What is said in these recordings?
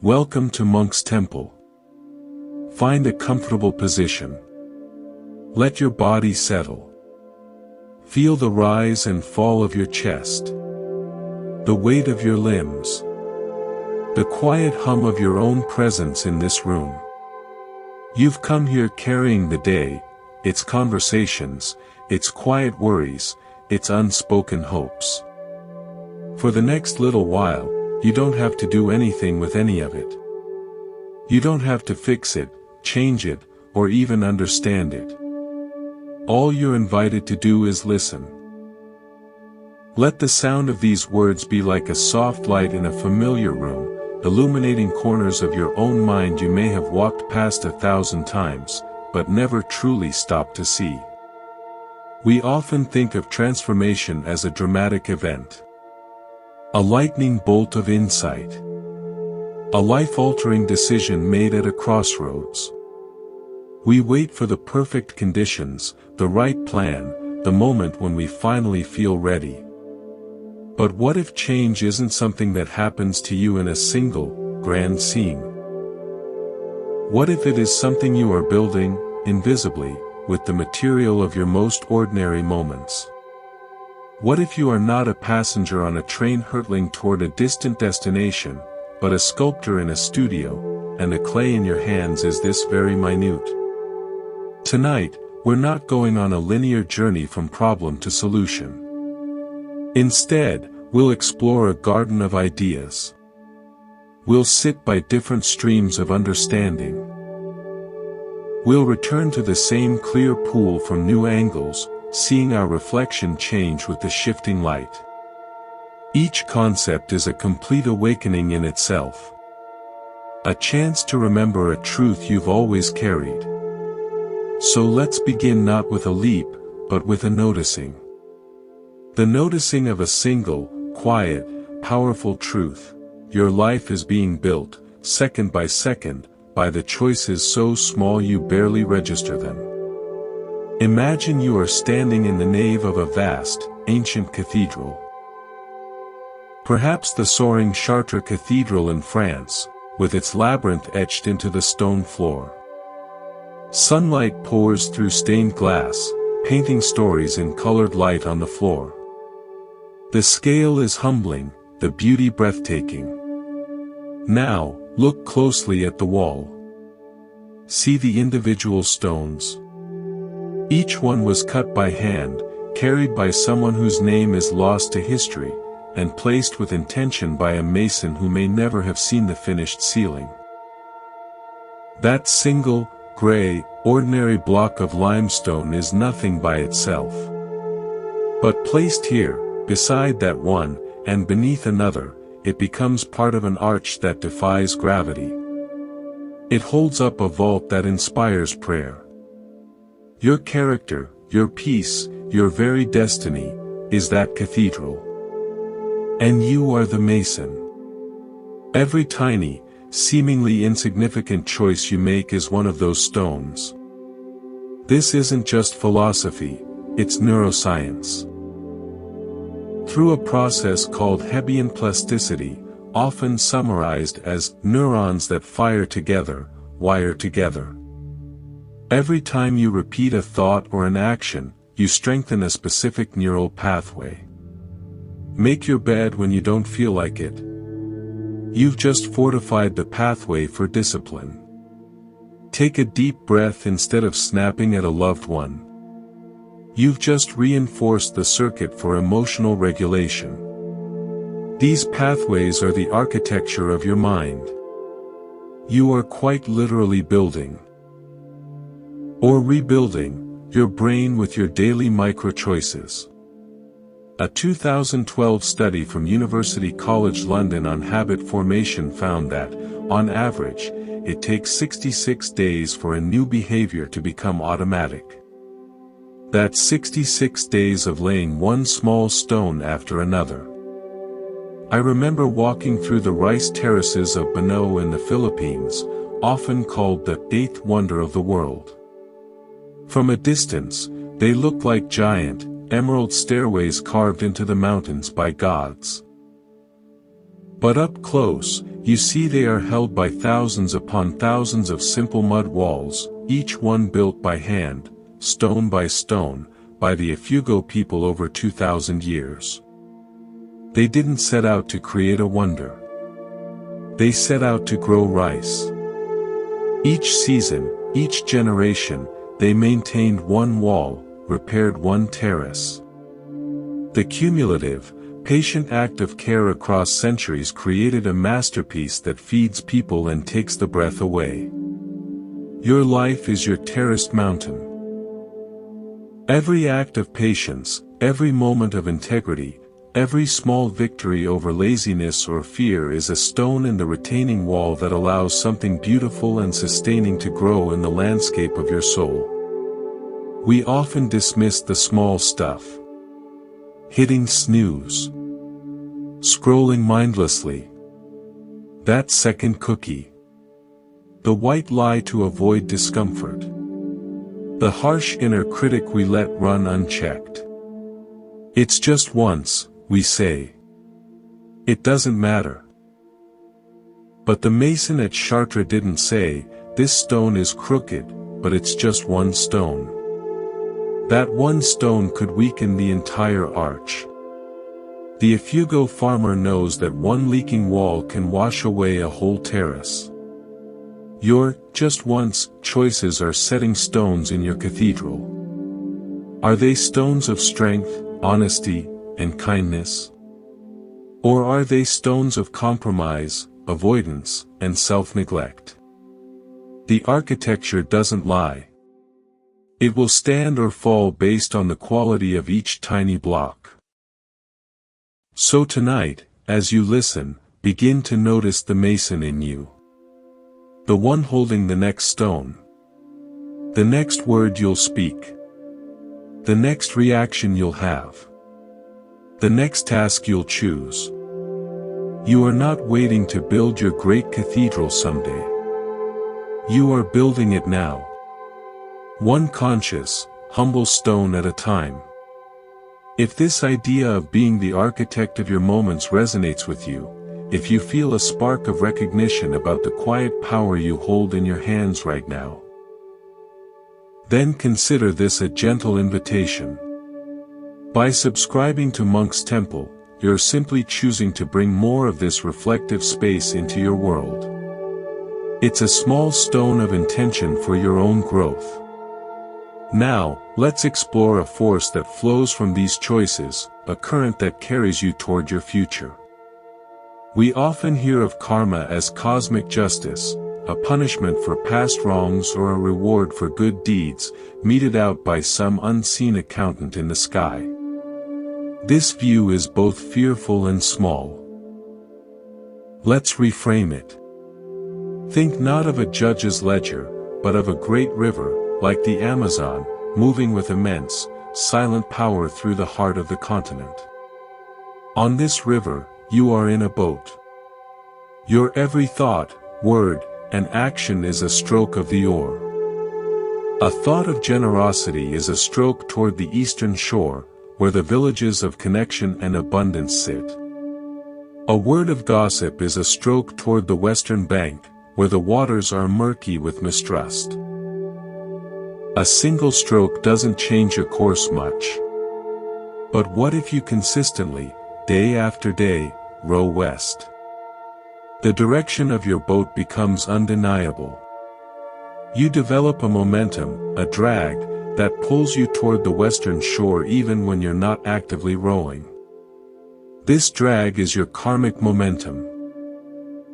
Welcome to Monk's Temple. Find a comfortable position. Let your body settle. Feel the rise and fall of your chest, the weight of your limbs, the quiet hum of your own presence in this room. You've come here carrying the day, its conversations, its quiet worries, its unspoken hopes. For the next little while, you don't have to do anything with any of it. You don't have to fix it, change it, or even understand it. All you're invited to do is listen. Let the sound of these words be like a soft light in a familiar room, illuminating corners of your own mind you may have walked past 1,000 times, but never truly stopped to see. We often think of transformation as a dramatic event. A lightning bolt of insight. A life-altering decision made at a crossroads. We wait for the perfect conditions, the right plan, the moment when we finally feel ready. But what if change isn't something that happens to you in a single, grand scene? What if it is something you are building, invisibly, with the material of your most ordinary moments? What if you are not a passenger on a train hurtling toward a distant destination, but a sculptor in a studio, and the clay in your hands is this very minute? Tonight, we're not going on a linear journey from problem to solution. Instead, we'll explore a garden of ideas. We'll sit by different streams of understanding. We'll return to the same clear pool from new angles, seeing our reflection change with the shifting light. Each concept is a complete awakening in itself. A chance to remember a truth you've always carried. So let's begin not with a leap, but with a noticing. The noticing of a single, quiet, powerful truth. Your life is being built, second by second, by the choices so small you barely register them. Imagine you are standing in the nave of a vast, ancient cathedral. Perhaps the soaring Chartres Cathedral in France, with its labyrinth etched into the stone floor. Sunlight pours through stained glass, painting stories in colored light on the floor. The scale is humbling, the beauty breathtaking. Now, look closely at the wall. See the individual stones. Each one was cut by hand, carried by someone whose name is lost to history, and placed with intention by a mason who may never have seen the finished ceiling. That single, gray, ordinary block of limestone is nothing by itself. But placed here, beside that one, and beneath another, it becomes part of an arch that defies gravity. It holds up a vault that inspires prayer. Your character, your peace, your very destiny, is that cathedral. And you are the mason. Every tiny, seemingly insignificant choice you make is one of those stones. This isn't just philosophy, it's neuroscience. Through a process called Hebbian plasticity, often summarized as neurons that fire together, wire together. Every time you repeat a thought or an action, you strengthen a specific neural pathway. Make your bed when you don't feel like it. You've just fortified the pathway for discipline. Take a deep breath instead of snapping at a loved one. You've just reinforced the circuit for emotional regulation. These pathways are the architecture of your mind. You are quite literally building, or rebuilding, your brain with your daily micro-choices. A 2012 study from University College London on habit formation found that, on average, it takes 66 days for a new behavior to become automatic. That's 66 days of laying one small stone after another. I remember walking through the rice terraces of Banao in the Philippines, often called the eighth wonder of the world. From a distance, they looked like giant, emerald stairways carved into the mountains by gods. But up close, you see they are held by thousands upon thousands of simple mud walls, each one built by hand, stone by stone, by the Ifugo people over 2,000 years. They didn't set out to create a wonder. They set out to grow rice. Each season, each generation, they maintained one wall, repaired one terrace. The cumulative, patient act of care across centuries created a masterpiece that feeds people and takes the breath away. Your life is your terraced mountain. Every act of patience, every moment of integrity, every small victory over laziness or fear is a stone in the retaining wall that allows something beautiful and sustaining to grow in the landscape of your soul. We often dismiss the small stuff. Hitting snooze. Scrolling mindlessly. That second cookie. The white lie to avoid discomfort. The harsh inner critic we let run unchecked. It's just once, we say. It doesn't matter. But the mason at Chartres didn't say, this stone is crooked, but it's just one stone. That one stone could weaken the entire arch. The Ifugo farmer knows that one leaking wall can wash away a whole terrace. Your, just once, choices are setting stones in your cathedral. Are they stones of strength, honesty, and kindness? Or are they stones of compromise, avoidance, and self-neglect? The architecture doesn't lie. It will stand or fall based on the quality of each tiny block. So tonight, as you listen, begin to notice the mason in you. The one holding the next stone. The next word you'll speak. The next reaction you'll have. The next task you'll choose. You are not waiting to build your great cathedral someday. You are building it now. One conscious, humble stone at a time. If this idea of being the architect of your moments resonates with you, if you feel a spark of recognition about the quiet power you hold in your hands right now, then consider this a gentle invitation. By subscribing to Monk's Temple, you're simply choosing to bring more of this reflective space into your world. It's a small stone of intention for your own growth. Now, let's explore a force that flows from these choices, a current that carries you toward your future. We often hear of karma as cosmic justice, a punishment for past wrongs or a reward for good deeds, meted out by some unseen accountant in the sky. This view is both fearful and small. Let's reframe it. Think not of a judge's ledger, but of a great river, like the Amazon, moving with immense, silent power through the heart of the continent. On this river, you are in a boat. Your every thought, word, and action is a stroke of the oar. A thought of generosity is a stroke toward the eastern shore, where the villages of connection and abundance sit. A word of gossip is a stroke toward the western bank, where the waters are murky with mistrust. A single stroke doesn't change your course much. But what if you consistently, day after day, row west? The direction of your boat becomes undeniable. You develop a momentum, a drag, that pulls you toward the western shore even when you're not actively rowing. This drag is your karmic momentum.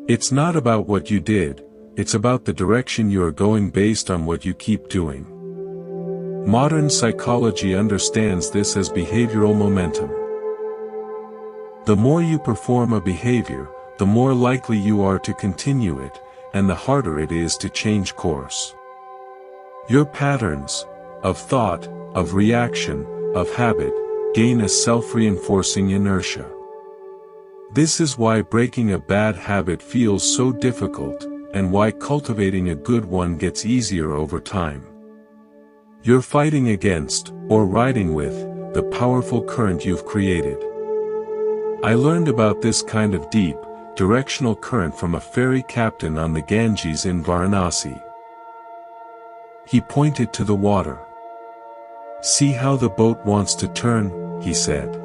It's not about what you did, it's about the direction you are going based on what you keep doing. Modern psychology understands this as behavioral momentum. The more you perform a behavior, the more likely you are to continue it, and the harder it is to change course. Your patterns, of thought, of reaction, of habit, gain a self-reinforcing inertia. This is why breaking a bad habit feels so difficult, and why cultivating a good one gets easier over time. You're fighting against, or riding with, the powerful current you've created. I learned about this kind of deep, directional current from a ferry captain on the Ganges in Varanasi. He pointed to the water. "See how the boat wants to turn," he said.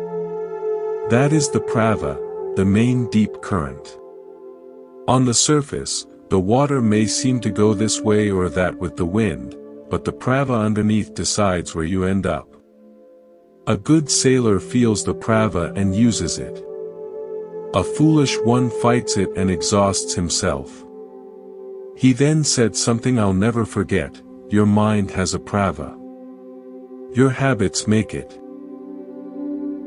"That is the prava, the main deep current. On the surface, the water may seem to go this way or that with the wind, but the prava underneath decides where you end up. A good sailor feels the prava and uses it. A foolish one fights it and exhausts himself." He then said something I'll never forget: "Your mind has a prava. Your habits make it.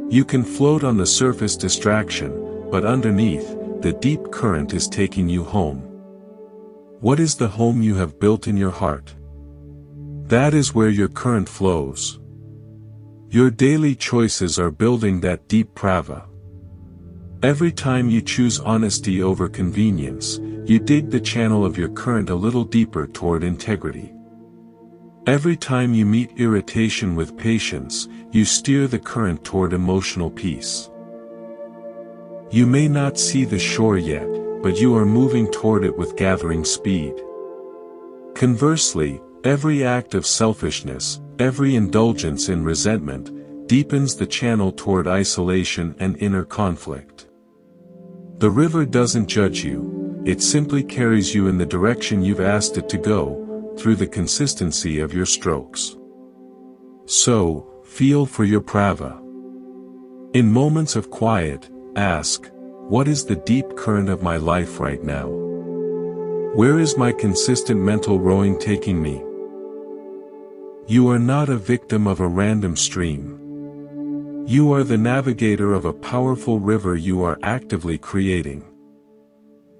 You can float on the surface distraction, but underneath, the deep current is taking you home. What is the home you have built in your heart? That is where your current flows. Your daily choices are building that deep prava. Every time you choose honesty over convenience, you dig the channel of your current a little deeper toward integrity. Every time you meet irritation with patience, you steer the current toward emotional peace. You may not see the shore yet, but you are moving toward it with gathering speed. Conversely, every act of selfishness, every indulgence in resentment, deepens the channel toward isolation and inner conflict. The river doesn't judge you, it simply carries you in the direction you've asked it to go, through the consistency of your strokes. So, feel for your prava. In moments of quiet, ask, what is the deep current of my life right now? Where is my consistent mental rowing taking me? You are not a victim of a random stream. You are the navigator of a powerful river you are actively creating.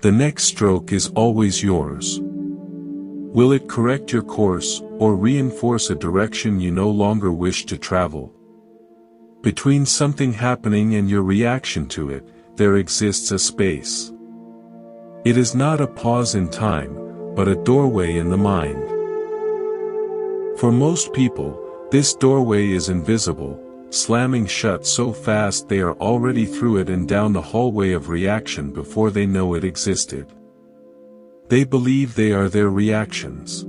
The next stroke is always yours. Will it correct your course, or reinforce a direction you no longer wish to travel? Between something happening and your reaction to it, there exists a space. It is not a pause in time, but a doorway in the mind. For most people, this doorway is invisible, slamming shut so fast they are already through it and down the hallway of reaction before they know it existed. They believe they are their reactions.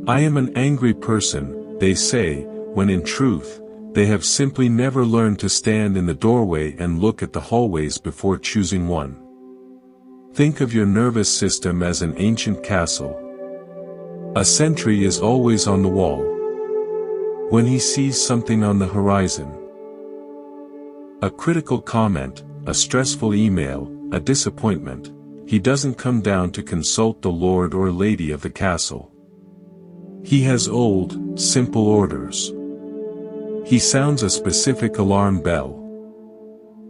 I am an angry person, they say, when in truth, they have simply never learned to stand in the doorway and look at the hallways before choosing one. Think of your nervous system as an ancient castle. A sentry is always on the wall. When he sees something on the horizon, a critical comment, a stressful email, a disappointment, he doesn't come down to consult the lord or lady of the castle. He has old, simple orders. He sounds a specific alarm bell.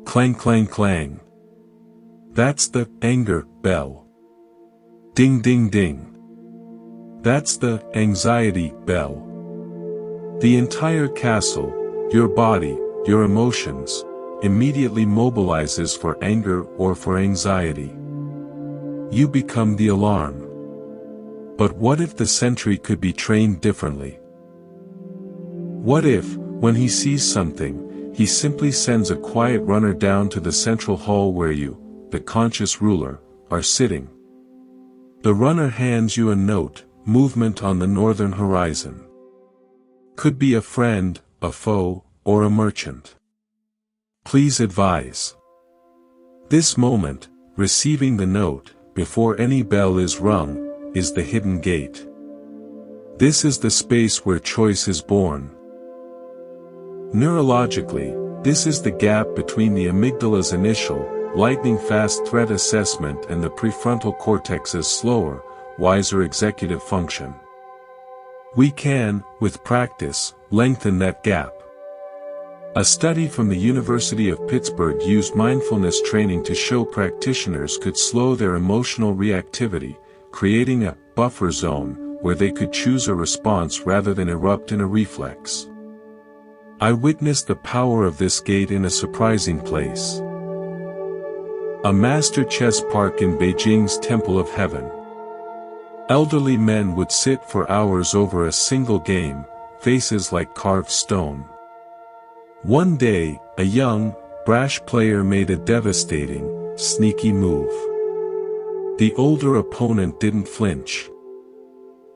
Clang clang clang. That's the anger bell. Ding ding ding. That's the anxiety bell. The entire castle, your body, your emotions, immediately mobilizes for anger or for anxiety. You become the alarm. But what if the sentry could be trained differently? What if, when he sees something, he simply sends a quiet runner down to the central hall where you, the conscious ruler, are sitting? The runner hands you a note, movement on the northern horizon. Could be a friend, a foe, or a merchant. Please advise. This moment, receiving the note, before any bell is rung, is the hidden gate. This is the space where choice is born. Neurologically, this is the gap between the amygdala's initial, lightning-fast threat assessment and the prefrontal cortex's slower, wiser executive function. We can, with practice, lengthen that gap. A study from the University of Pittsburgh used mindfulness training to show practitioners could slow their emotional reactivity, creating a buffer zone where they could choose a response rather than erupt in a reflex. I witnessed the power of this gate in a surprising place. A master chess park in Beijing's Temple of Heaven. Elderly men would sit for hours over a single game, faces like carved stone. One day, a young, brash player made a devastating, sneaky move. The older opponent didn't flinch.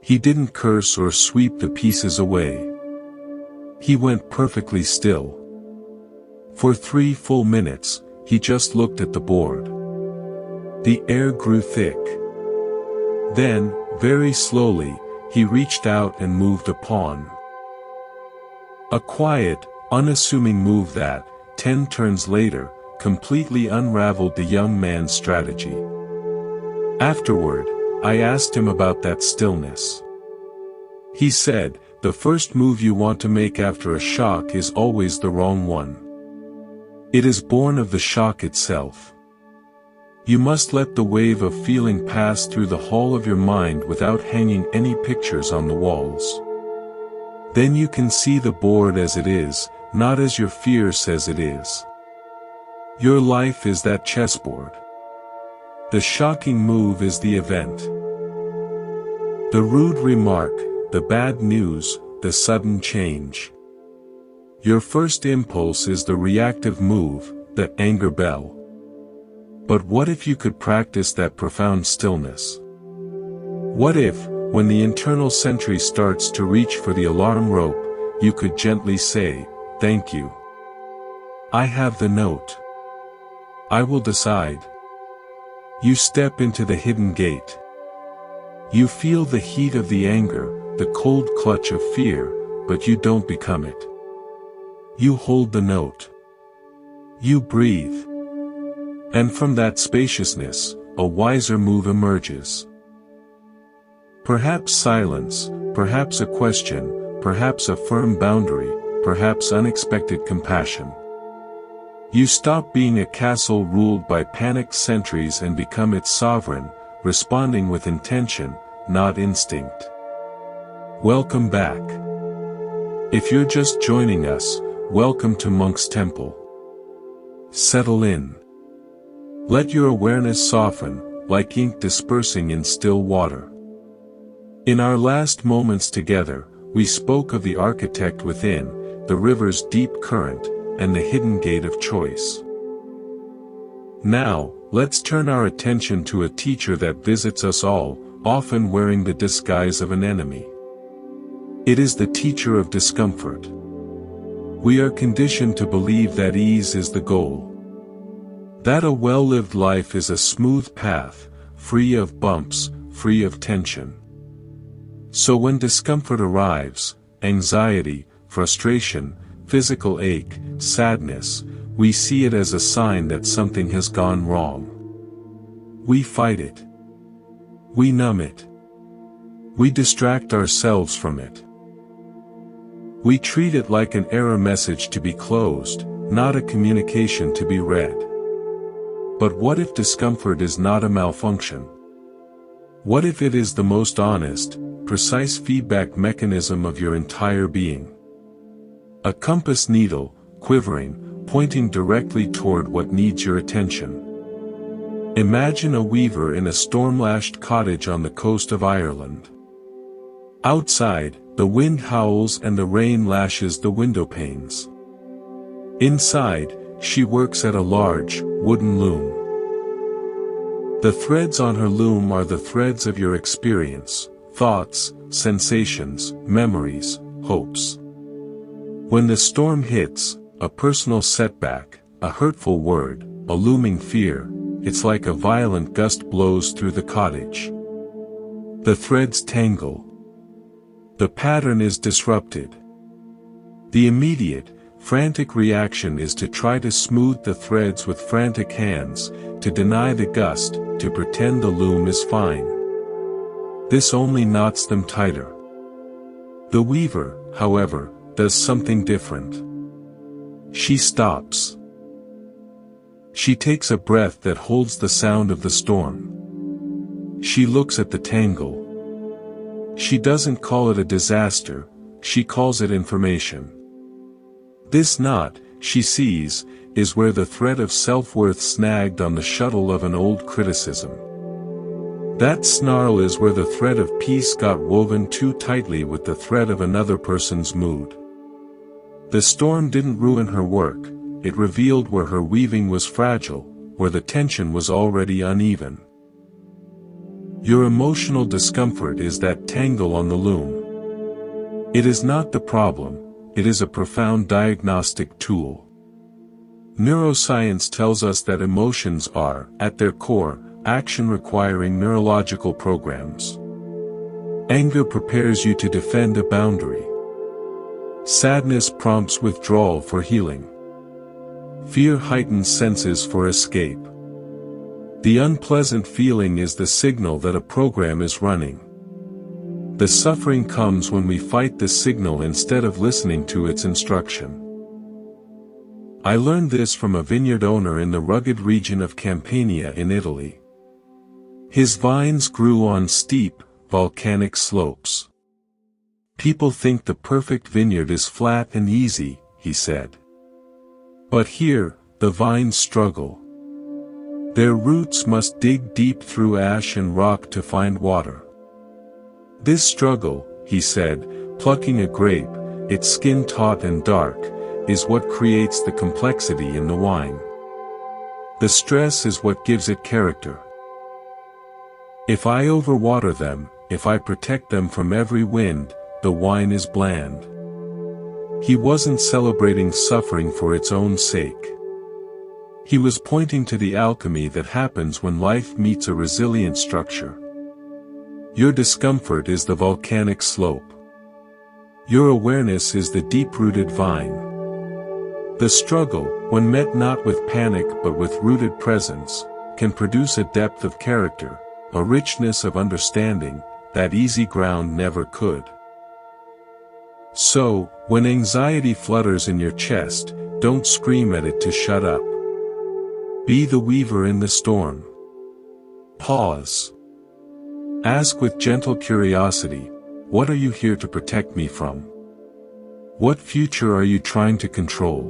He didn't curse or sweep the pieces away. He went perfectly still. For 3 full minutes, he just looked at the board. The air grew thick. Then, very slowly, he reached out and moved a pawn. A quiet, unassuming move that, 10 turns later, completely unraveled the young man's strategy. Afterward, I asked him about that stillness. He said, the first move you want to make after a shock is always the wrong one. It is born of the shock itself. You must let the wave of feeling pass through the hall of your mind without hanging any pictures on the walls. Then you can see the board as it is, not as your fear says it is. Your life is that chessboard. The shocking move is the event. The rude remark, the bad news, the sudden change. Your first impulse is the reactive move, the anger bell. But what if you could practice that profound stillness? What if, when the internal sentry starts to reach for the alarm rope, you could gently say, "Thank you. I have the note. I will decide." You step into the hidden gate. You feel the heat of the anger, the cold clutch of fear, but you don't become it. You hold the note. You breathe. And from that spaciousness, a wiser move emerges. Perhaps silence, perhaps a question, perhaps a firm boundary, perhaps unexpected compassion. You stop being a castle ruled by panicked sentries and become its sovereign, responding with intention, not instinct. Welcome back. If you're just joining us, welcome to Monk's Temple. Settle in. Let your awareness soften, like ink dispersing in still water. In our last moments together, we spoke of the architect within, the river's deep current, and the hidden gate of choice. Now, let's turn our attention to a teacher that visits us all, often wearing the disguise of an enemy. It is the teacher of discomfort. We are conditioned to believe that ease is the goal. That a well-lived life is a smooth path, free of bumps, free of tension. So when discomfort arrives, anxiety, frustration, physical ache, sadness, we see it as a sign that something has gone wrong. We fight it. We numb it. We distract ourselves from it. We treat it like an error message to be closed, not a communication to be read. But what if discomfort is not a malfunction? What if it is the most honest, precise feedback mechanism of your entire being? A compass needle, quivering, pointing directly toward what needs your attention. Imagine a weaver in a storm-lashed cottage on the coast of Ireland. Outside, the wind howls and the rain lashes the window panes. Inside, she works at a large, wooden loom. The threads on her loom are the threads of your experience, thoughts, sensations, memories, hopes. When the storm hits, a personal setback, a hurtful word, a looming fear, it's like a violent gust blows through the cottage. The threads tangle. The pattern is disrupted. The immediate, frantic reaction is to try to smooth the threads with frantic hands, to deny the gust, to pretend the loom is fine. This only knots them tighter. The weaver, however, does something different. She stops. She takes a breath that holds the sound of the storm. She looks at the tangle. She doesn't call it a disaster, she calls it information. This knot, she sees, is where the thread of self-worth snagged on the shuttle of an old criticism. That snarl is where the thread of peace got woven too tightly with the thread of another person's mood. The storm didn't ruin her work, it revealed where her weaving was fragile, where the tension was already uneven. Your emotional discomfort is that tangle on the loom. It is not the problem, it is a profound diagnostic tool. Neuroscience tells us that emotions are, at their core, action-requiring neurological programs. Anger prepares you to defend a boundary. Sadness prompts withdrawal for healing. Fear heightens senses for escape. The unpleasant feeling is the signal that a program is running. The suffering comes when we fight the signal instead of listening to its instruction. I learned this from a vineyard owner in the rugged region of Campania in Italy. His vines grew on steep, volcanic slopes. People think the perfect vineyard is flat and easy, he said. But here, the vines struggle. Their roots must dig deep through ash and rock to find water. This struggle, he said, plucking a grape, its skin taut and dark, is what creates the complexity in the wine. The stress is what gives it character. If I overwater them, if I protect them from every wind, the wine is bland. He wasn't celebrating suffering for its own sake. He was pointing to the alchemy that happens when life meets a resilient structure. Your discomfort is the volcanic slope. Your awareness is the deep-rooted vine. The struggle, when met not with panic but with rooted presence, can produce a depth of character, a richness of understanding, that easy ground never could. So, when anxiety flutters in your chest, don't scream at it to shut up. Be the weaver in the storm. Pause. Ask with gentle curiosity, what are you here to protect me from? What future are you trying to control?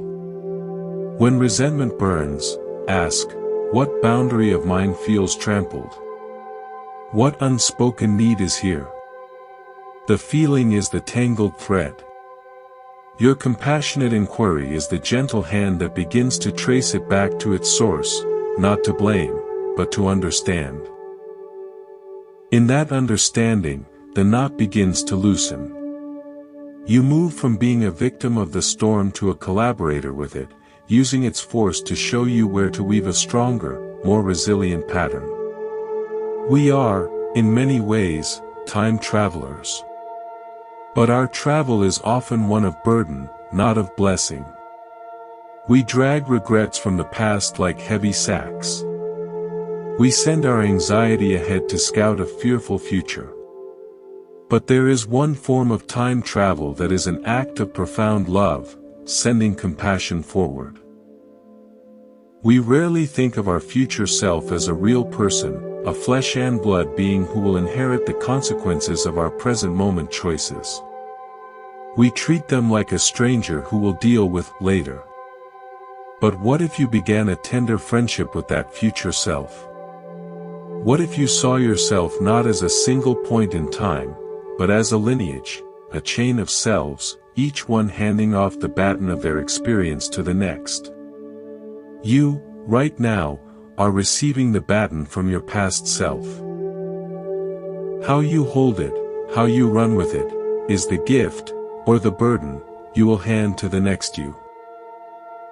When resentment burns, ask, what boundary of mine feels trampled? What unspoken need is here? The feeling is the tangled thread. Your compassionate inquiry is the gentle hand that begins to trace it back to its source, not to blame, but to understand. In that understanding, the knot begins to loosen. You move from being a victim of the storm to a collaborator with it, using its force to show you where to weave a stronger, more resilient pattern. We are, in many ways, time travelers. But our travel is often one of burden, not of blessing. We drag regrets from the past like heavy sacks. We send our anxiety ahead to scout a fearful future. But there is one form of time travel that is an act of profound love, sending compassion forward. We rarely think of our future self as a real person, a flesh and blood being who will inherit the consequences of our present moment choices. We treat them like a stranger who will deal with later. But what if you began a tender friendship with that future self? What if you saw yourself not as a single point in time, but as a lineage, a chain of selves, each one handing off the baton of their experience to the next? You, right now, are receiving the baton from your past self. How you hold it, how you run with it, is the gift, or the burden, you will hand to the next you.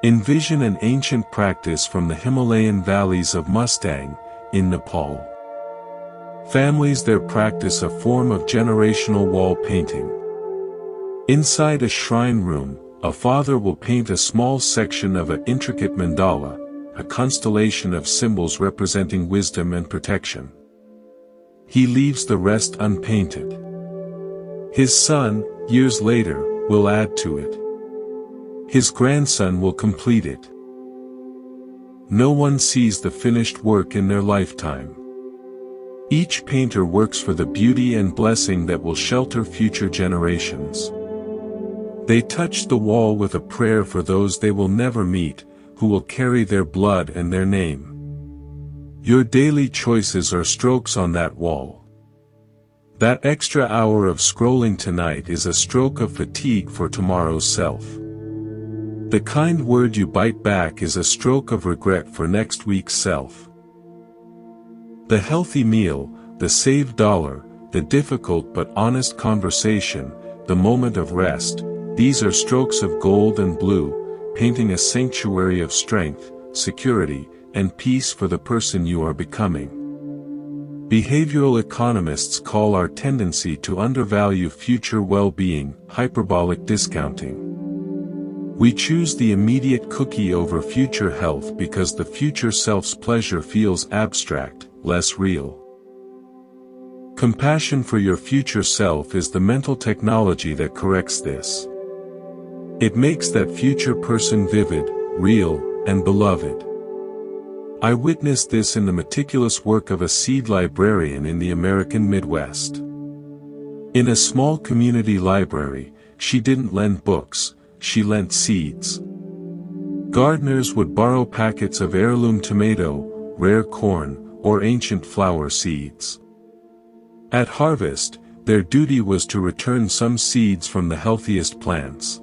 Envision an ancient practice from the Himalayan valleys of Mustang, in Nepal. Families there practice a form of generational wall painting. Inside a shrine room, a father will paint a small section of an intricate mandala, a constellation of symbols representing wisdom and protection. He leaves the rest unpainted. His son, years later, will add to it. His grandson will complete it. No one sees the finished work in their lifetime. Each painter works for the beauty and blessing that will shelter future generations. They touch the wall with a prayer for those they will never meet, who will carry their blood and their name. Your daily choices are strokes on that wall. That extra hour of scrolling tonight is a stroke of fatigue for tomorrow's self. The kind word you bite back is a stroke of regret for next week's self. The healthy meal, the saved dollar, the difficult but honest conversation, the moment of rest, these are strokes of gold and blue, painting a sanctuary of strength, security, and peace for the person you are becoming. Behavioral economists call our tendency to undervalue future well-being hyperbolic discounting. We choose the immediate cookie over future health because the future self's pleasure feels abstract, less real. Compassion for your future self is the mental technology that corrects this. It makes that future person vivid, real, and beloved. I witnessed this in the meticulous work of a seed librarian in the American Midwest. In a small community library, she didn't lend books, she lent seeds. Gardeners would borrow packets of heirloom tomato, rare corn, or ancient flower seeds. At harvest, their duty was to return some seeds from the healthiest plants.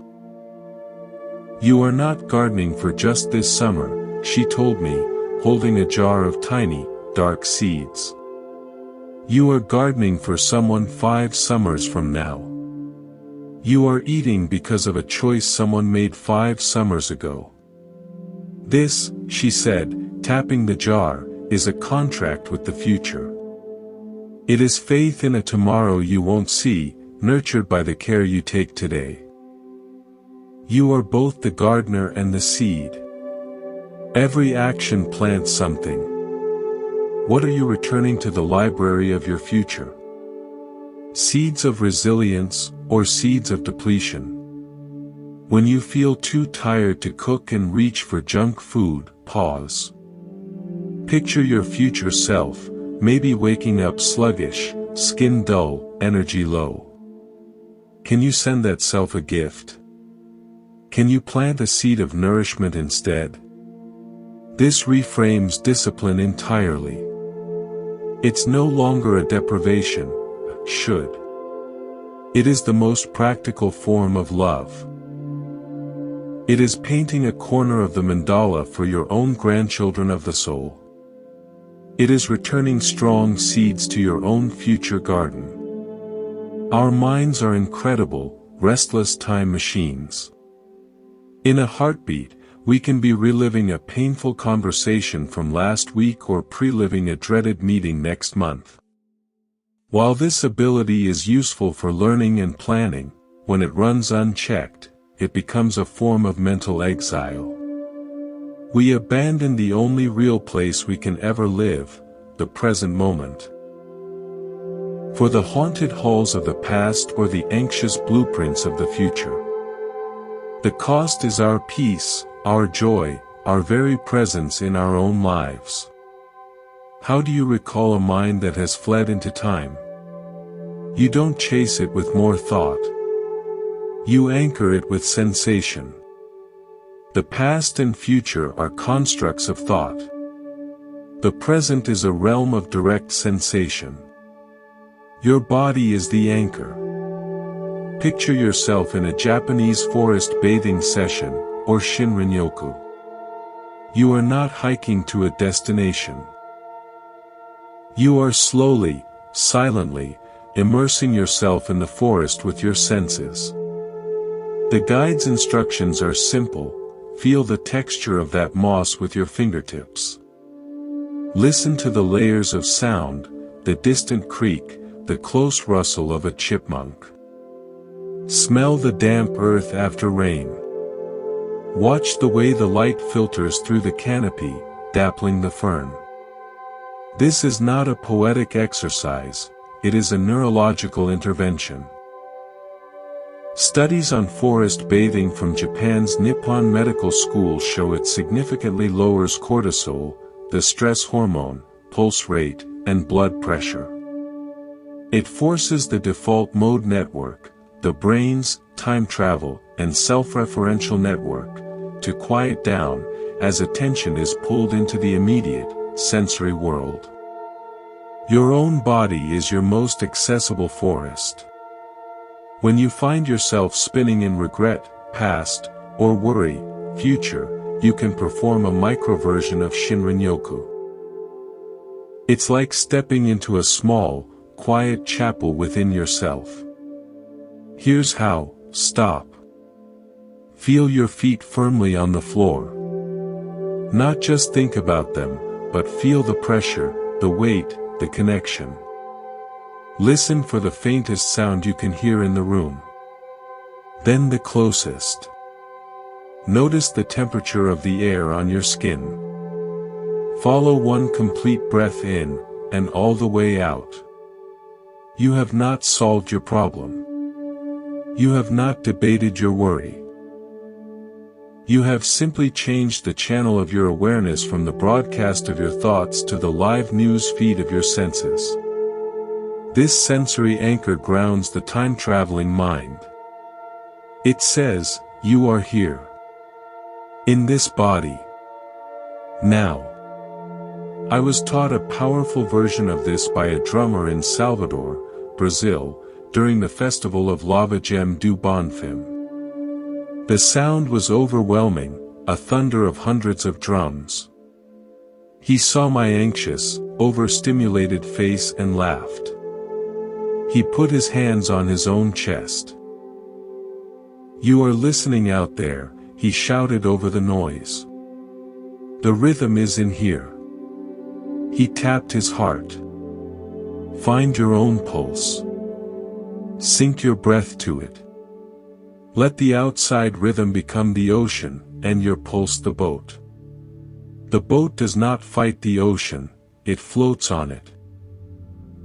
"You are not gardening for just this summer," she told me, holding a jar of tiny, dark seeds. "You are gardening for someone 5 summers from now. You are eating because of a choice someone made 5 summers ago." This, she said, tapping the jar, is a contract with the future. It is faith in a tomorrow you won't see, nurtured by the care you take today. You are both the gardener and the seed. Every action plants something. What are you returning to the library of your future? Seeds of resilience, or seeds of depletion? When you feel too tired to cook and reach for junk food, pause. Picture your future self, maybe waking up sluggish, skin dull, energy low. Can you send that self a gift? Can you plant a seed of nourishment instead? This reframes discipline entirely. It's no longer a deprivation, should. It is the most practical form of love. It is painting a corner of the mandala for your own grandchildren of the soul. It is returning strong seeds to your own future garden. Our minds are incredible, restless time machines. In a heartbeat, we can be reliving a painful conversation from last week or pre-living a dreaded meeting next month. While this ability is useful for learning and planning, when it runs unchecked, it becomes a form of mental exile. We abandon the only real place we can ever live, the present moment. For the haunted halls of the past or the anxious blueprints of the future. The cost is our peace, our joy, our very presence in our own lives. How do you recall a mind that has fled into time? You don't chase it with more thought. You anchor it with sensation. The past and future are constructs of thought. The present is a realm of direct sensation. Your body is the anchor. Picture yourself in a Japanese forest bathing session, or Shinrin-yoku. You are not hiking to a destination. You are slowly, silently, immersing yourself in the forest with your senses. The guide's instructions are simple: feel the texture of that moss with your fingertips. Listen to the layers of sound, the distant creak, the close rustle of a chipmunk. Smell the damp earth after rain. Watch the way the light filters through the canopy, dappling the fern. This is not a poetic exercise, it is a neurological intervention. Studies on forest bathing from Japan's Nippon Medical School show it significantly lowers cortisol, the stress hormone, pulse rate, and blood pressure. It forces the default mode network, the brain's time travel and self-referential network, to quiet down, as attention is pulled into the immediate, sensory world. Your own body is your most accessible forest. When you find yourself spinning in regret, past, or worry, future, you can perform a microversion of Shinrin-yoku. It's like stepping into a small, quiet chapel within yourself. Here's how: stop. Feel your feet firmly on the floor. Not just think about them, but feel the pressure, the weight, the connection. Listen for the faintest sound you can hear in the room. Then the closest. Notice the temperature of the air on your skin. Follow one complete breath in, and all the way out. You have not solved your problem. You have not debated your worry. You have simply changed the channel of your awareness from the broadcast of your thoughts to the live news feed of your senses. This sensory anchor grounds the time-traveling mind. It says, you are here. In this body. Now. I was taught a powerful version of this by a drummer in Salvador, Brazil, during the festival of Lavagem do Bonfim. The sound was overwhelming, a thunder of hundreds of drums. He saw my anxious, overstimulated face and laughed. He put his hands on his own chest. You are listening out there, he shouted over the noise. The rhythm is in here. He tapped his heart. Find your own pulse. Sink your breath to it. Let the outside rhythm become the ocean, and your pulse the boat. The boat does not fight the ocean, it floats on it.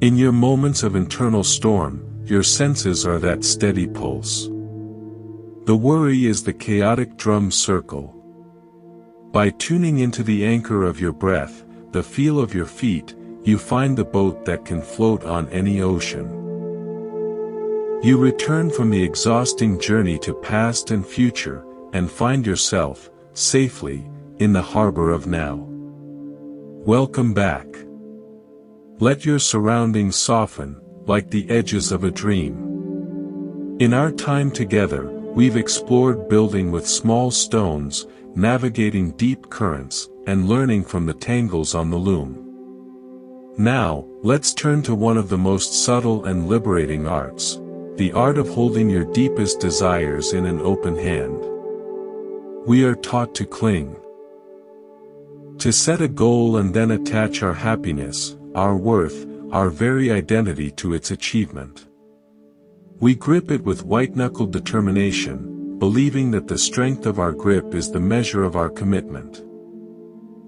In your moments of internal storm, your senses are that steady pulse. The worry is the chaotic drum circle. By tuning into the anchor of your breath, the feel of your feet, you find the boat that can float on any ocean. You return from the exhausting journey to past and future, and find yourself, safely, in the harbor of now. Welcome back. Let your surroundings soften, like the edges of a dream. In our time together, we've explored building with small stones, navigating deep currents, and learning from the tangles on the loom. Now, let's turn to one of the most subtle and liberating arts, the art of holding your deepest desires in an open hand. We are taught to cling. To set a goal and then attach our happiness, our worth, our very identity to its achievement. We grip it with white-knuckled determination, believing that the strength of our grip is the measure of our commitment.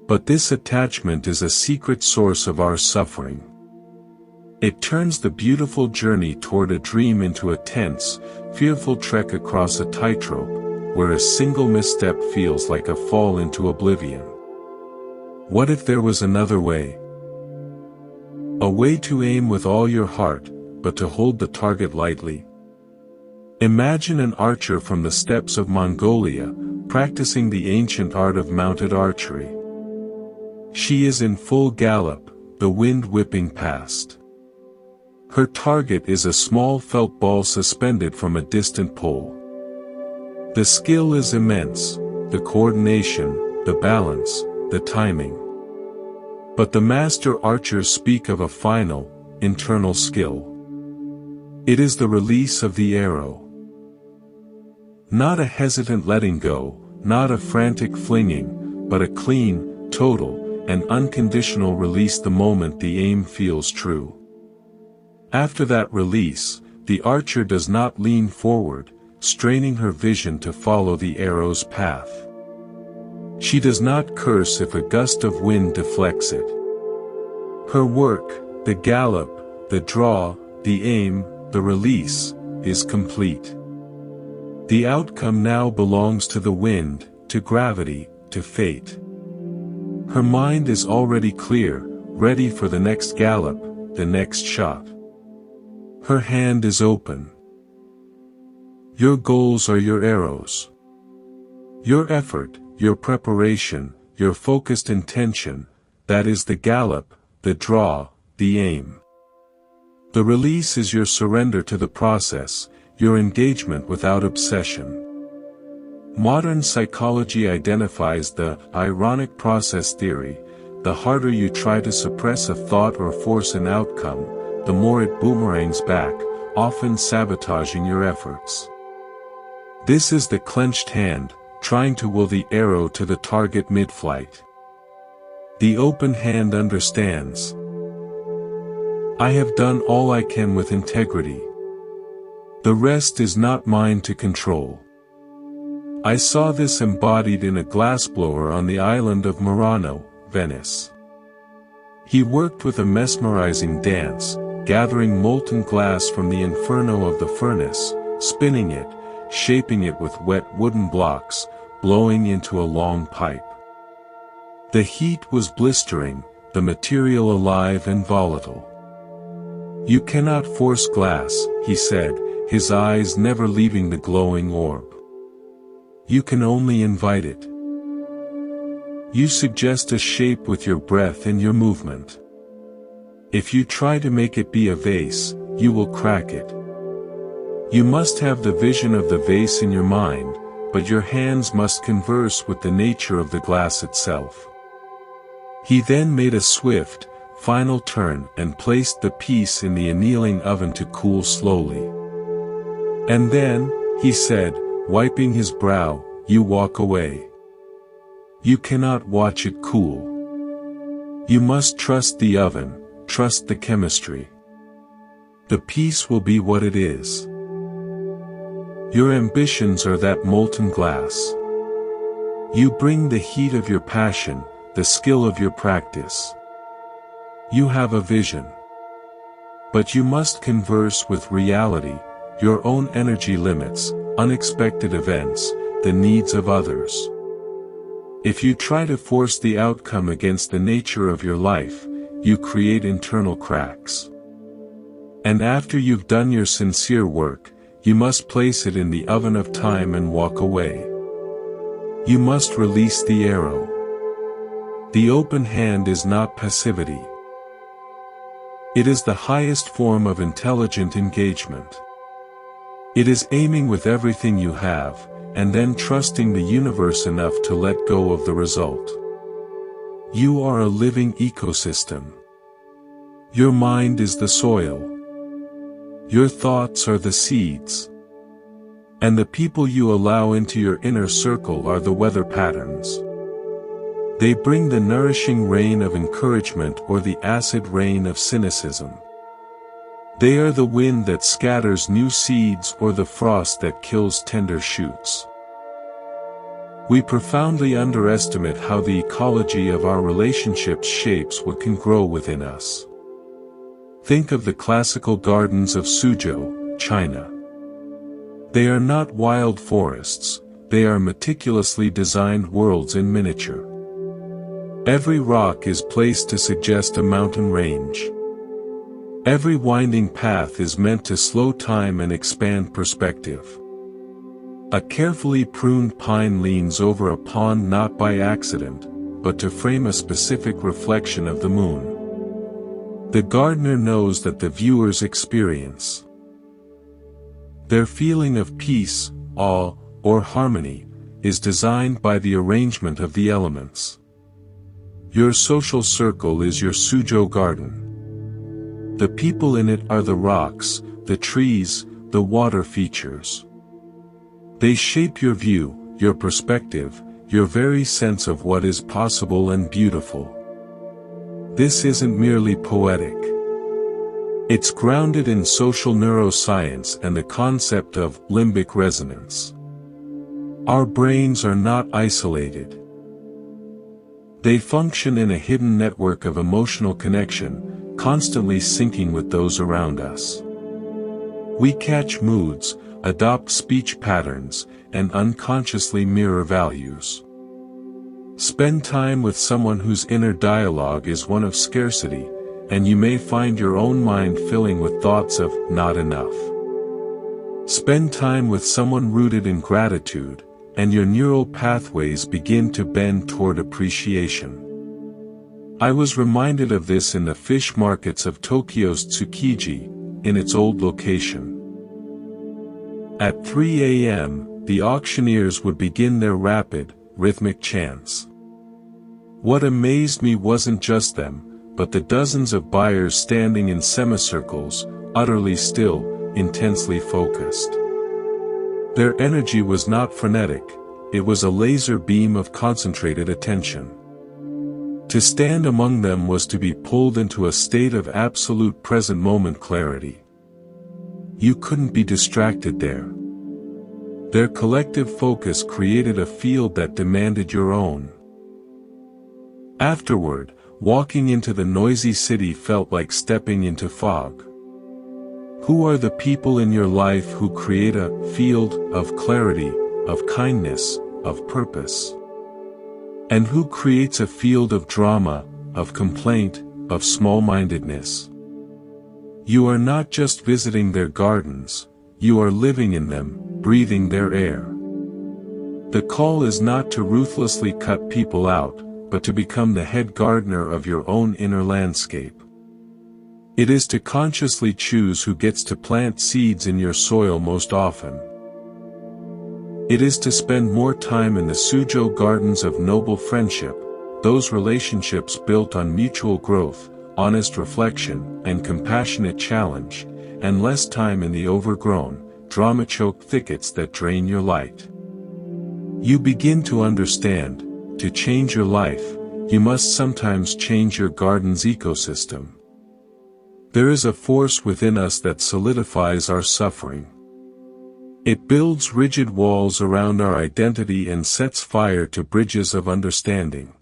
But this attachment is a secret source of our suffering. It turns the beautiful journey toward a dream into a tense, fearful trek across a tightrope, where a single misstep feels like a fall into oblivion. What if there was another way? A way to aim with all your heart, but to hold the target lightly. Imagine an archer from the steppes of Mongolia, practicing the ancient art of mounted archery. She is in full gallop, the wind whipping past. Her target is a small felt ball suspended from a distant pole. The skill is immense, the coordination, the balance, the timing. But the master archers speak of a final, internal skill. It is the release of the arrow. Not a hesitant letting go, not a frantic flinging, but a clean, total, and unconditional release the moment the aim feels true. After that release, the archer does not lean forward, straining her vision to follow the arrow's path. She does not curse if a gust of wind deflects it. Her work, the gallop, the draw, the aim, the release, is complete. The outcome now belongs to the wind, to gravity, to fate. Her mind is already clear, ready for the next gallop, the next shot. Her hand is open. Your goals are your arrows. Your effort, your preparation, your focused intention, that is the gallop, the draw, the aim. The release is your surrender to the process, your engagement without obsession. Modern psychology identifies the ironic process theory. The harder you try to suppress a thought or force an outcome, the more it boomerangs back, often sabotaging your efforts. This is the clenched hand, trying to will the arrow to the target mid-flight. The open hand understands. I have done all I can with integrity. The rest is not mine to control. I saw this embodied in a glassblower on the island of Murano, Venice. He worked with a mesmerizing dance, gathering molten glass from the inferno of the furnace, spinning it, shaping it with wet wooden blocks, blowing into a long pipe. The heat was blistering, the material alive and volatile. You cannot force glass, he said, his eyes never leaving the glowing orb. You can only invite it. You suggest a shape with your breath and your movement. If you try to make it be a vase, you will crack it. You must have the vision of the vase in your mind, but your hands must converse with the nature of the glass itself. He then made a swift, final turn and placed the piece in the annealing oven to cool slowly. And then, he said, wiping his brow, you walk away. You cannot watch it cool. You must trust the oven, trust the chemistry. The piece will be what it is. Your ambitions are that molten glass. You bring the heat of your passion, the skill of your practice. You have a vision. But you must converse with reality, your own energy limits, unexpected events, the needs of others. If you try to force the outcome against the nature of your life, you create internal cracks. And after you've done your sincere work, you must place it in the oven of time and walk away. You must release the arrow. The open hand is not passivity. It is the highest form of intelligent engagement. It is aiming with everything you have, and then trusting the universe enough to let go of the result. You are a living ecosystem. Your mind is the soil. Your thoughts are the seeds. And the people you allow into your inner circle are the weather patterns. They bring the nourishing rain of encouragement or the acid rain of cynicism. They are the wind that scatters new seeds or the frost that kills tender shoots. We profoundly underestimate how the ecology of our relationships shapes what can grow within us. Think of the classical gardens of Suzhou, China. They are not wild forests, they are meticulously designed worlds in miniature. Every rock is placed to suggest a mountain range. Every winding path is meant to slow time and expand perspective. A carefully pruned pine leans over a pond not by accident, but to frame a specific reflection of the moon. The gardener knows that the viewer's experience, their feeling of peace, awe, or harmony, is designed by the arrangement of the elements. Your social circle is your Suzhou garden. The people in it are the rocks, the trees, the water features. They shape your view, your perspective, your very sense of what is possible and beautiful. This isn't merely poetic. It's grounded in social neuroscience and the concept of limbic resonance. Our brains are not isolated. They function in a hidden network of emotional connection, constantly syncing with those around us. We catch moods, adopt speech patterns, and unconsciously mirror values. Spend time with someone whose inner dialogue is one of scarcity, and you may find your own mind filling with thoughts of not enough. Spend time with someone rooted in gratitude, and your neural pathways begin to bend toward appreciation. I was reminded of this in the fish markets of Tokyo's Tsukiji, in its old location. At 3 a.m., the auctioneers would begin their rapid, rhythmic chants. What amazed me wasn't just them, but the dozens of buyers standing in semicircles, utterly still, intensely focused. Their energy was not frenetic, it was a laser beam of concentrated attention. To stand among them was to be pulled into a state of absolute present moment clarity. You couldn't be distracted there. Their collective focus created a field that demanded your own. Afterward, walking into the noisy city felt like stepping into fog. Who are the people in your life who create a field of clarity, of kindness, of purpose? And who creates a field of drama, of complaint, of small-mindedness? You are not just visiting their gardens, you are living in them, breathing their air. The call is not to ruthlessly cut people out, but to become the head gardener of your own inner landscape. It is to consciously choose who gets to plant seeds in your soil most often. It is to spend more time in the Suzhou gardens of noble friendship, those relationships built on mutual growth, honest reflection, and compassionate challenge, and less time in the overgrown, drama-choked thickets that drain your light. You begin to understand, to change your life, you must sometimes change your garden's ecosystem. There is a force within us that solidifies our suffering. It builds rigid walls around our identity and sets fire to bridges of understanding.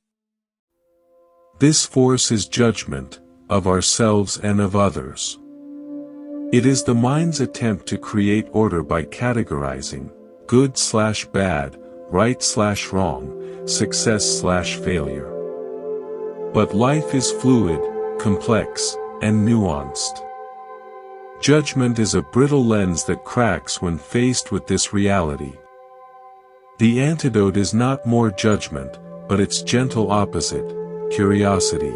This force is judgment, of ourselves and of others. It is the mind's attempt to create order by categorizing, good/bad, right/wrong, success/failure. But life is fluid, complex, and nuanced. Judgment is a brittle lens that cracks when faced with this reality. The antidote is not more judgment, but its gentle opposite, curiosity.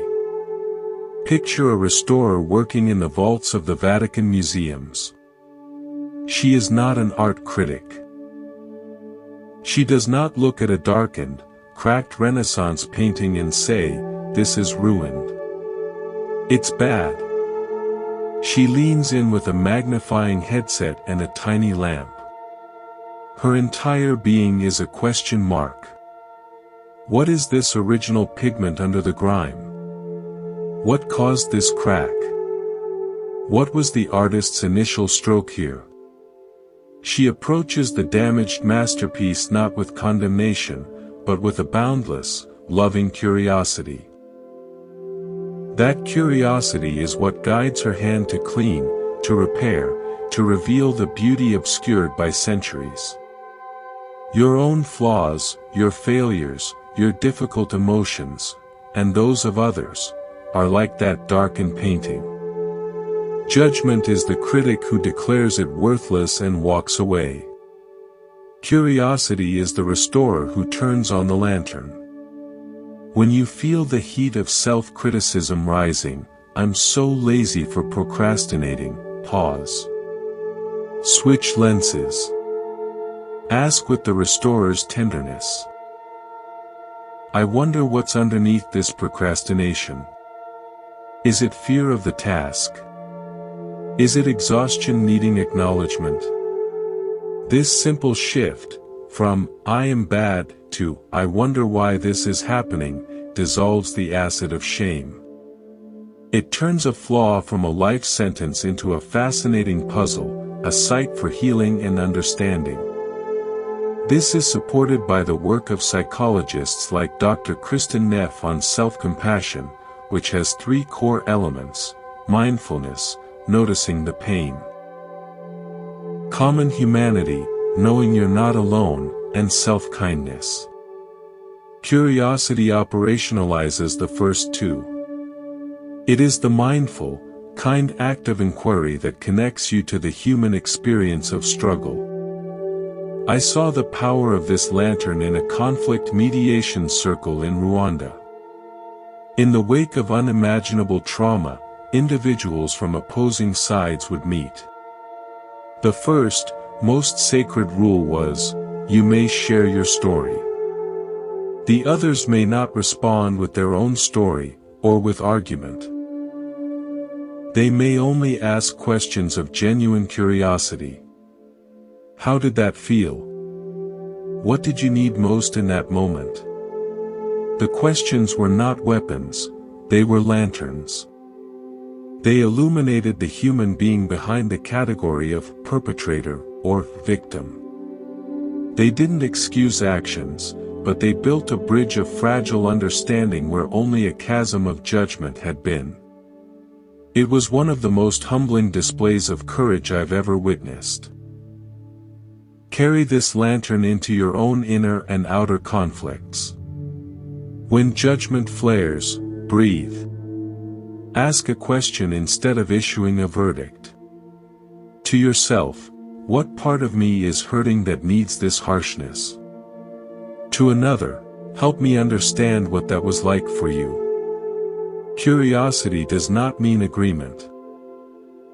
Picture a restorer working in the vaults of the Vatican museums. She is not an art critic. She does not look at a darkened, cracked Renaissance painting and say, "This is ruined. It's bad." She leans in with a magnifying headset and a tiny lamp. Her entire being is a question mark. What is this original pigment under the grime? What caused this crack? What was the artist's initial stroke here? She approaches the damaged masterpiece not with condemnation, but with a boundless, loving curiosity. That curiosity is what guides her hand to clean, to repair, to reveal the beauty obscured by centuries. Your own flaws, your failures, your difficult emotions, and those of others, are like that darkened painting. Judgment is the critic who declares it worthless and walks away. Curiosity is the restorer who turns on the lantern. When you feel the heat of self-criticism rising, "I'm so lazy for procrastinating," pause. Switch lenses. Ask with the restorer's tenderness. I wonder what's underneath this procrastination. Is it fear of the task? Is it exhaustion needing acknowledgement? This simple shift, from "I am bad" to "I wonder why this is happening," dissolves the acid of shame. It turns a flaw from a life sentence into a fascinating puzzle, a site for healing and understanding. This is supported by the work of psychologists like Dr. Kristen Neff on self-compassion, which has 3 core elements: mindfulness, noticing the pain; common humanity, knowing you're not alone, and self-kindness. Curiosity operationalizes the first 2. It is the mindful, kind act of inquiry that connects you to the human experience of struggle. I saw the power of this lantern in a conflict mediation circle in Rwanda. In the wake of unimaginable trauma, individuals from opposing sides would meet. The first, most sacred rule was, you may share your story. The others may not respond with their own story, or with argument. They may only ask questions of genuine curiosity. How did that feel? What did you need most in that moment? The questions were not weapons, they were lanterns. They illuminated the human being behind the category of perpetrator or victim. They didn't excuse actions, but they built a bridge of fragile understanding where only a chasm of judgment had been. It was one of the most humbling displays of courage I've ever witnessed. Carry this lantern into your own inner and outer conflicts. When judgment flares, breathe. Ask a question instead of issuing a verdict. To yourself, what part of me is hurting that needs this harshness? To another, help me understand what that was like for you. Curiosity does not mean agreement.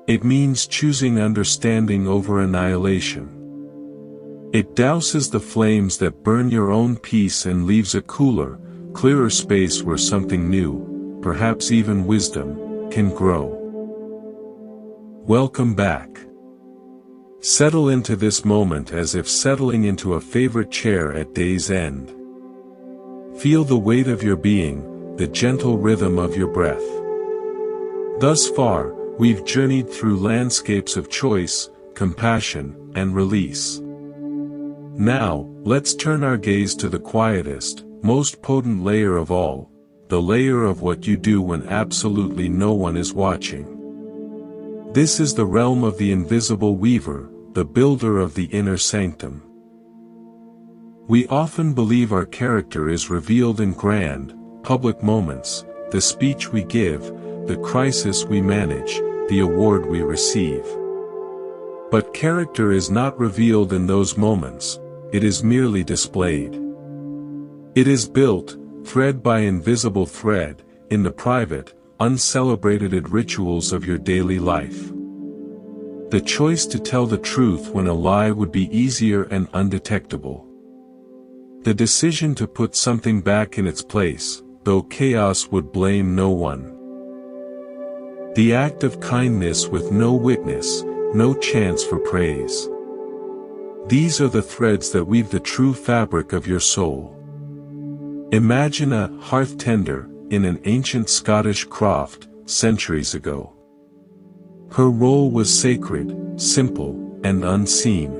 It means choosing understanding over annihilation. It douses the flames that burn your own peace and leaves a cooler, clearer space where something new, perhaps even wisdom, can grow. Welcome back. Settle into this moment as if settling into a favorite chair at day's end. Feel the weight of your being, the gentle rhythm of your breath. Thus far, we've journeyed through landscapes of choice, compassion, and release. Now, let's turn our gaze to the quietest, most potent layer of all, the layer of what you do when absolutely no one is watching. This is the realm of the invisible weaver, the builder of the inner sanctum. We often believe our character is revealed in grand, public moments, the speech we give, the crisis we manage, the award we receive. But character is not revealed in those moments, it is merely displayed. It is built, thread by invisible thread, in the private, uncelebrated rituals of your daily life. The choice to tell the truth when a lie would be easier and undetectable. The decision to put something back in its place, though chaos would blame no one. The act of kindness with no witness, no chance for praise. These are the threads that weave the true fabric of your soul. Imagine a hearth tender in an ancient Scottish croft, centuries ago. Her role was sacred, simple, and unseen.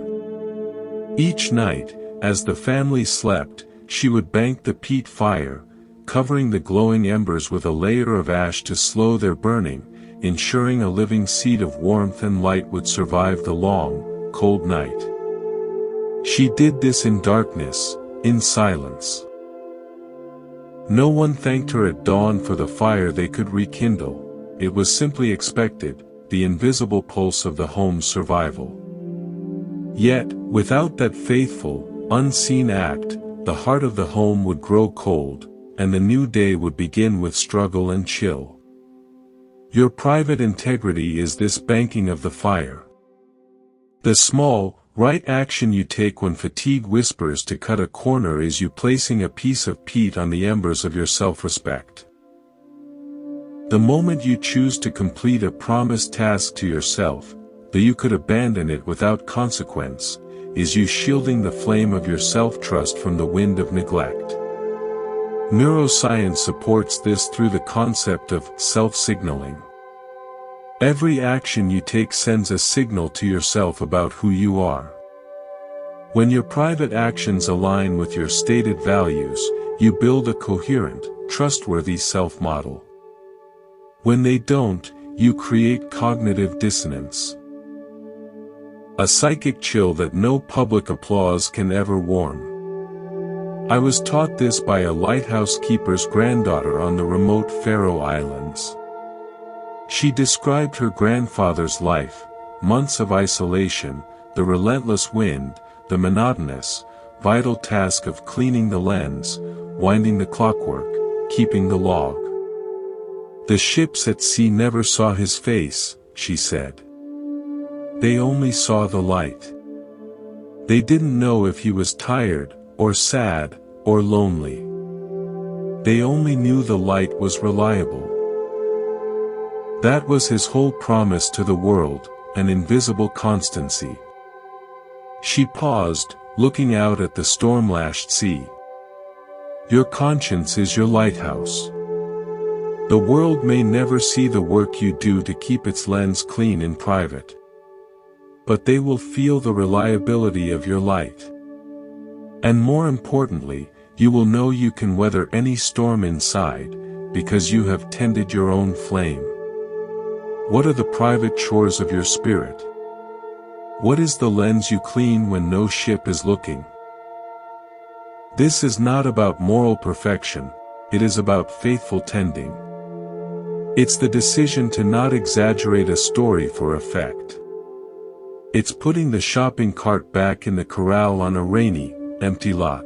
Each night, as the family slept, she would bank the peat fire, covering the glowing embers with a layer of ash to slow their burning, ensuring a living seed of warmth and light would survive the long, cold night. She did this in darkness, in silence. No one thanked her at dawn for the fire they could rekindle, it was simply expected, the invisible pulse of the home's survival. Yet, without that faithful, unseen act, the heart of the home would grow cold, and the new day would begin with struggle and chill. Your private integrity is this banking of the fire. The small, right action you take when fatigue whispers to cut a corner is you placing a piece of peat on the embers of your self-respect. The moment you choose to complete a promised task to yourself, though you could abandon it without consequence, is you shielding the flame of your self-trust from the wind of neglect. Neuroscience supports this through the concept of self-signaling. Every action you take sends a signal to yourself about who you are. When your private actions align with your stated values, you build a coherent, trustworthy self-model. When they don't, you create cognitive dissonance. A psychic chill that no public applause can ever warm. I was taught this by a lighthouse keeper's granddaughter on the remote Faroe Islands. She described her grandfather's life, months of isolation, the relentless wind, the monotonous, vital task of cleaning the lens, winding the clockwork, keeping the log. The ships at sea never saw his face, she said. They only saw the light. They didn't know if he was tired, or sad, or lonely. They only knew the light was reliable. That was his whole promise to the world, an invisible constancy. She paused, looking out at the storm-lashed sea. Your conscience is your lighthouse. The world may never see the work you do to keep its lens clean in private. But they will feel the reliability of your light. And more importantly, you will know you can weather any storm inside, because you have tended your own flame. What are the private chores of your spirit? What is the lens you clean when no ship is looking? This is not about moral perfection, it is about faithful tending. It's the decision to not exaggerate a story for effect. It's putting the shopping cart back in the corral on a rainy, empty lot.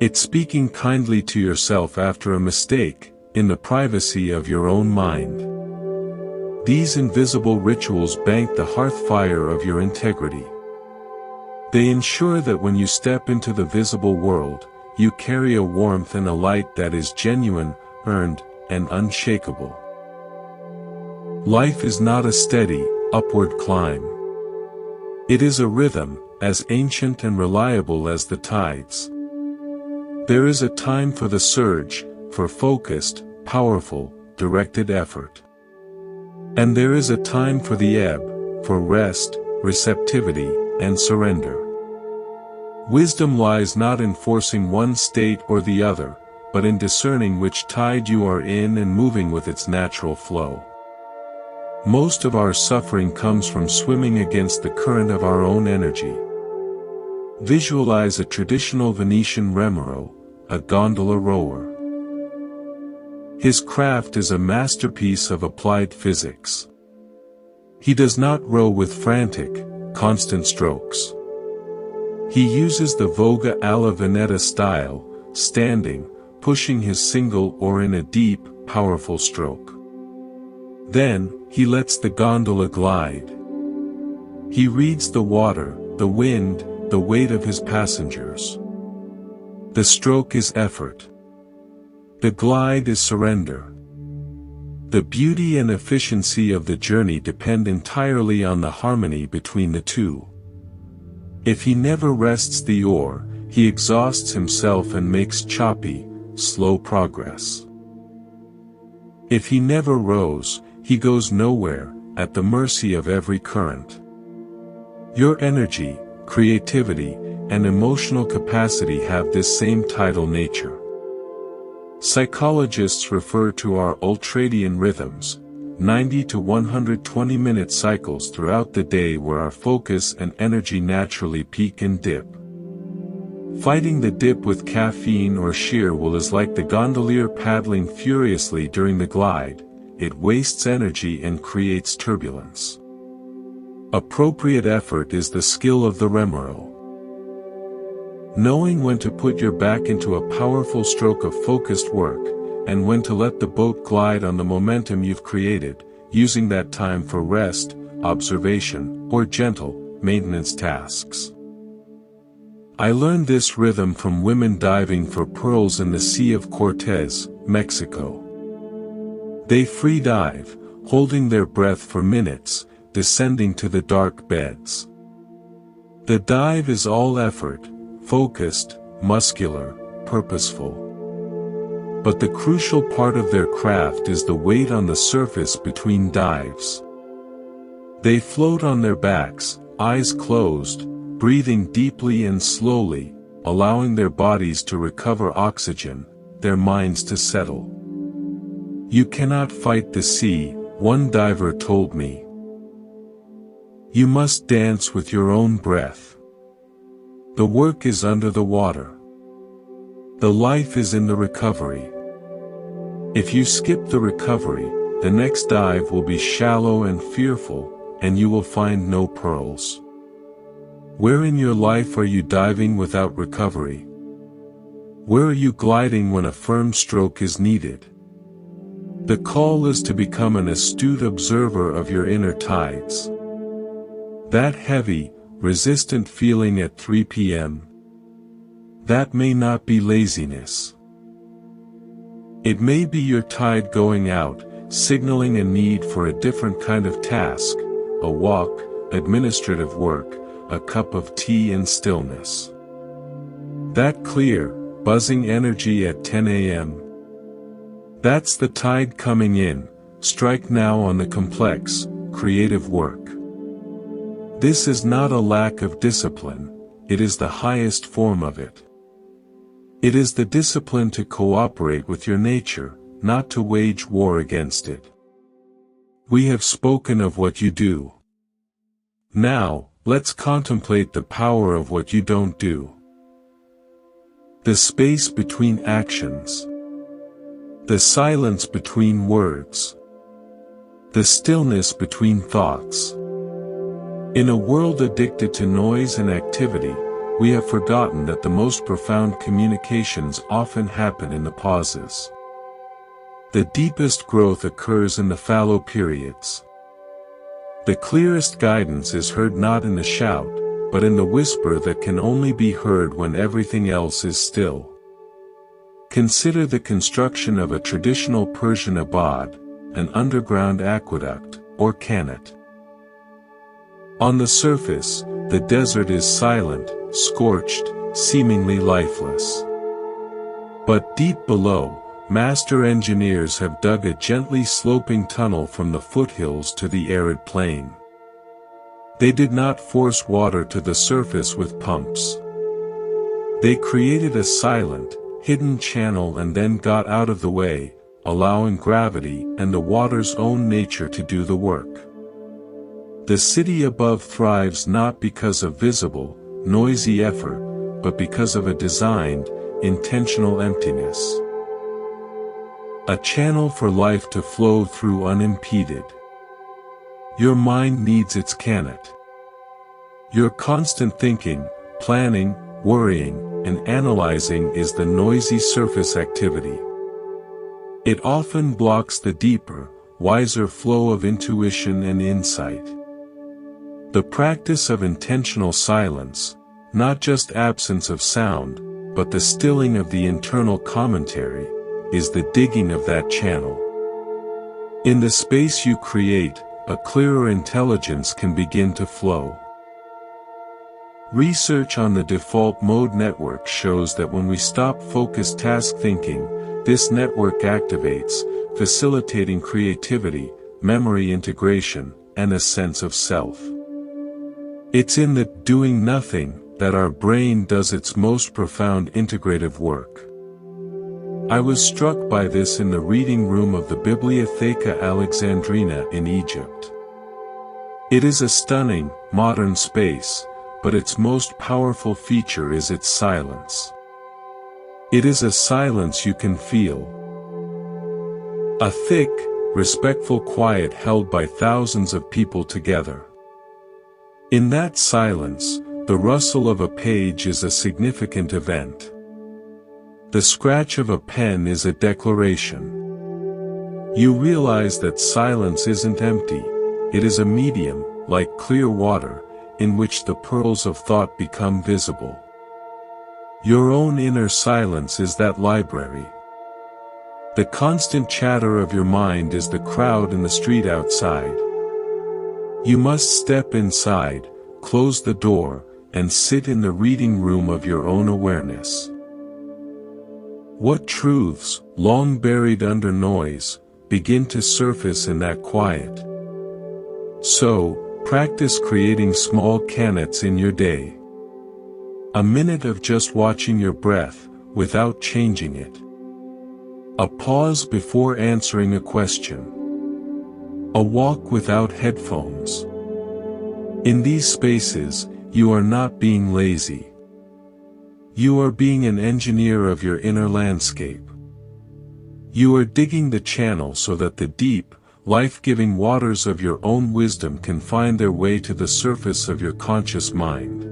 It's speaking kindly to yourself after a mistake, in the privacy of your own mind. These invisible rituals bank the hearth fire of your integrity. They ensure that when you step into the visible world, you carry a warmth and a light that is genuine, earned, and unshakable. Life is not a steady, upward climb. It is a rhythm, as ancient and reliable as the tides. There is a time for the surge, for focused, powerful, directed effort. And there is a time for the ebb, for rest, receptivity, and surrender. Wisdom lies not in forcing one state or the other, but in discerning which tide you are in and moving with its natural flow. Most of our suffering comes from swimming against the current of our own energy. Visualize a traditional Venetian remoro, a gondola rower. His craft is a masterpiece of applied physics. He does not row with frantic, constant strokes. He uses the voga alla veneta style, standing, pushing his single oar in a deep, powerful stroke. Then, he lets the gondola glide. He reads the water, the wind, the weight of his passengers. The stroke is effort. The glide is surrender. The beauty and efficiency of the journey depend entirely on the harmony between the two. If he never rests the oar, he exhausts himself and makes choppy, slow progress. If he never rows, he goes nowhere, at the mercy of every current. Your energy, creativity, and emotional capacity have this same tidal nature. Psychologists refer to our ultradian rhythms, 90 to 120-minute cycles throughout the day where our focus and energy naturally peak and dip. Fighting the dip with caffeine or sheer will is like the gondolier paddling furiously during the glide, it wastes energy and creates turbulence. Appropriate effort is the skill of the remoro. Knowing when to put your back into a powerful stroke of focused work, and when to let the boat glide on the momentum you've created, using that time for rest, observation, or gentle, maintenance tasks. I learned this rhythm from women diving for pearls in the Sea of Cortez, Mexico. They free dive, holding their breath for minutes, descending to the dark beds. The dive is all effort, focused, muscular, purposeful. But the crucial part of their craft is the weight on the surface between dives. They float on their backs, eyes closed, breathing deeply and slowly, allowing their bodies to recover oxygen, their minds to settle. You cannot fight the sea, one diver told me. You must dance with your own breath. The work is under the water. The life is in the recovery. If you skip the recovery, the next dive will be shallow and fearful, and you will find no pearls. Where in your life are you diving without recovery? Where are you gliding when a firm stroke is needed? The call is to become an astute observer of your inner tides. That heavy, resistant feeling at 3 p.m.? That may not be laziness. It may be your tide going out, signaling a need for a different kind of task, a walk, administrative work, a cup of tea and stillness. That clear, buzzing energy at 10 a.m. That's the tide coming in. Strike now on the complex, creative work. This is not a lack of discipline, it is the highest form of it. It is the discipline to cooperate with your nature, not to wage war against it. We have spoken of what you do. Now, let's contemplate the power of what you don't do. The space between actions. The silence between words. The stillness between thoughts. In a world addicted to noise and activity, we have forgotten that the most profound communications often happen in the pauses. The deepest growth occurs in the fallow periods. The clearest guidance is heard not in the shout, but in the whisper that can only be heard when everything else is still. Consider the construction of a traditional Persian abad, an underground aqueduct, or khanat. On the surface, the desert is silent, scorched, seemingly lifeless. But deep below, master engineers have dug a gently sloping tunnel from the foothills to the arid plain. They did not force water to the surface with pumps. They created a silent, hidden channel and then got out of the way, allowing gravity and the water's own nature to do the work. The city above thrives not because of visible, noisy effort, but because of a designed, intentional emptiness. A channel for life to flow through unimpeded. Your mind needs its khanat. Your constant thinking, planning, worrying, and analyzing is the noisy surface activity. It often blocks the deeper, wiser flow of intuition and insight. The practice of intentional silence, not just absence of sound, but the stilling of the internal commentary, is the digging of that channel. In the space you create, a clearer intelligence can begin to flow. Research on the default mode network shows that when we stop focused task thinking, this network activates, facilitating creativity, memory integration, and a sense of self. It's in the doing nothing that our brain does its most profound integrative work. I was struck by this in the reading room of the Bibliotheca Alexandrina in Egypt. It is a stunning, modern space, but its most powerful feature is its silence. It is a silence you can feel. A thick, respectful quiet held by thousands of people together. In that silence, the rustle of a page is a significant event. The scratch of a pen is a declaration. You realize that silence isn't empty, it is a medium, like clear water, in which the pearls of thought become visible. Your own inner silence is that library. The constant chatter of your mind is the crowd in the street outside. You must step inside, close the door, and sit in the reading room of your own awareness. What truths, long buried under noise, begin to surface in that quiet? So, practice creating small khanats in your day. A minute of just watching your breath, without changing it. A pause before answering a question. A walk without headphones. In these spaces, you are not being lazy. You are being an engineer of your inner landscape. You are digging the channel so that the deep, life-giving waters of your own wisdom can find their way to the surface of your conscious mind.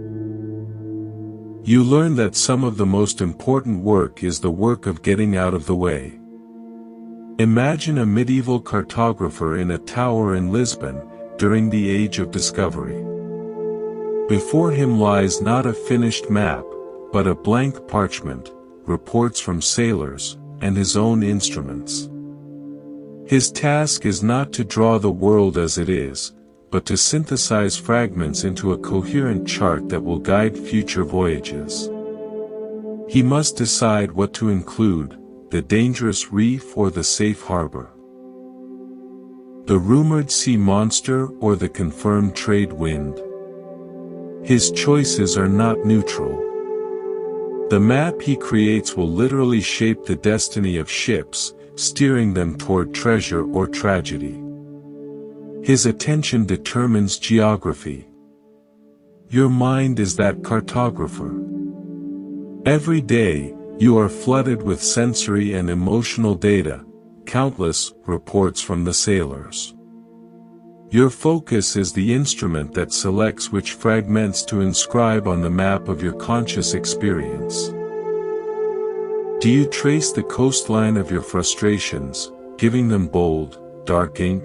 You learn that some of the most important work is the work of getting out of the way. Imagine a medieval cartographer in a tower in Lisbon, during the Age of Discovery. Before him lies not a finished map, but a blank parchment, reports from sailors, and his own instruments. His task is not to draw the world as it is, but to synthesize fragments into a coherent chart that will guide future voyages. He must decide what to include, the dangerous reef or the safe harbor, the rumored sea monster or the confirmed trade wind. His choices are not neutral. The map he creates will literally shape the destiny of ships, steering them toward treasure or tragedy. His attention determines geography. Your mind is that cartographer. Every day, you are flooded with sensory and emotional data, countless reports from the sailors. Your focus is the instrument that selects which fragments to inscribe on the map of your conscious experience. Do you trace the coastline of your frustrations, giving them bold, dark ink?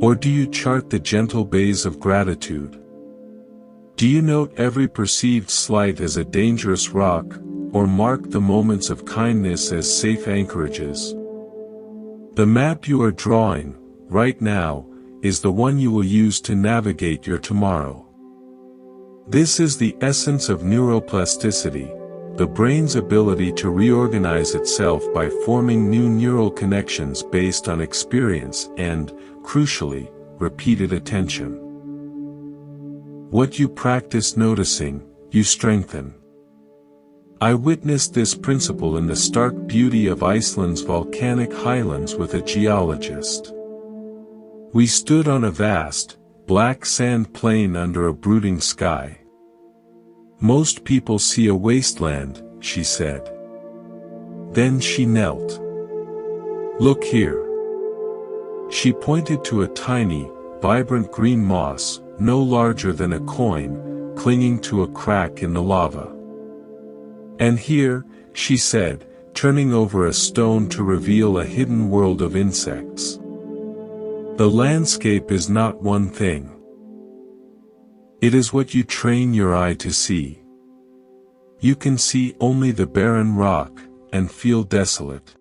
Or do you chart the gentle bays of gratitude? Do you note every perceived slight as a dangerous rock, or mark the moments of kindness as safe anchorages? The map you are drawing, right now, is the one you will use to navigate your tomorrow. This is the essence of neuroplasticity, the brain's ability to reorganize itself by forming new neural connections based on experience and, crucially, repeated attention. What you practice noticing, you strengthen. I witnessed this principle in the stark beauty of Iceland's volcanic highlands with a geologist. We stood on a vast, black sand plain under a brooding sky. Most people see a wasteland, she said. Then she knelt. Look here. She pointed to a tiny, vibrant green moss, no larger than a coin, clinging to a crack in the lava. And here, she said, turning over a stone to reveal a hidden world of insects. The landscape is not one thing. It is what you train your eye to see. You can see only the barren rock, and feel desolate.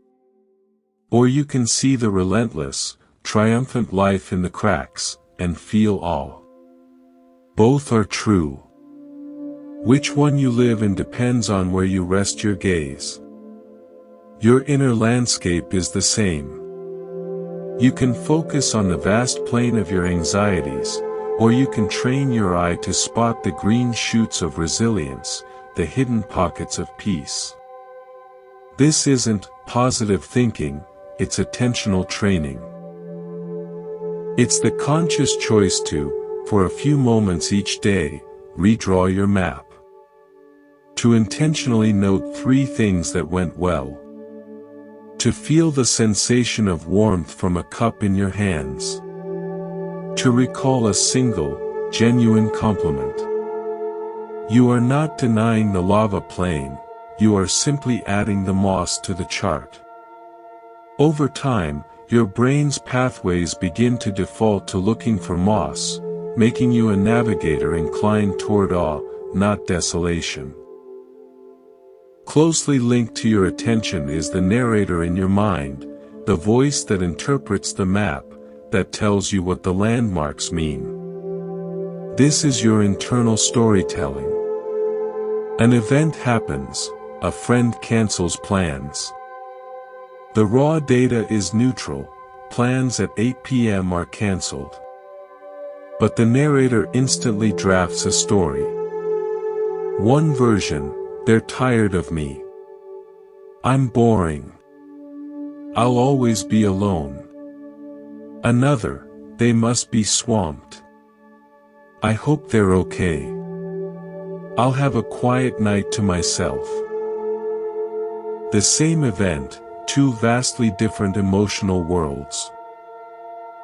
Or you can see the relentless, triumphant life in the cracks, and feel awe. Both are true. Which one you live in depends on where you rest your gaze. Your inner landscape is the same. You can focus on the vast plain of your anxieties, or you can train your eye to spot the green shoots of resilience, the hidden pockets of peace. This isn't positive thinking, it's attentional training. It's the conscious choice to, for a few moments each day, redraw your map. To intentionally note 3 things that went well. To feel the sensation of warmth from a cup in your hands. To recall a single, genuine compliment. You are not denying the lava plain, you are simply adding the moss to the chart. Over time, your brain's pathways begin to default to looking for moss, making you a navigator inclined toward awe, not desolation. Closely linked to your attention is the narrator in your mind, the voice that interprets the map, that tells you what the landmarks mean. This is your internal storytelling. An event happens, a friend cancels plans. The raw data is neutral, plans at 8 p.m. are cancelled. But the narrator instantly drafts a story. One version: they're tired of me. I'm boring. I'll always be alone. Another: they must be swamped. I hope they're okay. I'll have a quiet night to myself. The same event, 2 vastly different emotional worlds.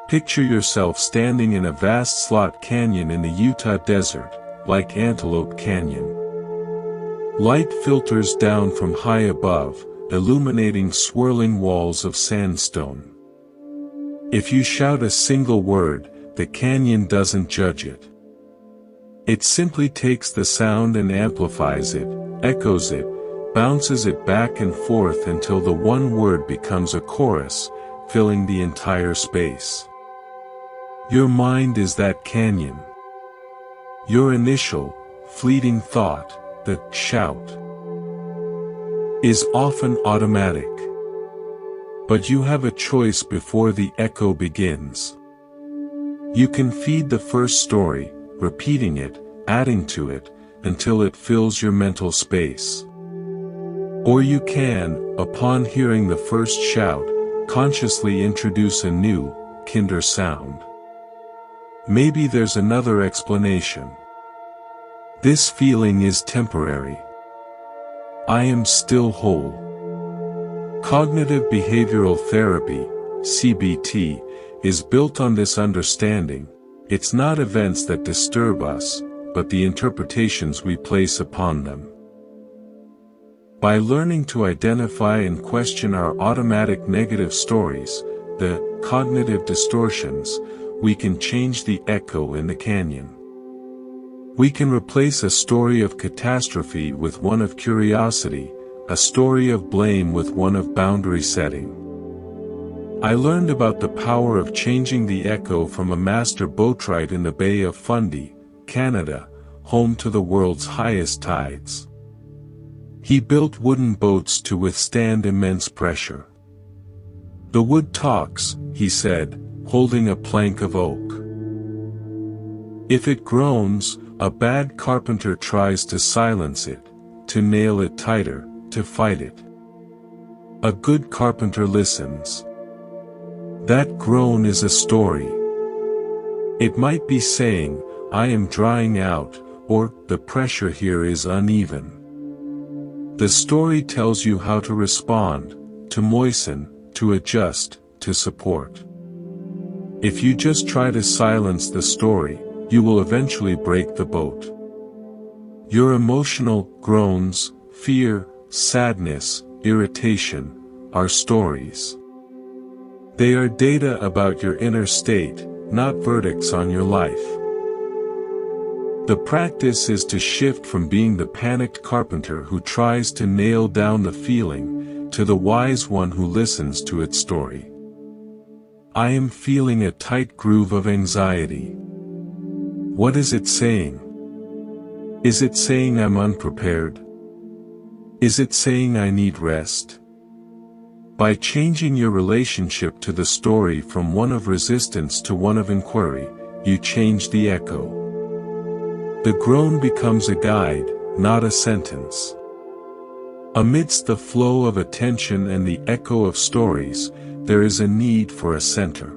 Picture yourself standing in a vast slot canyon in the Utah desert, like Antelope Canyon. Light filters down from high above, illuminating swirling walls of sandstone. If you shout a single word, the canyon doesn't judge it. It simply takes the sound and amplifies it, echoes it, bounces it back and forth until the one word becomes a chorus, filling the entire space. Your mind is that canyon. Your initial, fleeting thought, the shout, is often automatic. But you have a choice before the echo begins. You can feed the first story, repeating it, adding to it, until it fills your mental space. Or you can, upon hearing the first shout, consciously introduce a new, kinder sound. Maybe there's another explanation. This feeling is temporary. I am still whole. Cognitive behavioral therapy, CBT, is built on this understanding. It's not events that disturb us, but the interpretations we place upon them. By learning to identify and question our automatic negative stories, the cognitive distortions, we can change the echo in the canyon. We can replace a story of catastrophe with one of curiosity, a story of blame with one of boundary setting. I learned about the power of changing the echo from a master boatwright in the Bay of Fundy, Canada, home to the world's highest tides. He built wooden boats to withstand immense pressure. The wood talks, he said, holding a plank of oak. If it groans, a bad carpenter tries to silence it, to nail it tighter, to fight it. A good carpenter listens. That groan is a story. It might be saying, I am drying out, or the pressure here is uneven. The story tells you how to respond, to moisten, to adjust, to support. If you just try to silence the story, you will eventually break the boat. Your emotional groans, fear, sadness, irritation, are stories. They are data about your inner state, not verdicts on your life. The practice is to shift from being the panicked carpenter who tries to nail down the feeling, to the wise one who listens to its story. I am feeling a tight groove of anxiety. What is it saying? Is it saying I'm unprepared? Is it saying I need rest? By changing your relationship to the story from one of resistance to one of inquiry, you change the echo. The groan becomes a guide, not a sentence. Amidst the flow of attention and the echo of stories, there is a need for a center.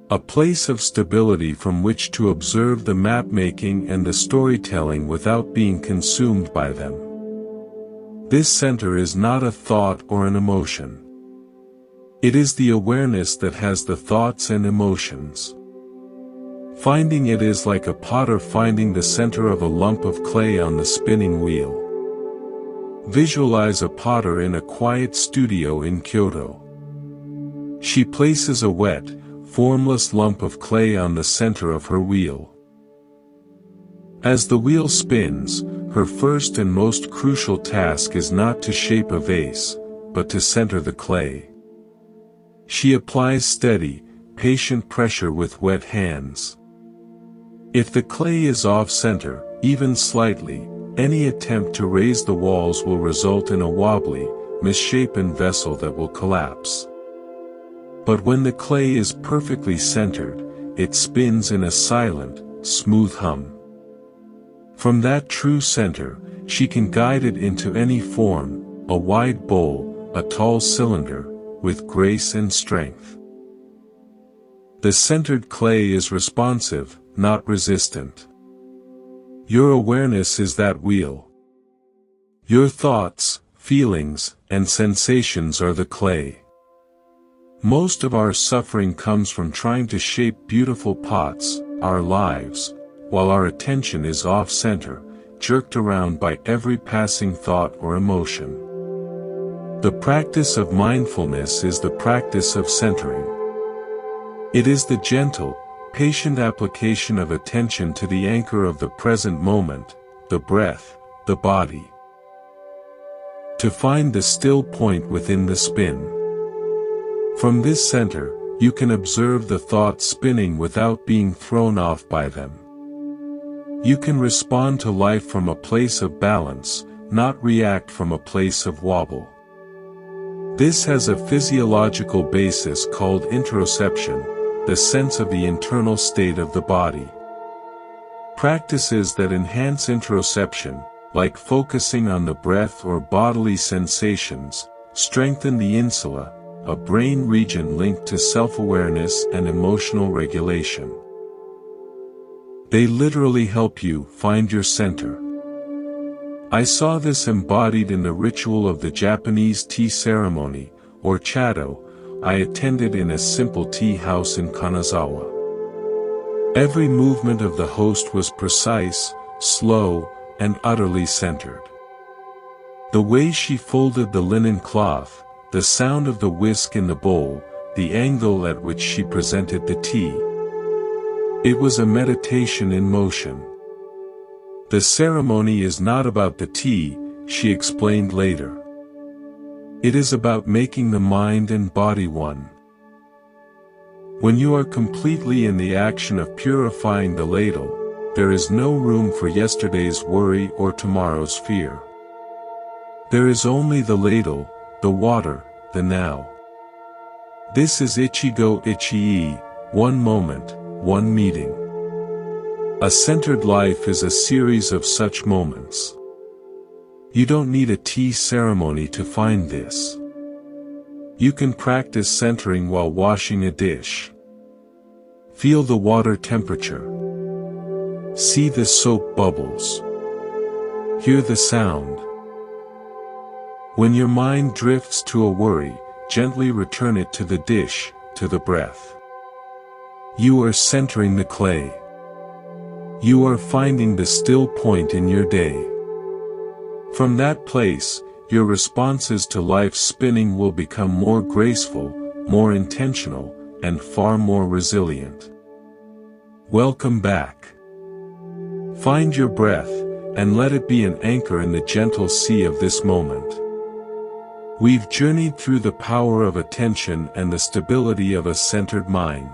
A place of stability from which to observe the map-making and the storytelling without being consumed by them. This center is not a thought or an emotion. It is the awareness that has the thoughts and emotions. Finding it is like a potter finding the center of a lump of clay on the spinning wheel. Visualize a potter in a quiet studio in Kyoto. She places a wet, formless lump of clay on the center of her wheel. As the wheel spins, her first and most crucial task is not to shape a vase, but to center the clay. She applies steady, patient pressure with wet hands. If the clay is off-center, even slightly, any attempt to raise the walls will result in a wobbly, misshapen vessel that will collapse. But when the clay is perfectly centered, it spins in a silent, smooth hum. From that true center, she can guide it into any form, a wide bowl, a tall cylinder, with grace and strength. The centered clay is responsive, not resistant. Your awareness is that wheel. Your thoughts, feelings, and sensations are the clay. Most of our suffering comes from trying to shape beautiful pots, our lives, while our attention is off-center, jerked around by every passing thought or emotion. The practice of mindfulness is the practice of centering. It is the gentle, patient application of attention to the anchor of the present moment, the breath, the body. To find the still point within the spin. From this center, you can observe the thoughts spinning without being thrown off by them. You can respond to life from a place of balance, not react from a place of wobble. This has a physiological basis called interoception, the sense of the internal state of the body. Practices that enhance interoception, like focusing on the breath or bodily sensations, strengthen the insula, a brain region linked to self-awareness and emotional regulation. They literally help you find your center. I saw this embodied in the ritual of the Japanese tea ceremony, or chado, I attended in a simple tea house in Kanazawa. Every movement of the host was precise, slow, and utterly centered. The way she folded the linen cloth, the sound of the whisk in the bowl, the angle at which she presented the tea. It was a meditation in motion. The ceremony is not about the tea, she explained later. It is about making the mind and body one. When you are completely in the action of purifying the ladle, there is no room for yesterday's worry or tomorrow's fear. There is only the ladle, the water, the now. This is Ichigo Ichii, one moment, one meeting. A centered life is a series of such moments. You don't need a tea ceremony to find this. You can practice centering while washing a dish. Feel the water temperature. See the soap bubbles. Hear the sound. When your mind drifts to a worry, gently return it to the dish, to the breath. You are centering the clay. You are finding the still point in your day. From that place, your responses to life's spinning will become more graceful, more intentional, and far more resilient. Welcome back. Find your breath, and let it be an anchor in the gentle sea of this moment. We've journeyed through the power of attention and the stability of a centered mind.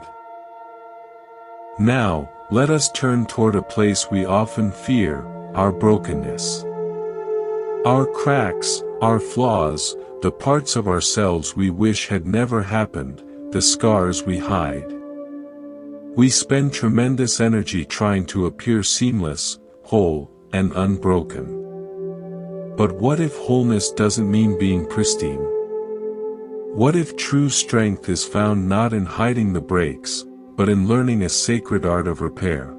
Now, let us turn toward a place we often fear, our brokenness. Our cracks, our flaws, the parts of ourselves we wish had never happened, the scars we hide. We spend tremendous energy trying to appear seamless, whole, and unbroken. But what if wholeness doesn't mean being pristine? What if true strength is found not in hiding the breaks, but in learning a sacred art of repair?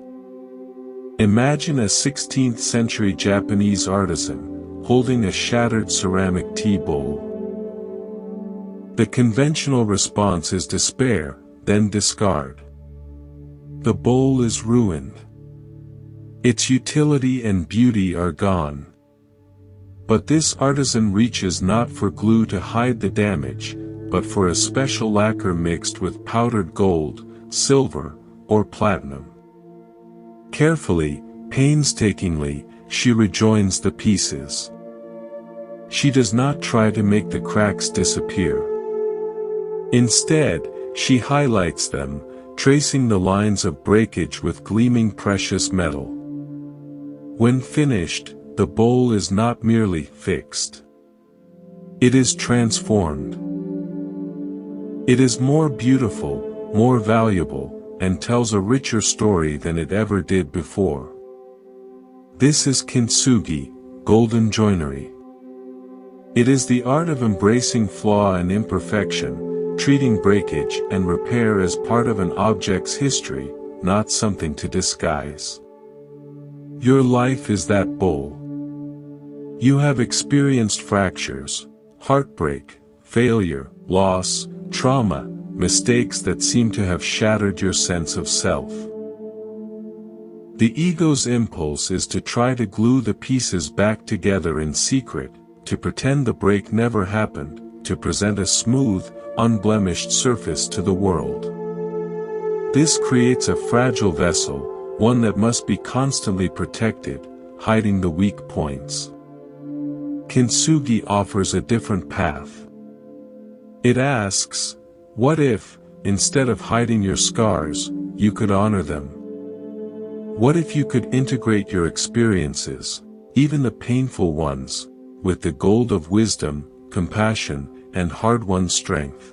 Imagine a 16th century Japanese artisan, holding a shattered ceramic tea bowl. The conventional response is despair, then discard. The bowl is ruined. Its utility and beauty are gone. But this artisan reaches not for glue to hide the damage, but for a special lacquer mixed with powdered gold, silver, or platinum. Carefully, painstakingly, she rejoins the pieces. She does not try to make the cracks disappear. Instead, she highlights them, tracing the lines of breakage with gleaming precious metal. When finished, the bowl is not merely fixed. It is transformed. It is more beautiful, more valuable, and tells a richer story than it ever did before. This is kintsugi, golden joinery. It is the art of embracing flaw and imperfection, treating breakage and repair as part of an object's history, not something to disguise. Your life is that bowl. You have experienced fractures, heartbreak, failure, loss, trauma, mistakes that seem to have shattered your sense of self. The ego's impulse is to try to glue the pieces back together in secret, to pretend the break never happened, to present a smooth, unblemished surface to the world. This creates a fragile vessel, one that must be constantly protected, hiding the weak points. Kintsugi offers a different path. It asks, what if, instead of hiding your scars, you could honor them? What if you could integrate your experiences, even the painful ones, with the gold of wisdom, compassion, and hard-won strength?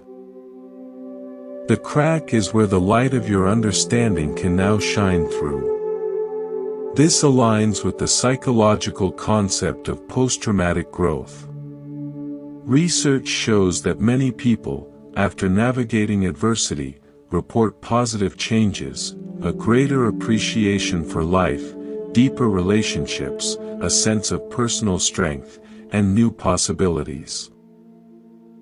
The crack is where the light of your understanding can now shine through. This aligns with the psychological concept of post-traumatic growth. Research shows that many people, after navigating adversity, report positive changes, a greater appreciation for life, deeper relationships, a sense of personal strength, and new possibilities.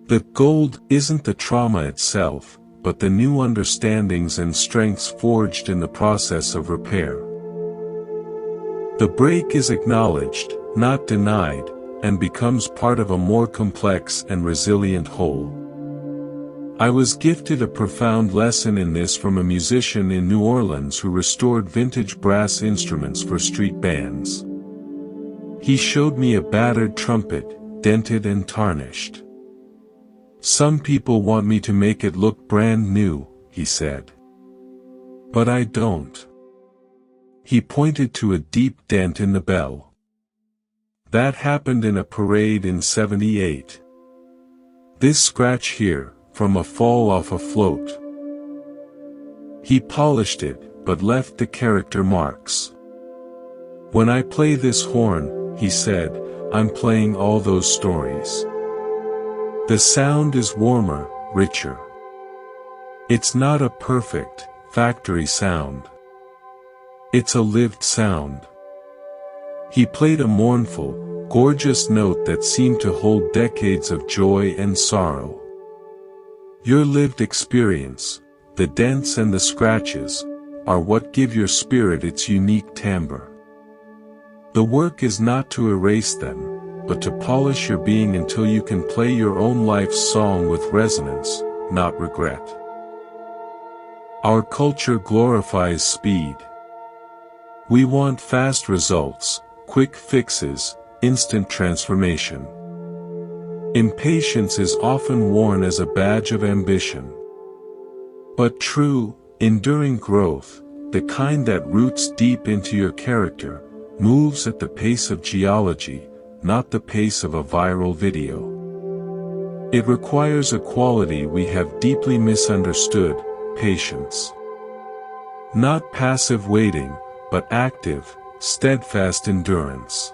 The gold isn't the trauma itself, but the new understandings and strengths forged in the process of repair. The break is acknowledged, not denied, and becomes part of a more complex and resilient whole. I was gifted a profound lesson in this from a musician in New Orleans who restored vintage brass instruments for street bands. He showed me a battered trumpet, dented and tarnished. "Some people want me to make it look brand new," he said. "But I don't." He pointed to a deep dent in the bell. "That happened in a parade in '78. This scratch here, from a fall off a float." He polished it, but left the character marks. "When I play this horn," he said, "I'm playing all those stories. The sound is warmer, richer. It's not a perfect, factory sound. It's a lived sound." He played a mournful, gorgeous note that seemed to hold decades of joy and sorrow. Your lived experience, the dents and the scratches, are what give your spirit its unique timbre. The work is not to erase them, but to polish your being until you can play your own life's song with resonance, not regret. Our culture glorifies speed. We want fast results, quick fixes, instant transformation. Impatience is often worn as a badge of ambition. But true, enduring growth, the kind that roots deep into your character, moves at the pace of geology, not the pace of a viral video. It requires a quality we have deeply misunderstood: patience. Not passive waiting, but active, steadfast endurance.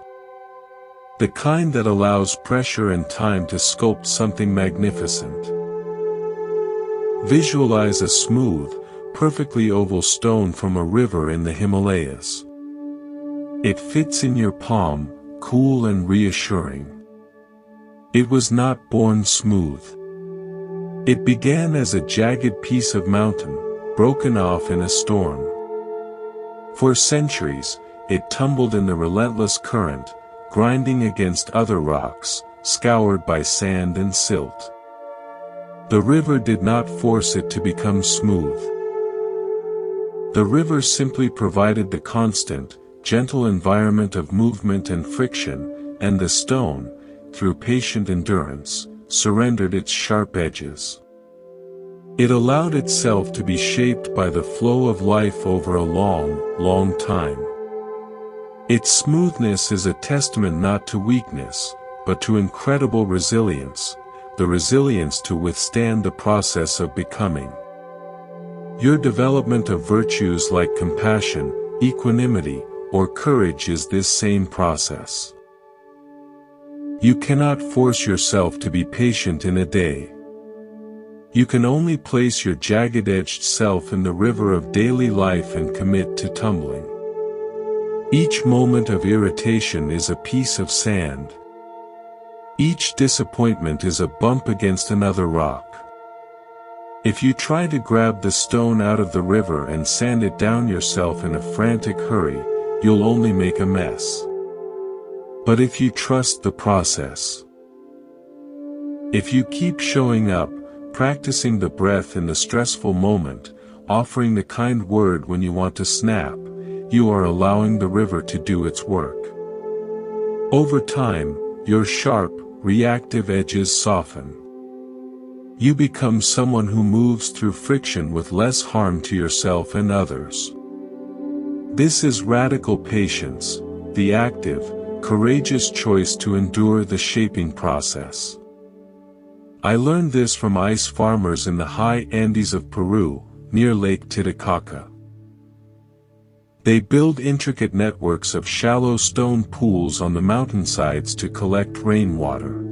The kind that allows pressure and time to sculpt something magnificent. Visualize a smooth, perfectly oval stone from a river in the Himalayas. It fits in your palm, cool and reassuring. It was not born smooth. It began as a jagged piece of mountain, broken off in a storm. For centuries, it tumbled in the relentless current, grinding against other rocks, scoured by sand and silt. The river did not force it to become smooth. The river simply provided the constant, gentle environment of movement and friction, and the stone, through patient endurance, surrendered its sharp edges. It allowed itself to be shaped by the flow of life over a long, long time. Its smoothness is a testament not to weakness, but to incredible resilience, the resilience to withstand the process of becoming. Your development of virtues like compassion, equanimity, or courage is this same process. You cannot force yourself to be patient in a day. You can only place your jagged-edged self in the river of daily life and commit to tumbling. Each moment of irritation is a piece of sand. Each disappointment is a bump against another rock. If you try to grab the stone out of the river and sand it down yourself in a frantic hurry, you'll only make a mess. But if you trust the process, if you keep showing up, practicing the breath in the stressful moment, offering the kind word when you want to snap, you are allowing the river to do its work. Over time, your sharp, reactive edges soften. You become someone who moves through friction with less harm to yourself and others. This is radical patience, the active, courageous choice to endure the shaping process. I learned this from ice farmers in the high Andes of Peru, near Lake Titicaca. They build intricate networks of shallow stone pools on the mountainsides to collect rainwater.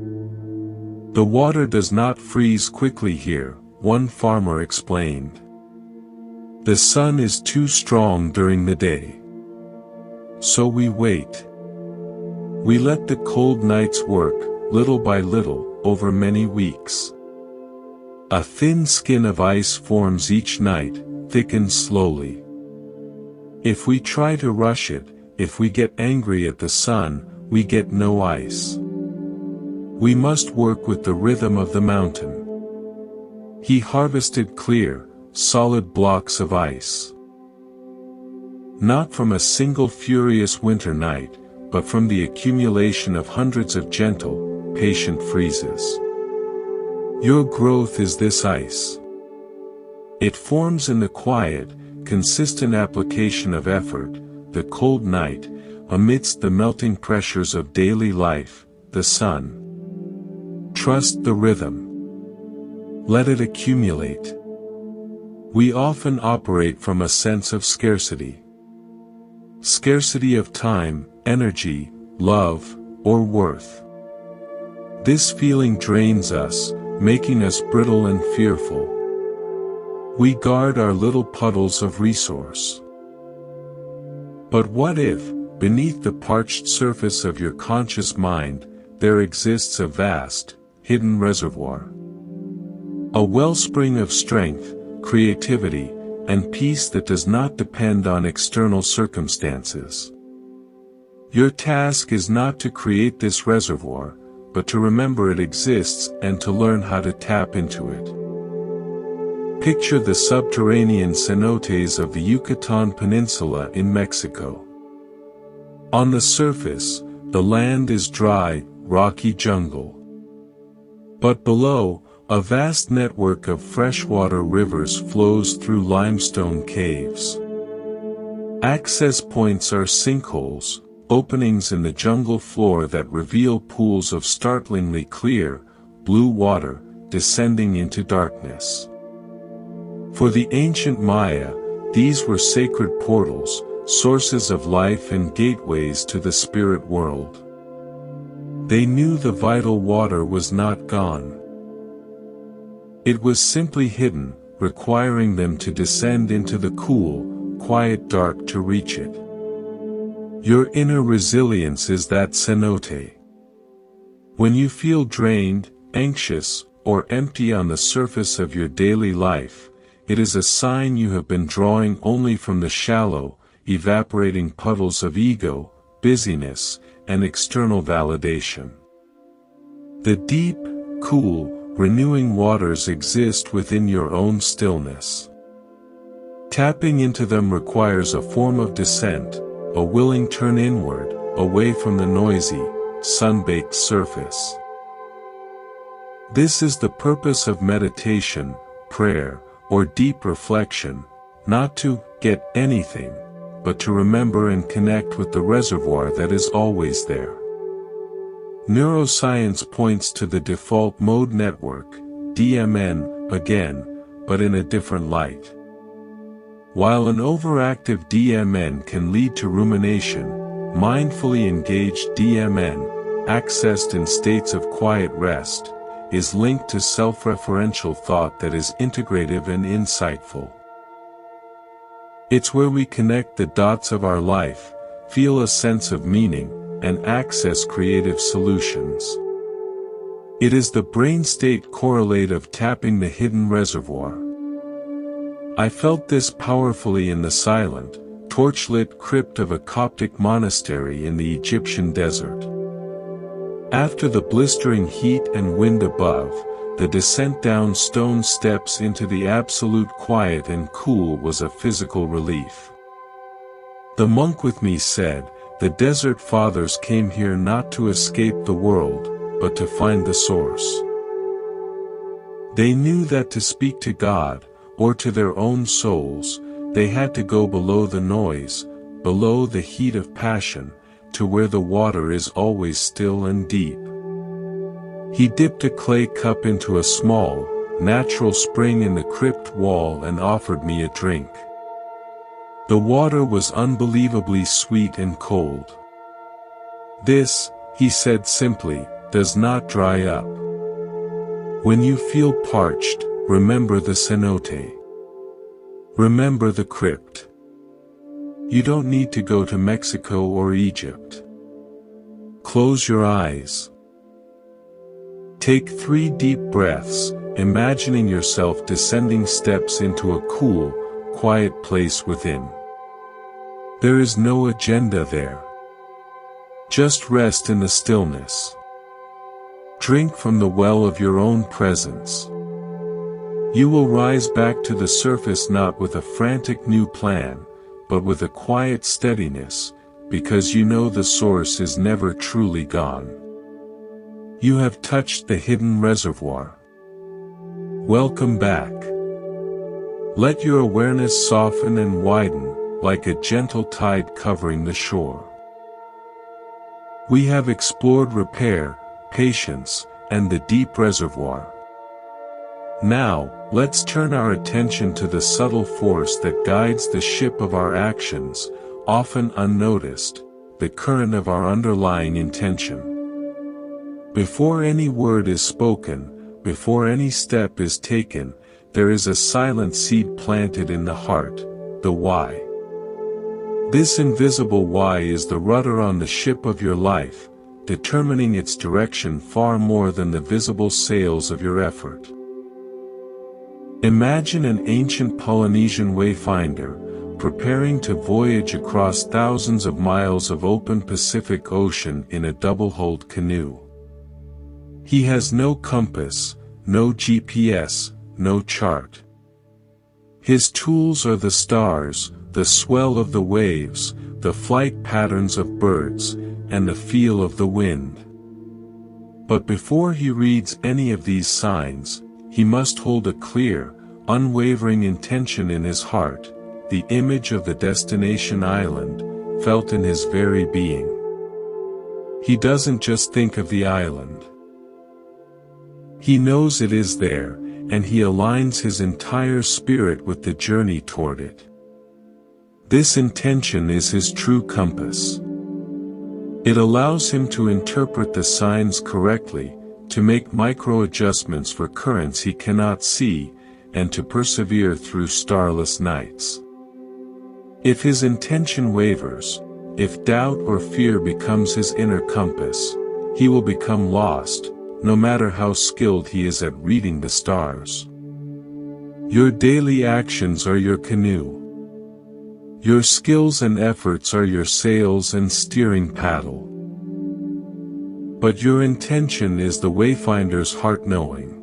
The water does not freeze quickly here, one farmer explained. The sun is too strong during the day. So we wait. We let the cold nights work, little by little, over many weeks. A thin skin of ice forms each night, thickens slowly. If we try to rush it, if we get angry at the sun, we get no ice. We must work with the rhythm of the mountain. He harvested clear, solid blocks of ice. Not from a single furious winter night, but from the accumulation of hundreds of gentle, patient freezes. Your growth is this ice. It forms in the quiet, consistent application of effort, the cold night, amidst the melting pressures of daily life, the sun. Trust the rhythm. Let it accumulate. We often operate from a sense of scarcity. Scarcity of time, energy, love, or worth. This feeling drains us, making us brittle and fearful. We guard our little puddles of resource. But what if, beneath the parched surface of your conscious mind, there exists a vast, hidden reservoir? A wellspring of strength, creativity, and peace that does not depend on external circumstances. Your task is not to create this reservoir, but to remember it exists and to learn how to tap into it. Picture the subterranean cenotes of the Yucatan Peninsula in Mexico. On the surface, the land is dry, rocky jungle. But below, a vast network of freshwater rivers flows through limestone caves. Access points are sinkholes, openings in the jungle floor that reveal pools of startlingly clear, blue water, descending into darkness. For the ancient Maya, these were sacred portals, sources of life and gateways to the spirit world. They knew the vital water was not gone. It was simply hidden, requiring them to descend into the cool, quiet dark to reach it. Your inner resilience is that cenote. When you feel drained, anxious, or empty on the surface of your daily life, it is a sign you have been drawing only from the shallow, evaporating puddles of ego, busyness, and external validation. The deep, cool, renewing waters exist within your own stillness. Tapping into them requires a form of descent, a willing turn inward, away from the noisy, sun-baked surface. This is the purpose of meditation, prayer, or deep reflection, not to get anything, but to remember and connect with the reservoir that is always there. Neuroscience points to the default mode network, DMN, again, but in a different light. While an overactive DMN can lead to rumination, mindfully engaged DMN, accessed in states of quiet rest, is linked to self-referential thought that is integrative and insightful. It's where we connect the dots of our life, feel a sense of meaning, and access creative solutions. It is the brain state correlate of tapping the hidden reservoir. I felt this powerfully in the silent, torchlit crypt of a Coptic monastery in the Egyptian desert. After the blistering heat and wind above, the descent down stone steps into the absolute quiet and cool was a physical relief. The monk with me said, "The Desert Fathers came here not to escape the world, but to find the source." They knew that to speak to God, or to their own souls, they had to go below the noise, below the heat of passion, to where the water is always still and deep. He dipped a clay cup into a small, natural spring in the crypt wall and offered me a drink. The water was unbelievably sweet and cold. "This," he said simply, "does not dry up. When you feel parched, remember the cenote. Remember the crypt. You don't need to go to Mexico or Egypt. Close your eyes. Take 3 deep breaths, imagining yourself descending steps into a cool, quiet place within. There is no agenda there. Just rest in the stillness. Drink from the well of your own presence. You will rise back to the surface not with a frantic new plan, but with a quiet steadiness, because you know the source is never truly gone. You have touched the hidden reservoir. Welcome back. Let your awareness soften and widen, like a gentle tide covering the shore. We have explored repair, patience, and the deep reservoir. Now, let's turn our attention to the subtle force that guides the ship of our actions, often unnoticed, the current of our underlying intention. Before any word is spoken, before any step is taken, there is a silent seed planted in the heart, the why. This invisible why is the rudder on the ship of your life, determining its direction far more than the visible sails of your effort. Imagine an ancient Polynesian wayfinder, preparing to voyage across thousands of miles of open Pacific Ocean in a double-hulled canoe. He has no compass, no GPS, no chart. His tools are the stars, the swell of the waves, the flight patterns of birds, and the feel of the wind. But before he reads any of these signs, he must hold a clear, unwavering intention in his heart, the image of the destination island, felt in his very being. He doesn't just think of the island. He knows it is there, and he aligns his entire spirit with the journey toward it. This intention is his true compass. It allows him to interpret the signs correctly, to make micro-adjustments for currents he cannot see, and to persevere through starless nights. If his intention wavers, if doubt or fear becomes his inner compass, he will become lost, no matter how skilled he is at reading the stars. Your daily actions are your canoe. Your skills and efforts are your sails and steering paddle. But your intention is the wayfinder's heart knowing.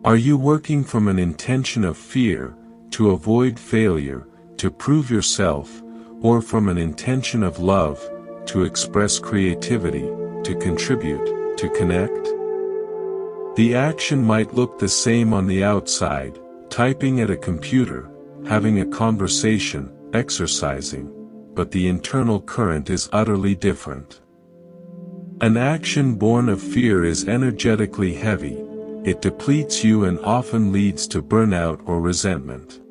Are you working from an intention of fear, to avoid failure, to prove yourself, or from an intention of love, to express creativity, to contribute, to connect? The action might look the same on the outside, typing at a computer, having a conversation, exercising, but the internal current is utterly different. An action born of fear is energetically heavy, it depletes you and often leads to burnout or resentment.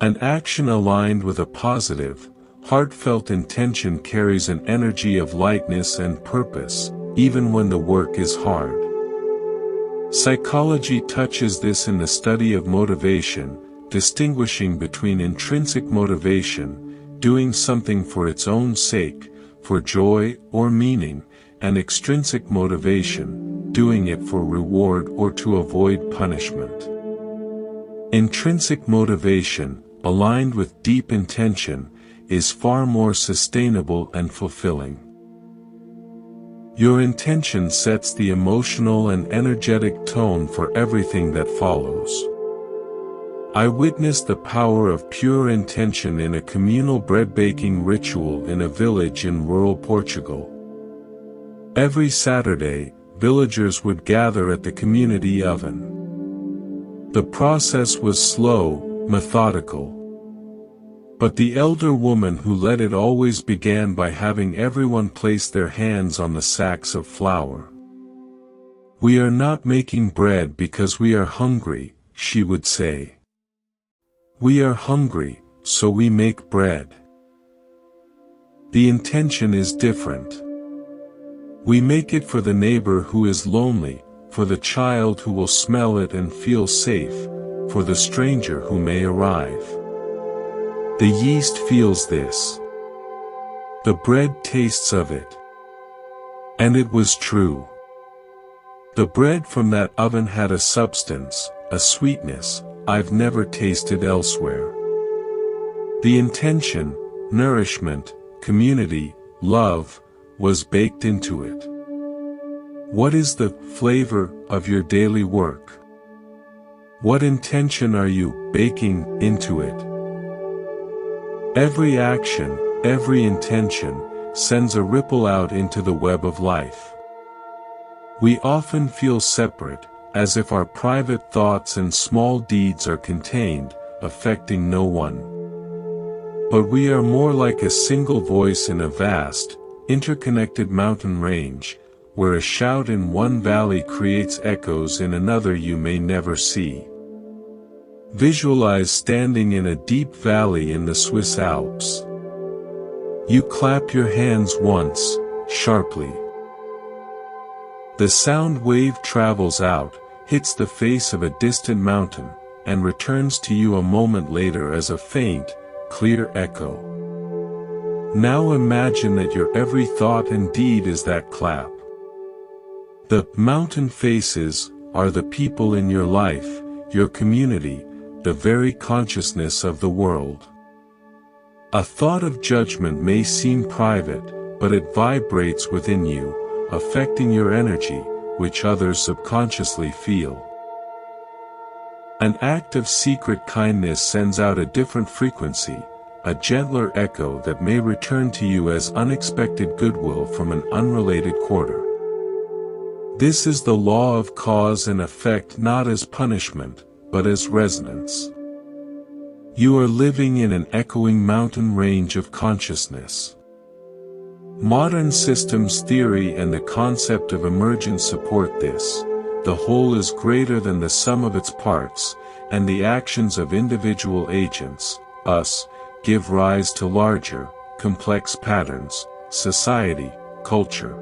An action aligned with a positive, heartfelt intention carries an energy of lightness and purpose, even when the work is hard. Psychology touches this in the study of motivation, distinguishing between intrinsic motivation, doing something for its own sake, for joy or meaning, and extrinsic motivation, doing it for reward or to avoid punishment. Intrinsic motivation, aligned with deep intention, is far more sustainable and fulfilling. Your intention sets the emotional and energetic tone for everything that follows. I witnessed the power of pure intention in a communal bread-baking ritual in a village in rural Portugal. Every Saturday, villagers would gather at the community oven. The process was slow, methodical. But the elder woman who led it always began by having everyone place their hands on the sacks of flour. "We are not making bread because we are hungry," she would say. "We are hungry, so we make bread." The intention is different. We make it for the neighbor who is lonely, for the child who will smell it and feel safe, for the stranger who may arrive. The yeast feels this. The bread tastes of it. And it was true. The bread from that oven had a substance, a sweetness, I've never tasted elsewhere. The intention, nourishment, community, love, was baked into it. What is the flavor of your daily work? What intention are you baking into it? Every action, every intention, sends a ripple out into the web of life. We often feel separate, as if our private thoughts and small deeds are contained, affecting no one. But we are more like a single voice in a vast, interconnected mountain range, where a shout in one valley creates echoes in another you may never see. Visualize standing in a deep valley in the Swiss Alps. You clap your hands once, sharply. The sound wave travels out, hits the face of a distant mountain, and returns to you a moment later as a faint, clear echo. Now imagine that your every thought and deed is that clap. The mountain faces are the people in your life, your community, the very consciousness of the world. A thought of judgment may seem private, but it vibrates within you, affecting your energy, which others subconsciously feel. An act of secret kindness sends out a different frequency, a gentler echo that may return to you as unexpected goodwill from an unrelated quarter. This is the law of cause and effect, not as punishment, but as resonance. You are living in an echoing mountain range of consciousness. Modern systems theory and the concept of emergence support this. The whole is greater than the sum of its parts, and the actions of individual agents, us, give rise to larger, complex patterns, society, culture.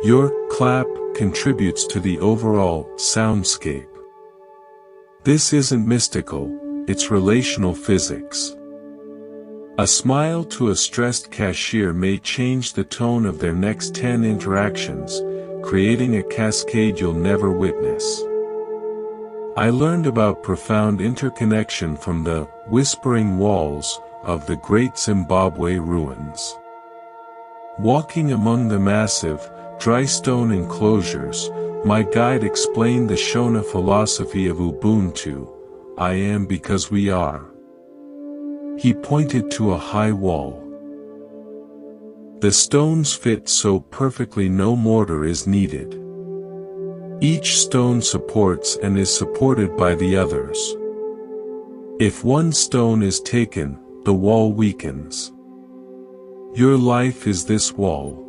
Your clap contributes to the overall soundscape. This isn't mystical, it's relational physics. A smile to a stressed cashier may change the tone of their next 10 interactions, creating a cascade you'll never witness. I learned about profound interconnection from the whispering walls of the great Zimbabwe ruins. Walking among the massive, dry stone enclosures, my guide explained the Shona philosophy of Ubuntu, I am because we are. He pointed to a high wall. The stones fit so perfectly no mortar is needed. Each stone supports and is supported by the others. If one stone is taken, the wall weakens. Your life is this wall.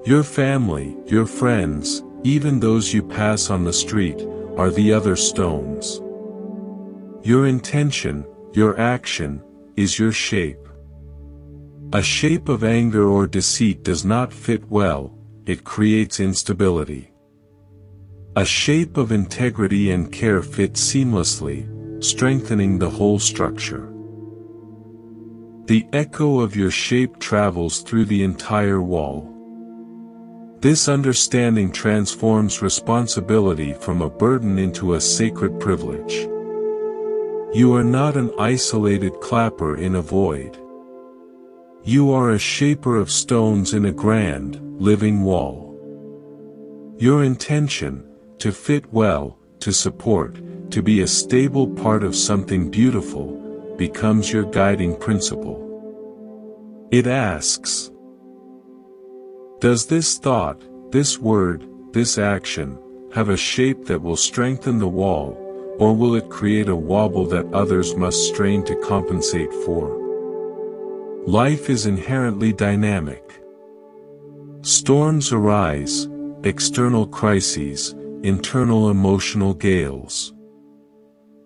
Your family, your friends, even those you pass on the street, are the other stones. Your intention, your action, is your shape. A shape of anger or deceit does not fit well, it creates instability. A shape of integrity and care fits seamlessly, strengthening the whole structure. The echo of your shape travels through the entire wall. This understanding transforms responsibility from a burden into a sacred privilege. You are not an isolated clapper in a void. You are a shaper of stones in a grand, living wall. Your intention, to fit well, to support, to be a stable part of something beautiful, becomes your guiding principle. It asks, does this thought, this word, this action, have a shape that will strengthen the wall, or will it create a wobble that others must strain to compensate for? Life is inherently dynamic. Storms arise, external crises, internal emotional gales.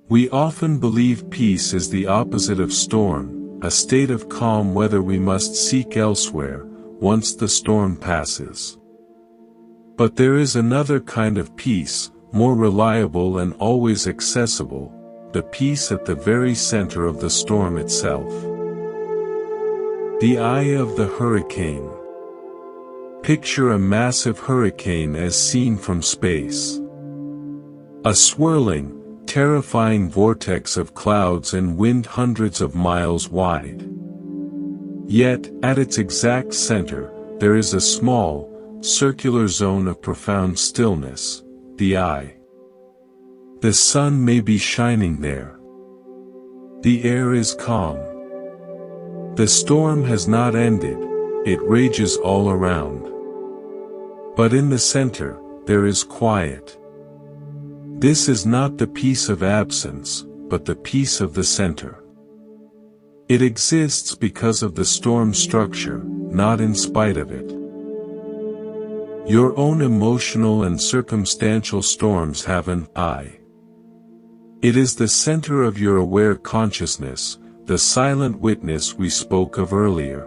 We often believe peace is the opposite of storm, a state of calm weather we must seek elsewhere, once the storm passes. But there is another kind of peace, more reliable and always accessible, the peace at the very center of the storm itself. The eye of the hurricane. Picture a massive hurricane as seen from space. A swirling, terrifying vortex of clouds and wind hundreds of miles wide. Yet, at its exact center, there is a small, circular zone of profound stillness, the eye. The sun may be shining there. The air is calm. The storm has not ended, it rages all around. But in the center, there is quiet. This is not the peace of absence, but the peace of the center. It exists because of the storm structure, not in spite of it. Your own emotional and circumstantial storms have an eye. It is the center of your aware consciousness, the silent witness we spoke of earlier.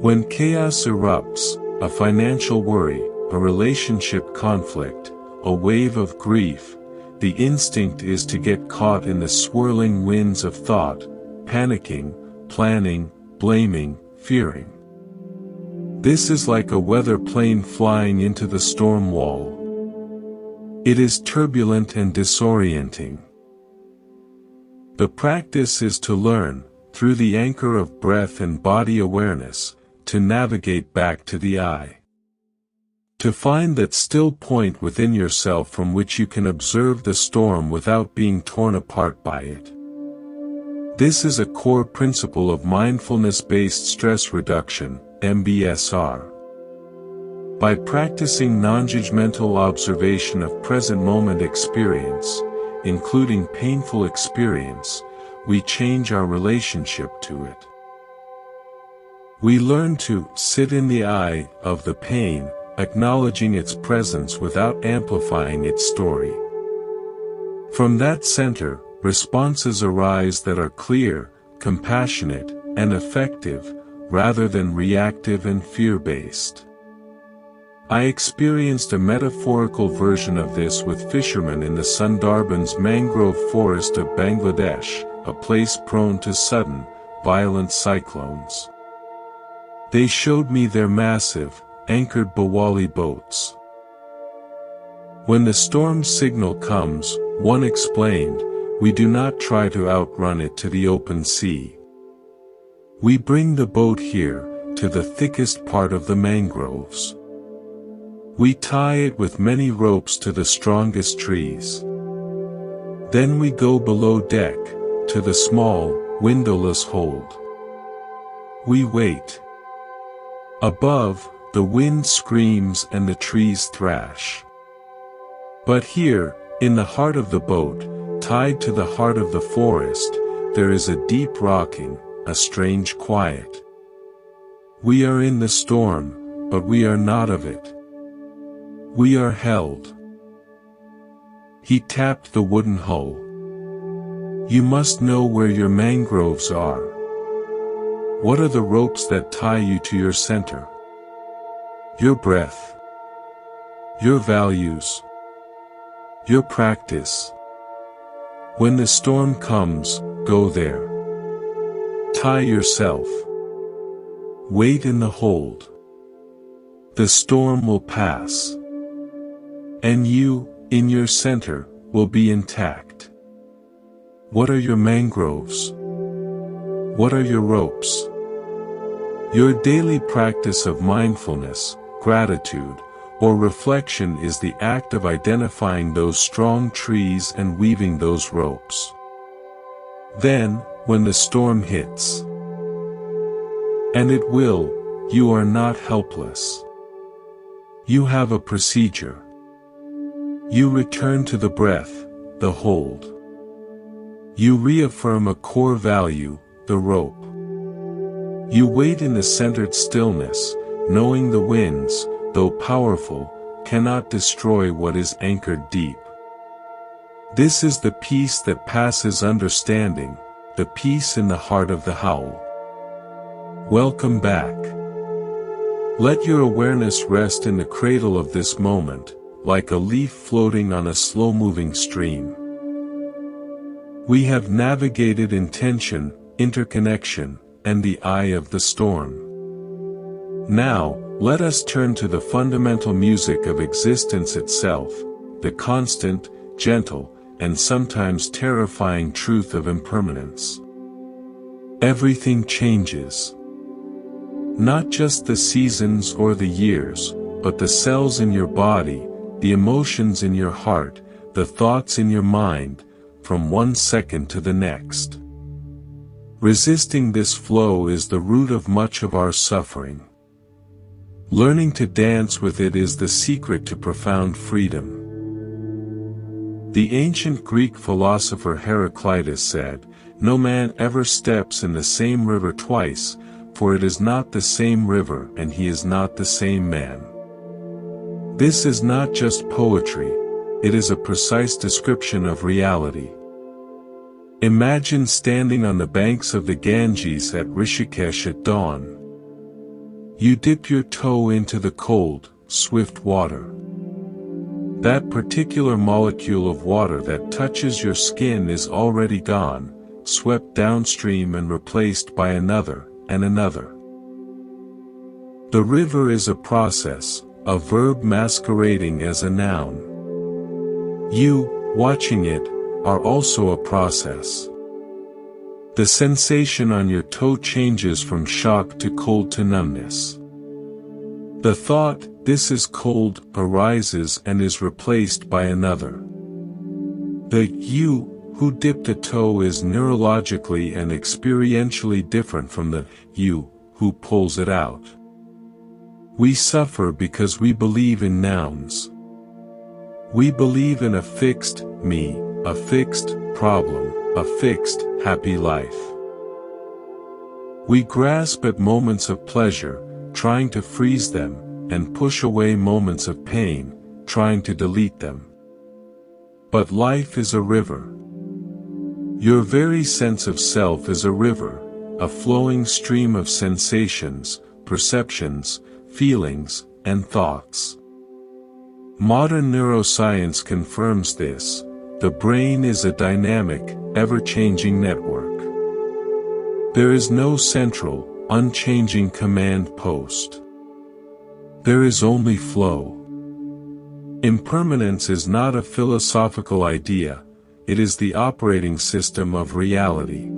When chaos erupts, a financial worry, a relationship conflict, a wave of grief, the instinct is to get caught in the swirling winds of thought, panicking, planning, blaming, fearing. This is like a weather plane flying into the storm wall. It is turbulent and disorienting. The practice is to learn, through the anchor of breath and body awareness, to navigate back to the eye. To find that still point within yourself from which you can observe the storm without being torn apart by it. This is a core principle of mindfulness-based stress reduction, MBSR. By practicing non-judgmental observation of present moment experience, including painful experience, we change our relationship to it. We learn to sit in the eye of the pain, acknowledging its presence without amplifying its story. From that center, responses arise that are clear, compassionate, and effective, rather than reactive and fear-based. I experienced a metaphorical version of this with fishermen in the Sundarbans mangrove forest of Bangladesh, a place prone to sudden, violent cyclones. They showed me their massive, anchored Bawali boats. When the storm signal comes, one explained, we do not try to outrun it to the open sea. We bring the boat here, to the thickest part of the mangroves. We tie it with many ropes to the strongest trees. Then we go below deck, to the small, windowless hold. We wait. Above, the wind screams and the trees thrash. But here, in the heart of the boat, tied to the heart of the forest, there is a deep rocking, a strange quiet. We are in the storm, but we are not of it. We are held. He tapped the wooden hull. You must know where your mangroves are. What are the ropes that tie you to your center? Your breath. Your values. Your practice. When the storm comes, go there. Tie yourself. Wait in the hold. The storm will pass. And you, in your center, will be intact. What are your mangroves? What are your ropes? Your daily practice of mindfulness, gratitude, or reflection is the act of identifying those strong trees and weaving those ropes. Then, when the storm hits, and it will, you are not helpless. You have a procedure. You return to the breath, the hold. You reaffirm a core value, the rope. You wait in the centered stillness, knowing the winds, though powerful, cannot destroy what is anchored deep. This is the peace that passes understanding, the peace in the heart of the howl. Welcome back. Let your awareness rest in the cradle of this moment, like a leaf floating on a slow-moving stream. We have navigated intention, interconnection, and the eye of the storm. Now, let us turn to the fundamental music of existence itself, the constant, gentle, and sometimes terrifying truth of impermanence. Everything changes. Not just the seasons or the years, but the cells in your body, the emotions in your heart, the thoughts in your mind, from one second to the next. Resisting this flow is the root of much of our suffering. Learning to dance with it is the secret to profound freedom. The ancient Greek philosopher Heraclitus said, "No man ever steps in the same river twice, for it is not the same river and he is not the same man." This is not just poetry, it is a precise description of reality. Imagine standing on the banks of the Ganges at Rishikesh at dawn. You dip your toe into the cold, swift water. That particular molecule of water that touches your skin is already gone, swept downstream and replaced by another, and another. The river is a process, a verb masquerading as a noun. You, watching it, are also a process. The sensation on your toe changes from shock to cold to numbness. The thought, "this is cold," arises and is replaced by another. The you, who dipped a toe is neurologically and experientially different from the you, who pulls it out. We suffer because we believe in nouns. We believe in a fixed me, a fixed problem, a fixed happy life. We grasp at moments of pleasure, trying to freeze them, and push away moments of pain, trying to delete them. But life is a river. Your very sense of self is a river, a flowing stream of sensations, perceptions, feelings, and thoughts. Modern neuroscience confirms this. The brain is a dynamic, ever-changing network. There is no central, unchanging command post. There is only flow. Impermanence is not a philosophical idea, it is the operating system of reality.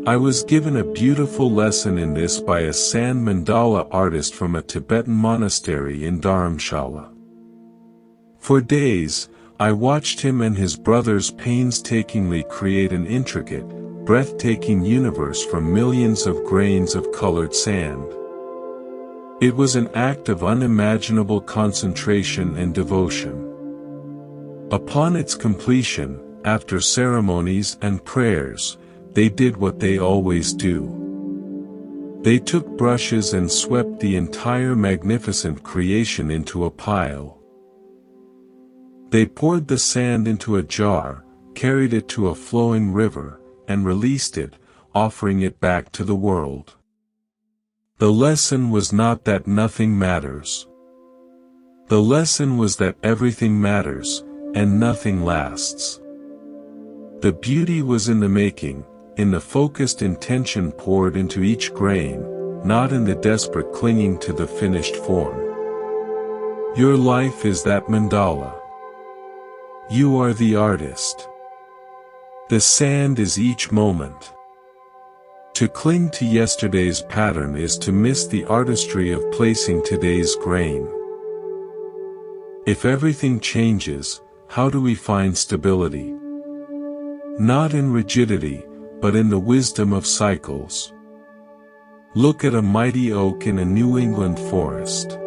I was given a beautiful lesson in this by a sand mandala artist from a Tibetan monastery in Dharamshala. For days, I watched him and his brothers painstakingly create an intricate, breathtaking universe from millions of grains of colored sand. It was an act of unimaginable concentration and devotion. Upon its completion, after ceremonies and prayers, they did what they always do. They took brushes and swept the entire magnificent creation into a pile. They poured the sand into a jar, carried it to a flowing river, and released it, offering it back to the world. The lesson was not that nothing matters. The lesson was that everything matters, and nothing lasts. The beauty was in the making, in the focused intention poured into each grain, not in the desperate clinging to the finished form. Your life is that mandala. You are the artist. The sand is each moment. To cling to yesterday's pattern is to miss the artistry of placing today's grain. If everything changes, how do we find stability? Not in rigidity, but in the wisdom of cycles. Look at a mighty oak in a New England forest.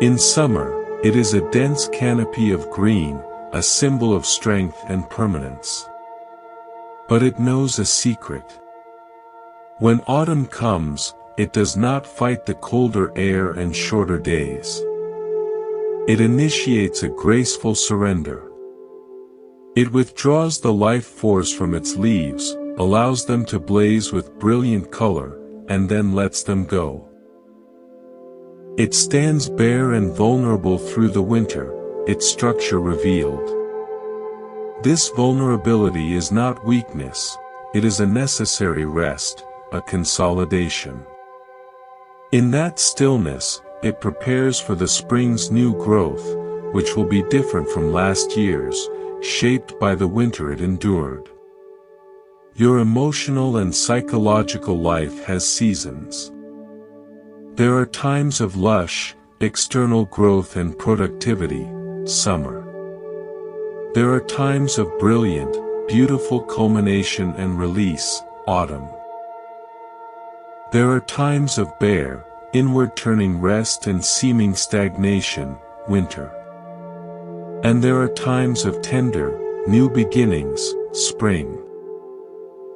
In summer, it is a dense canopy of green, a symbol of strength and permanence. But it knows a secret. When autumn comes, it does not fight the colder air and shorter days. It initiates a graceful surrender. It withdraws the life force from its leaves, allows them to blaze with brilliant color, and then lets them go. It stands bare and vulnerable through the winter, its structure revealed. This vulnerability is not weakness, it is a necessary rest, a consolidation. In that stillness, it prepares for the spring's new growth, which will be different from last year's, shaped by the winter it endured. Your emotional and psychological life has seasons. There are times of lush, external growth and productivity, summer. There are times of brilliant, beautiful culmination and release, autumn. There are times of bare, inward-turning rest and seeming stagnation, winter. And there are times of tender, new beginnings, spring.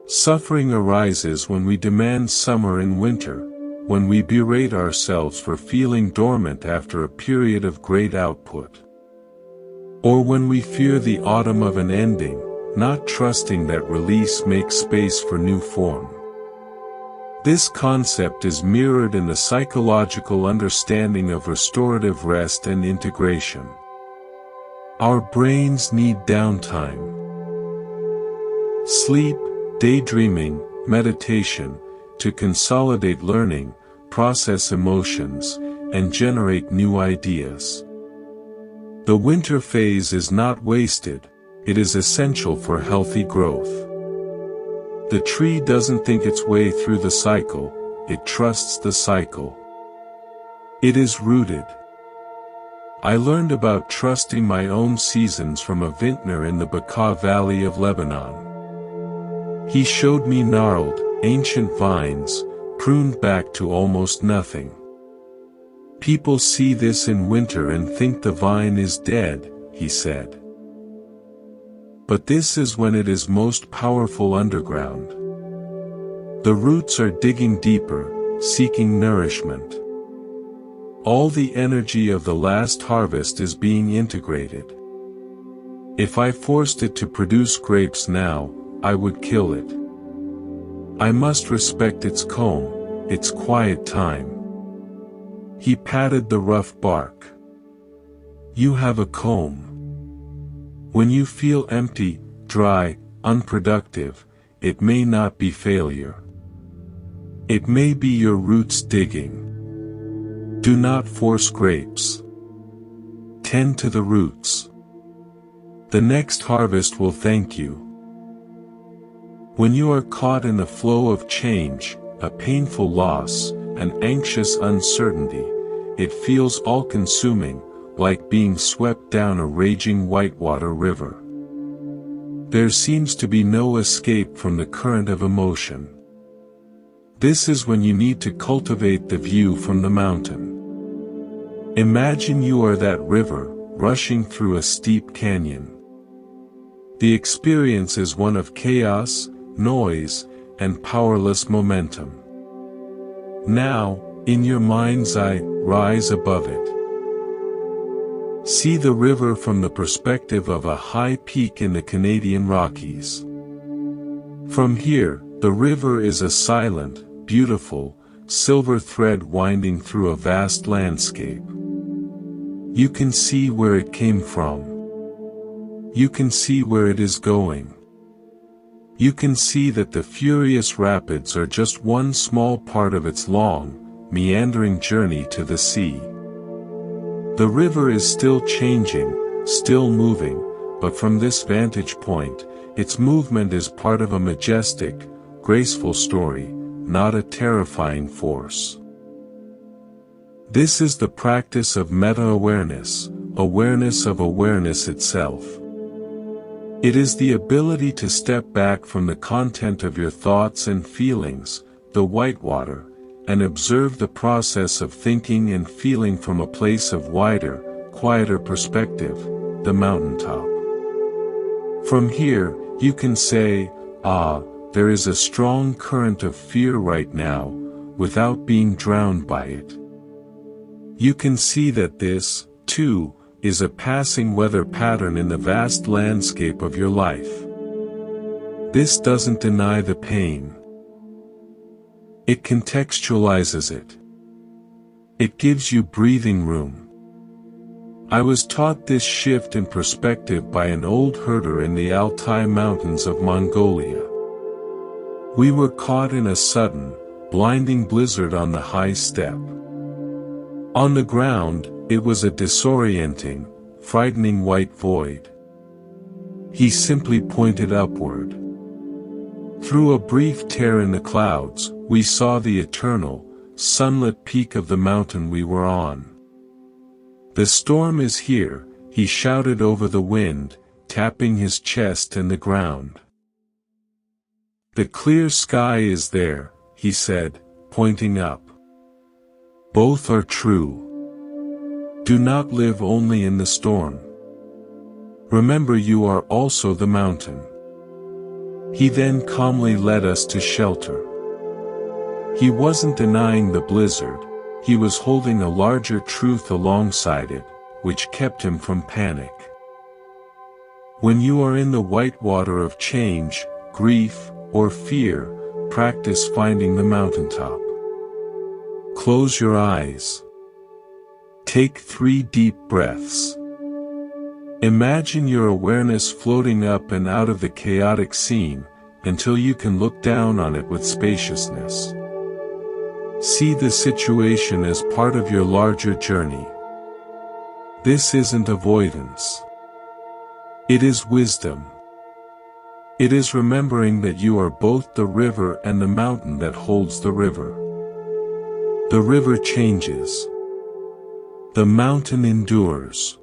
Suffering arises when we demand summer in winter, when we berate ourselves for feeling dormant after a period of great output. Or when we fear the autumn of an ending, not trusting that release makes space for new form. This concept is mirrored in the psychological understanding of restorative rest and integration. Our brains need downtime. Sleep, daydreaming, meditation, to consolidate learning, process emotions, and generate new ideas. The winter phase is not wasted, it is essential for healthy growth. The tree doesn't think its way through the cycle, it trusts the cycle. It is rooted. I learned about trusting my own seasons from a vintner in the Bekaa Valley of Lebanon. He showed me gnarled, ancient vines, pruned back to almost nothing. People see this in winter and think the vine is dead, he said. But this is when it is most powerful underground. The roots are digging deeper, seeking nourishment. All the energy of the last harvest is being integrated. If I forced it to produce grapes now, I would kill it. I must respect its comb, its quiet time. He patted the rough bark. You have a comb. When you feel empty, dry, unproductive, it may not be failure. It may be your roots digging. Do not force grapes. Tend to the roots. The next harvest will thank you. When you are caught in the flow of change, a painful loss, an anxious uncertainty, it feels all-consuming, like being swept down a raging whitewater river. There seems to be no escape from the current of emotion. This is when you need to cultivate the view from the mountain. Imagine you are that river, rushing through a steep canyon. The experience is one of chaos, noise, and powerless momentum. Now, in your mind's eye, rise above it. See the river from the perspective of a high peak in the Canadian Rockies. From here, the river is a silent, beautiful, silver thread winding through a vast landscape. You can see where it came from. You can see where it is going. You can see that the furious rapids are just one small part of its long, meandering journey to the sea. The river is still changing, still moving, but from this vantage point, its movement is part of a majestic, graceful story, not a terrifying force. This is the practice of meta-awareness, awareness of awareness itself. It is the ability to step back from the content of your thoughts and feelings, the whitewater, and observe the process of thinking and feeling from a place of wider, quieter perspective, the mountaintop. From here, you can say, there is a strong current of fear right now, without being drowned by it. You can see that this, too, is a passing weather pattern in the vast landscape of your life. This doesn't deny the pain. It contextualizes it. It gives you breathing room. I was taught this shift in perspective by an old herder in the Altai Mountains of Mongolia. We were caught in a sudden, blinding blizzard on the high steppe. On the ground, it was a disorienting, frightening white void. He simply pointed upward. Through a brief tear in the clouds, we saw the eternal, sunlit peak of the mountain we were on. "The storm is here," he shouted over the wind, tapping his chest and the ground. "The clear sky is there," he said, pointing up. Both are true. Do not live only in the storm. Remember you are also the mountain. He then calmly led us to shelter. He wasn't denying the blizzard, he was holding a larger truth alongside it, which kept him from panic. When you are in the whitewater of change, grief, or fear, practice finding the mountaintop. Close your eyes. Take 3 deep breaths. Imagine your awareness floating up and out of the chaotic scene, until you can look down on it with spaciousness. See the situation as part of your larger journey. This isn't avoidance. It is wisdom. It is remembering that you are both the river and the mountain that holds the river. The river changes. The mountain endures.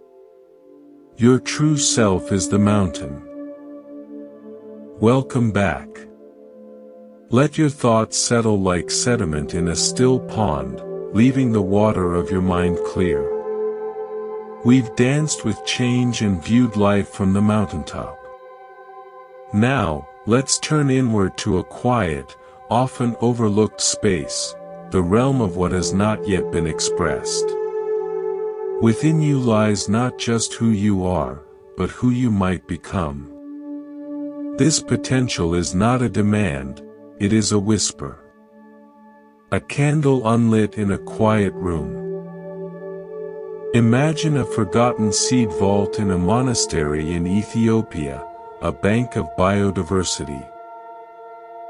Your true self is the mountain. Welcome back. Let your thoughts settle like sediment in a still pond, leaving the water of your mind clear. We've danced with change and viewed life from the mountaintop. Now, let's turn inward to a quiet, often overlooked space, the realm of what has not yet been expressed. Within you lies not just who you are, but who you might become. This potential is not a demand, it is a whisper. A candle unlit in a quiet room. Imagine a forgotten seed vault in a monastery in Ethiopia, a bank of biodiversity.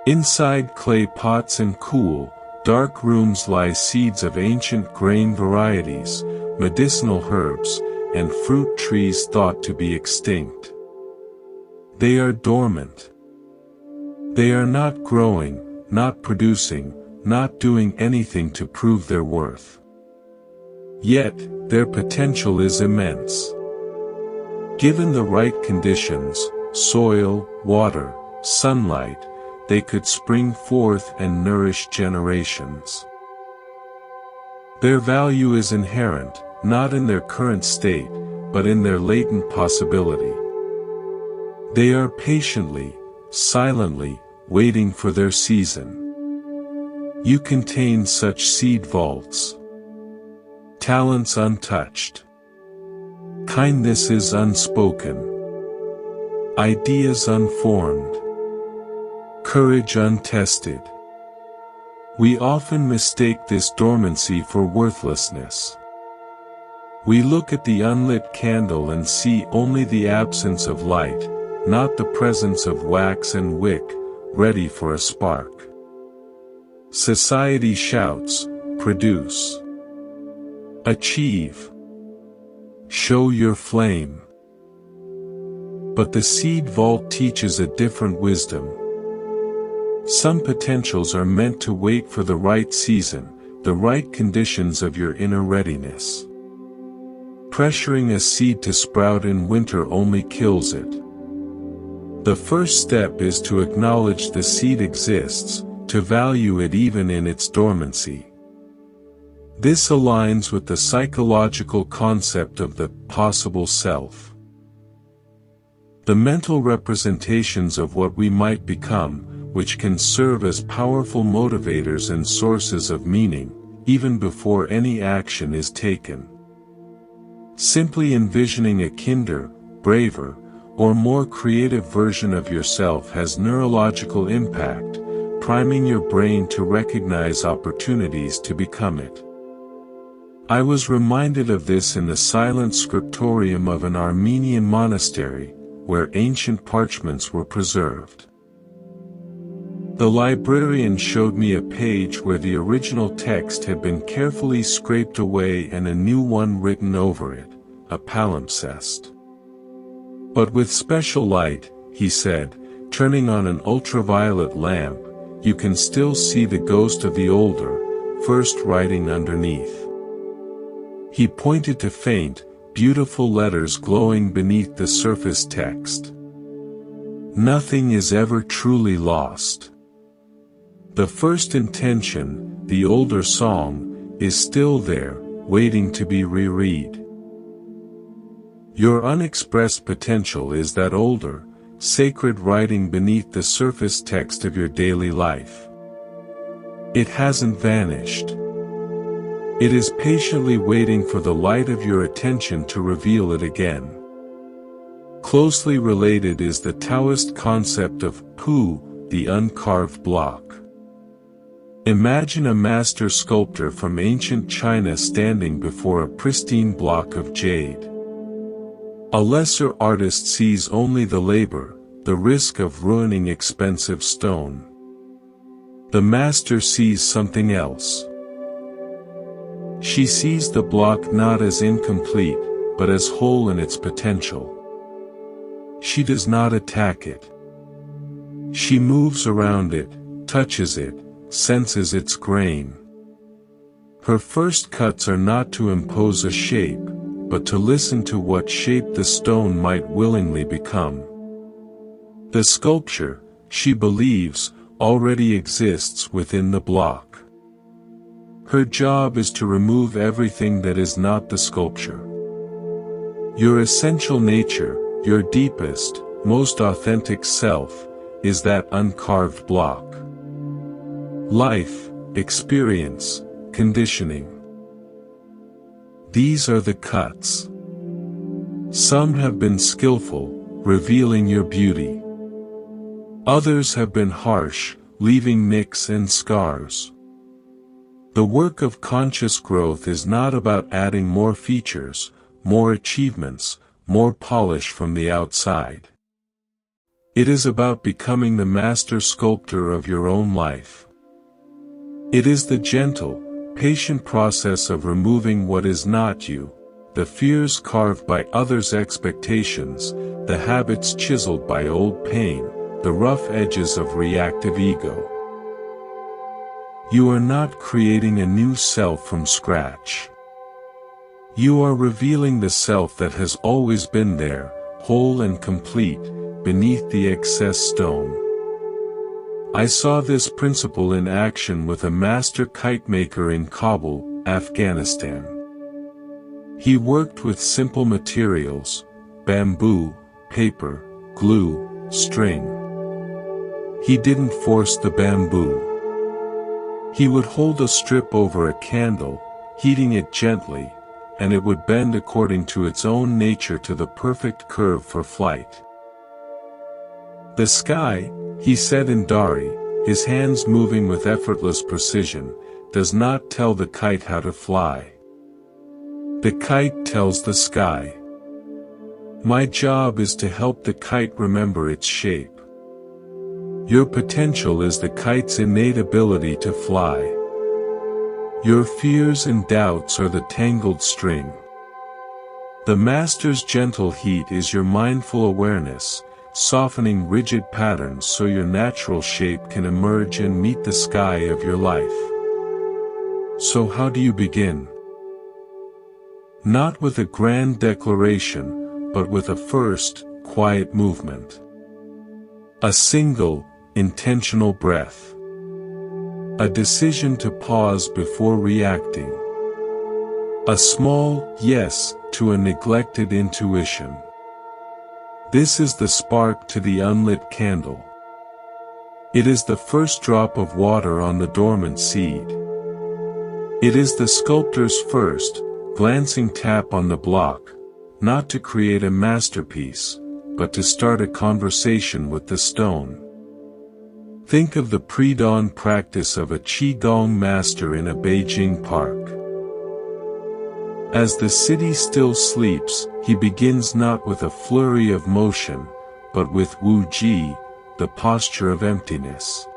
Inside clay pots and cool, dark rooms lie seeds of ancient grain varieties, medicinal herbs, and fruit trees thought to be extinct. They are dormant. They are not growing, not producing, not doing anything to prove their worth. Yet, their potential is immense. Given the right conditions, soil, water, sunlight, they could spring forth and nourish generations. Their value is inherent, not in their current state, but in their latent possibility. They are patiently, silently, waiting for their season. You contain such seed vaults. Talents untouched. Kindness is unspoken. Ideas unformed. Courage untested. We often mistake this dormancy for worthlessness. We look at the unlit candle and see only the absence of light, not the presence of wax and wick, ready for a spark. Society shouts, produce. Achieve. Show your flame. But the seed vault teaches a different wisdom. Some potentials are meant to wait for the right season, the right conditions of your inner readiness. Pressuring a seed to sprout in winter only kills it. The first step is to acknowledge the seed exists, to value it even in its dormancy. This aligns with the psychological concept of the possible self. The mental representations of what we might become, which can serve as powerful motivators and sources of meaning, even before any action is taken. Simply envisioning a kinder, braver, or more creative version of yourself has neurological impact, priming your brain to recognize opportunities to become it. I was reminded of this in the silent scriptorium of an Armenian monastery, where ancient parchments were preserved. The librarian showed me a page where the original text had been carefully scraped away and a new one written over it, a palimpsest. But with special light, he said, turning on an ultraviolet lamp, you can still see the ghost of the older, first writing underneath. He pointed to faint, beautiful letters glowing beneath the surface text. Nothing is ever truly lost. The first intention, the older song, is still there, waiting to be reread. Your unexpressed potential is that older, sacred writing beneath the surface text of your daily life. It hasn't vanished. It is patiently waiting for the light of your attention to reveal it again. Closely related is the Taoist concept of Pu, the uncarved block. Imagine a master sculptor from ancient China standing before a pristine block of jade. A lesser artist sees only the labor, the risk of ruining expensive stone. The master sees something else. She sees the block not as incomplete, but as whole in its potential. She does not attack it. She moves around it, touches it, senses its grain. Her first cuts are not to impose a shape, but to listen to what shape the stone might willingly become. The sculpture, she believes, already exists within the block. Her job is to remove everything that is not the sculpture. Your essential nature, your deepest, most authentic self, is that uncarved block. Life, experience, conditioning. These are the cuts. Some have been skillful, revealing your beauty. Others have been harsh, leaving nicks and scars. The work of conscious growth is not about adding more features, more achievements, more polish from the outside. It is about becoming the master sculptor of your own life. It is the gentle, patient process of removing what is not you, the fears carved by others' expectations, the habits chiseled by old pain, the rough edges of reactive ego. You are not creating a new self from scratch. You are revealing the self that has always been there, whole and complete, beneath the excess stone. I saw this principle in action with a master kite maker in Kabul, Afghanistan. He worked with simple materials: bamboo, paper, glue, string. He didn't force the bamboo. He would hold a strip over a candle, heating it gently, and it would bend according to its own nature to the perfect curve for flight. The sky, he said in Dari, his hands moving with effortless precision, does not tell the kite how to fly. The kite tells the sky. My job is to help the kite remember its shape. Your potential is the kite's innate ability to fly. Your fears and doubts are the tangled string. The master's gentle heat is your mindful awareness, softening rigid patterns so your natural shape can emerge and meet the sky of your life. So how do you begin? Not with a grand declaration, but with a first, quiet movement. A single, intentional breath. A decision to pause before reacting. A small yes to a neglected intuition. This is the spark to the unlit candle. It is the first drop of water on the dormant seed. It is the sculptor's first, glancing tap on the block, not to create a masterpiece, but to start a conversation with the stone. Think of the pre-dawn practice of a Qigong master in a Beijing park. As the city still sleeps, he begins not with a flurry of motion, but with Wu Ji, the posture of emptiness.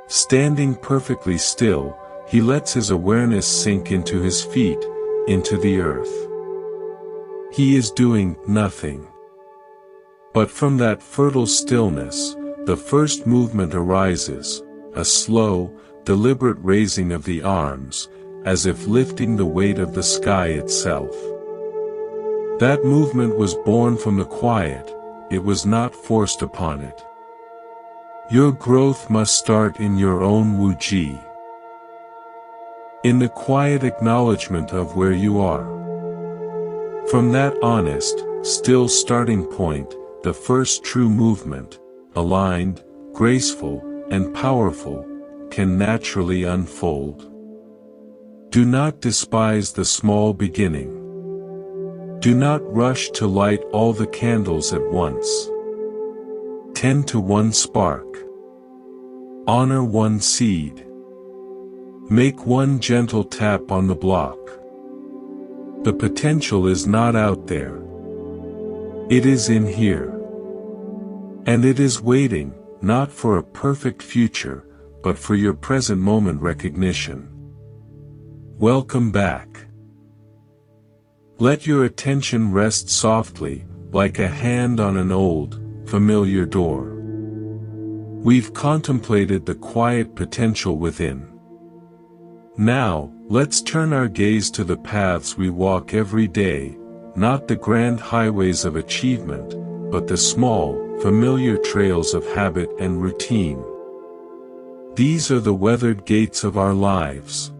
Standing perfectly still, he lets his awareness sink into his feet, into the earth. He is doing nothing. But from that fertile stillness, the first movement arises, a slow, deliberate raising of the arms, as if lifting the weight of the sky itself. That movement was born from the quiet, it was not forced upon it. Your growth must start in your own Wu Ji. In the quiet acknowledgement of where you are. From that honest, still starting point, the first true movement, aligned, graceful, and powerful, can naturally unfold. Do not despise the small beginning. Do not rush to light all the candles at once. Tend to one spark. Honor one seed. Make one gentle tap on the block. The potential is not out there. It is in here. And it is waiting, not for a perfect future, but for your present moment recognition. Welcome back. Let your attention rest softly, like a hand on an old, familiar door. We've contemplated the quiet potential within. Now, let's turn our gaze to the paths we walk every day, not the grand highways of achievement, but the small, familiar trails of habit and routine. These are the weathered gates of our lives.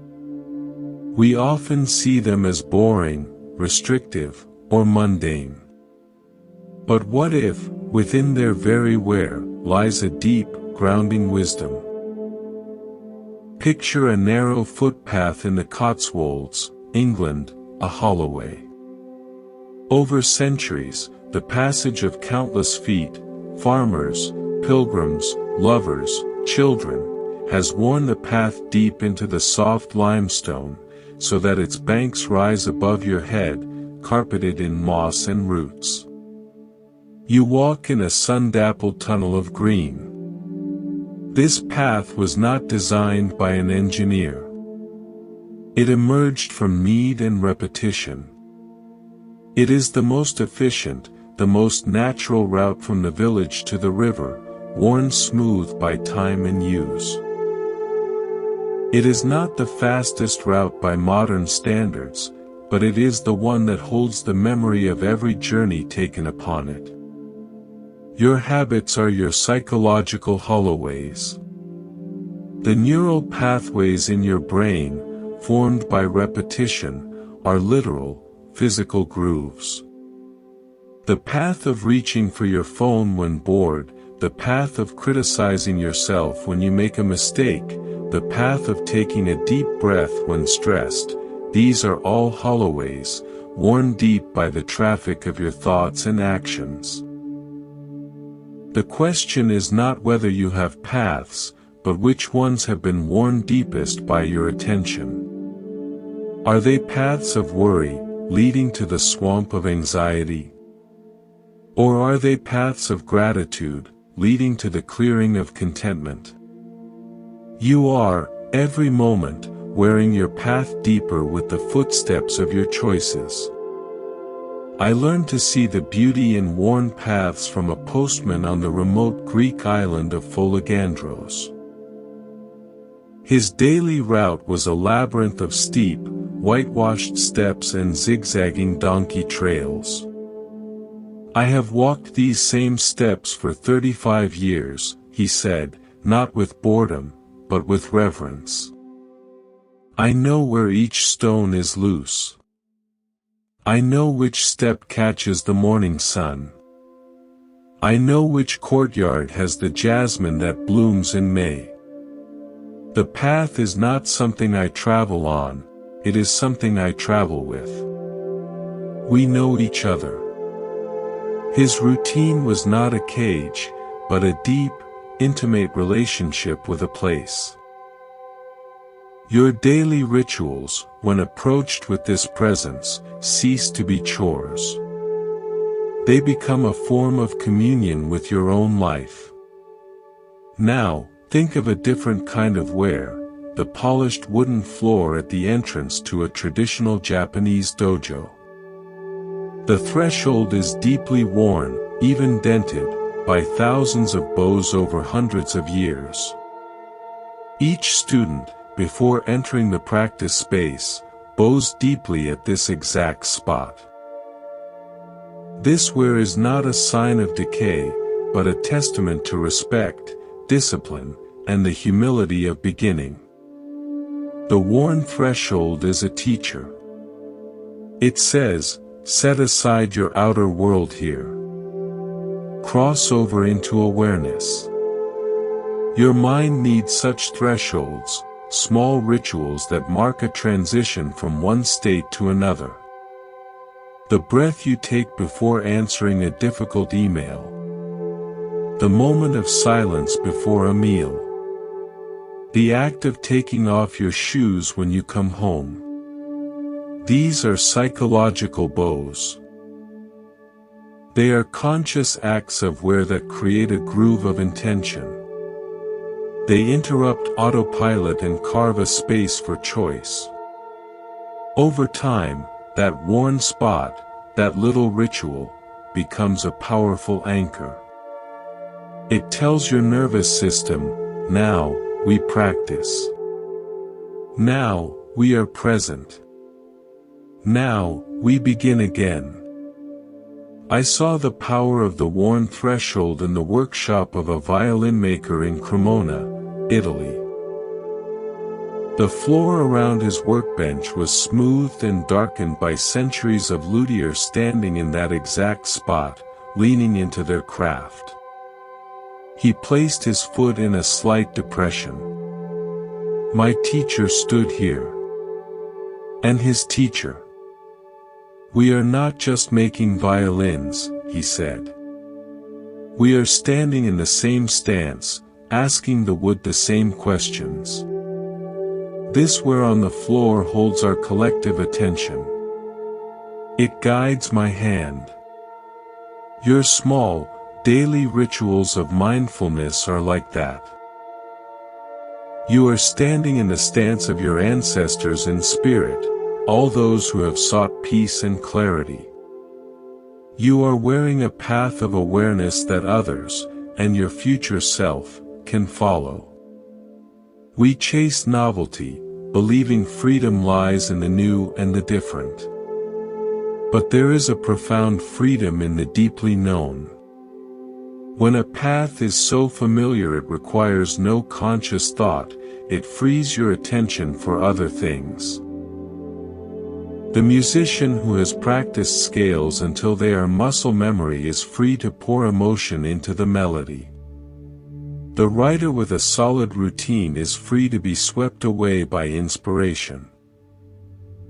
We often see them as boring, restrictive, or mundane. But what if, within their very wear, lies a deep, grounding wisdom? Picture a narrow footpath in the Cotswolds, England, a holloway. Over centuries, the passage of countless feet, farmers, pilgrims, lovers, children, has worn the path deep into the soft limestone, so that its banks rise above your head, carpeted in moss and roots. You walk in a sun-dappled tunnel of green. This path was not designed by an engineer. It emerged from need and repetition. It is the most efficient, the most natural route from the village to the river, worn smooth by time and use. It is not the fastest route by modern standards, but it is the one that holds the memory of every journey taken upon it. Your habits are your psychological holloways. The neural pathways in your brain, formed by repetition, are literal, physical grooves. The path of reaching for your phone when bored, the path of criticizing yourself when you make a mistake, the path of taking a deep breath when stressed, these are all holloways, worn deep by the traffic of your thoughts and actions. The question is not whether you have paths, but which ones have been worn deepest by your attention. Are they paths of worry, leading to the swamp of anxiety? Or are they paths of gratitude, leading to the clearing of contentment? You are, every moment, wearing your path deeper with the footsteps of your choices. I learned to see the beauty in worn paths from a postman on the remote Greek island of Folegandros. His daily route was a labyrinth of steep, whitewashed steps and zigzagging donkey trails. I have walked these same steps for 35 years, he said, not with boredom, but with reverence. I know where each stone is loose. I know which step catches the morning sun. I know which courtyard has the jasmine that blooms in May. The path is not something I travel on, it is something I travel with. We know each other. His routine was not a cage, but a deep, intimate relationship with a place. Your daily rituals, when approached with this presence, cease to be chores. They become a form of communion with your own life. Now, think of a different kind of wear, the polished wooden floor at the entrance to a traditional Japanese dojo. The threshold is deeply worn, even dented, by thousands of bows over hundreds of years. Each student, before entering the practice space, bows deeply at this exact spot. This wear is not a sign of decay, but a testament to respect, discipline, and the humility of beginning. The worn threshold is a teacher. It says, set aside your outer world here. Cross over into awareness. Your mind needs such thresholds, small rituals that mark a transition from one state to another. The breath you take before answering a difficult email. The moment of silence before a meal. The act of taking off your shoes when you come home. These are psychological bows. They are conscious acts of wear that create a groove of intention. They interrupt autopilot and carve a space for choice. Over time, that worn spot, that little ritual, becomes a powerful anchor. It tells your nervous system, now, we practice. Now, we are present. Now, we begin again. I saw the power of the worn threshold in the workshop of a violin maker in Cremona, Italy. The floor around his workbench was smoothed and darkened by centuries of luthiers standing in that exact spot, leaning into their craft. He placed his foot in a slight depression. My teacher stood here. And his teacher. We are not just making violins, he said. We are standing in the same stance, asking the wood the same questions. This wear on the floor holds our collective attention. It guides my hand. Your small, daily rituals of mindfulness are like that. You are standing in the stance of your ancestors in spirit, all those who have sought peace and clarity. You are wearing a path of awareness that others, and your future self, can follow. We chase novelty, believing freedom lies in the new and the different. But there is a profound freedom in the deeply known. When a path is so familiar it requires no conscious thought, it frees your attention for other things. The musician who has practiced scales until they are muscle memory is free to pour emotion into the melody. The writer with a solid routine is free to be swept away by inspiration.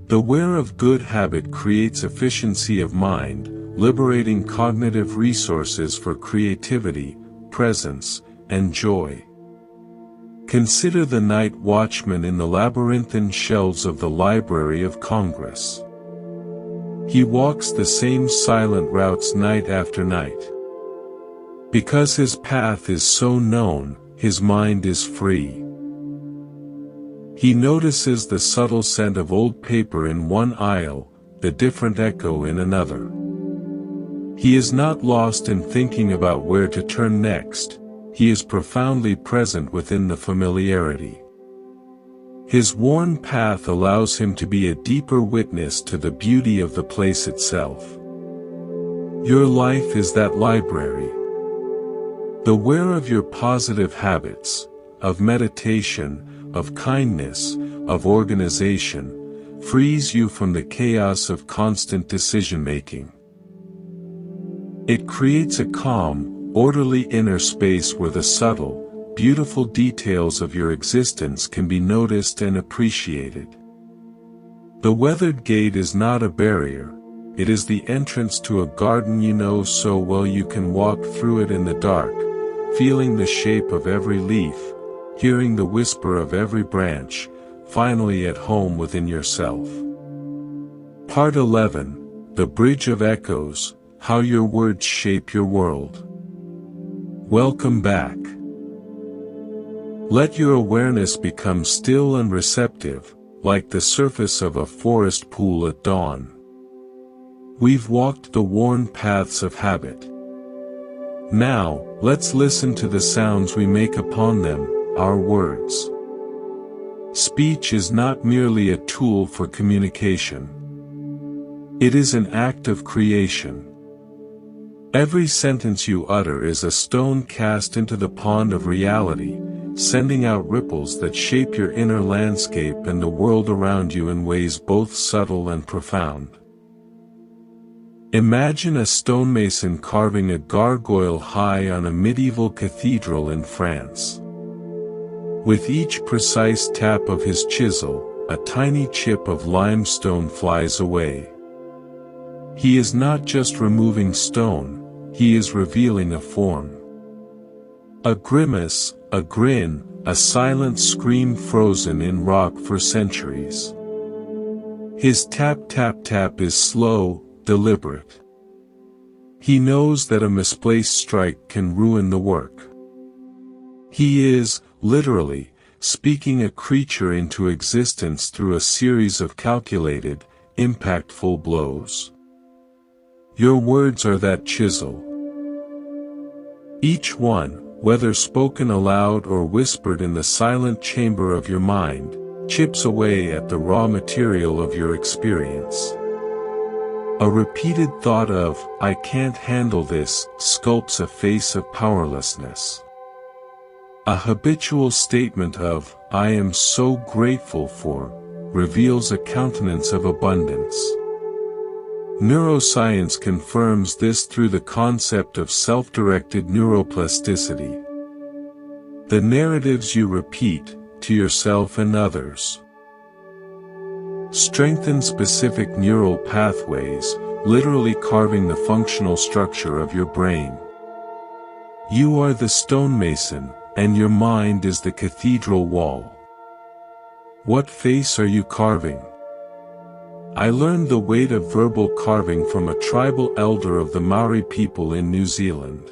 The wear of good habit creates efficiency of mind, liberating cognitive resources for creativity, presence, and joy. Consider the night watchman in the labyrinthine shelves of the Library of Congress. He walks the same silent routes night after night. Because his path is so known, his mind is free. He notices the subtle scent of old paper in one aisle, the different echo in another. He is not lost in thinking about where to turn next, he is profoundly present within the familiarity. His worn path allows him to be a deeper witness to the beauty of the place itself. Your life is that library. The where of your positive habits, of meditation, of kindness, of organization, frees you from the chaos of constant decision-making. It creates a calm, orderly inner space where the subtle, beautiful details of your existence can be noticed and appreciated. The weathered gate is not a barrier, it is the entrance to a garden you know so well you can walk through it in the dark, feeling the shape of every leaf, hearing the whisper of every branch, finally at home within yourself. Part 11, The Bridge of Echoes, How Your Words Shape Your World. Welcome back. Let your awareness become still and receptive, like the surface of a forest pool at dawn. We've walked the worn paths of habit. Now, let's listen to the sounds we make upon them, our words. Speech is not merely a tool for communication. It is an act of creation. Every sentence you utter is a stone cast into the pond of reality, sending out ripples that shape your inner landscape and the world around you in ways both subtle and profound. Imagine a stonemason carving a gargoyle high on a medieval cathedral in France. With each precise tap of his chisel, a tiny chip of limestone flies away. He is not just removing stone, he is revealing a form. A grimace, a grin, a silent scream frozen in rock for centuries. His tap-tap-tap is slow, deliberate. He knows that a misplaced strike can ruin the work. He is, literally, speaking a creature into existence through a series of calculated, impactful blows. Your words are that chisel. Each one, whether spoken aloud or whispered in the silent chamber of your mind, chips away at the raw material of your experience. A repeated thought of, "I can't handle this," sculpts a face of powerlessness. A habitual statement of, "I am so grateful for," reveals a countenance of abundance. Neuroscience confirms this through the concept of self-directed neuroplasticity. The narratives you repeat, to yourself and others, strengthen specific neural pathways, literally carving the functional structure of your brain. You are the stonemason, and your mind is the cathedral wall. What face are you carving? I learned the weight of verbal carving from a tribal elder of the Maori people in New Zealand.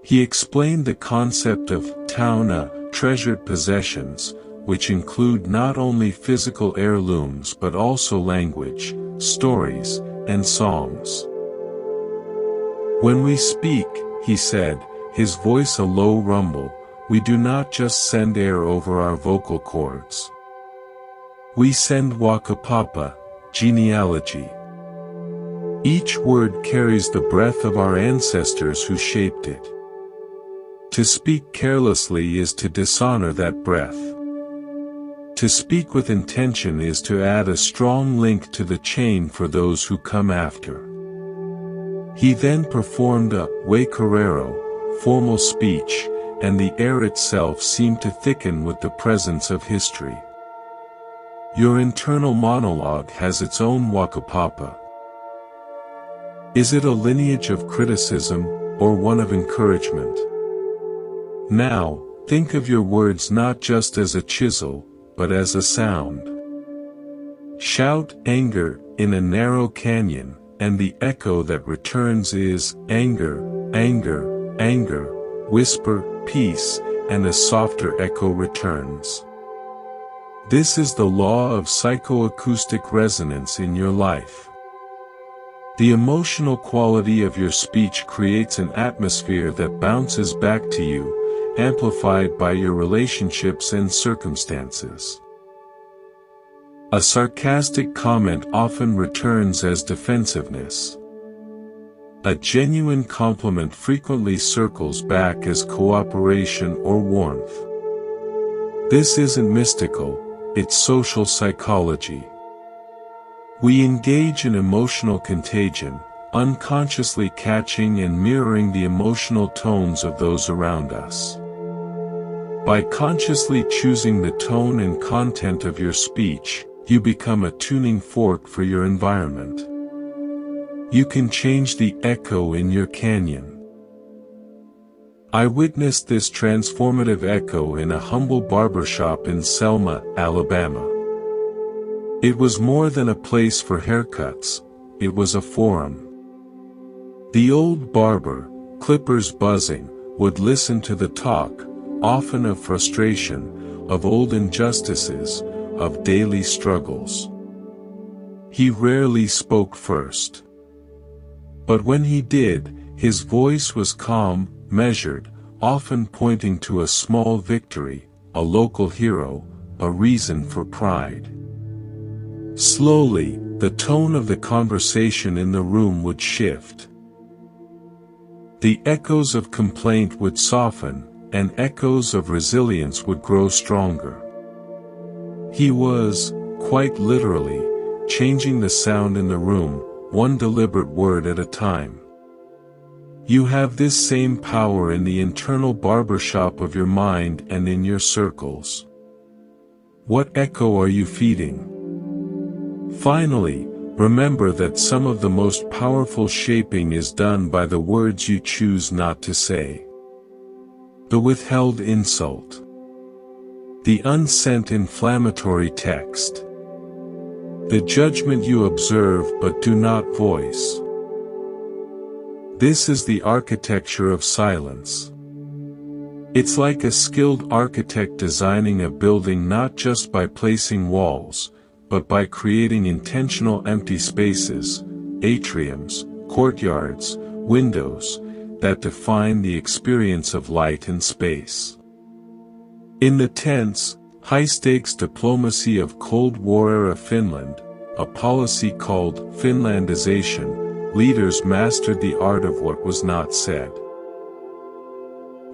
He explained the concept of tauna, treasured possessions, which include not only physical heirlooms but also language, stories, and songs. When we speak, he said, his voice a low rumble, we do not just send air over our vocal cords. We send wakapapa, genealogy. Each word carries the breath of our ancestors who shaped it. To speak carelessly is to dishonor that breath. To speak with intention is to add a strong link to the chain for those who come after. He then performed a waikarero, formal speech, and the air itself seemed to thicken with the presence of history. Your internal monologue has its own wakapapa. Is it a lineage of criticism, or one of encouragement? Now, think of your words not just as a chisel, but as a sound. Shout anger in a narrow canyon, and the echo that returns is anger, anger, anger. Whisper peace, and a softer echo returns. This is the law of psychoacoustic resonance in your life. The emotional quality of your speech creates an atmosphere that bounces back to you, amplified by your relationships and circumstances. A sarcastic comment often returns as defensiveness. A genuine compliment frequently circles back as cooperation or warmth. This isn't mystical, it's social psychology. We engage in emotional contagion, unconsciously catching and mirroring the emotional tones of those around us. By consciously choosing the tone and content of your speech, you become a tuning fork for your environment. You can change the echo in your canyon. I witnessed this transformative echo in a humble barbershop in Selma, Alabama. It was more than a place for haircuts, it was a forum. The old barber, clippers buzzing, would listen to the talk, often of frustration, of old injustices, of daily struggles. He rarely spoke first. But when he did, his voice was calm, measured, often pointing to a small victory, a local hero, a reason for pride. Slowly, the tone of the conversation in the room would shift. The echoes of complaint would soften, and echoes of resilience would grow stronger. He was, quite literally, changing the sound in the room, one deliberate word at a time. You have this same power in the internal barbershop of your mind and in your circles. What echo are you feeding? Finally, remember that some of the most powerful shaping is done by the words you choose not to say. The withheld insult. The unsent inflammatory text. The judgment you observe but do not voice. This is the architecture of silence. It's like a skilled architect designing a building not just by placing walls, but by creating intentional empty spaces, atriums, courtyards, windows, that define the experience of light and space. In the tense, high-stakes diplomacy of Cold War-era Finland, a policy called Finlandization, leaders mastered the art of what was not said.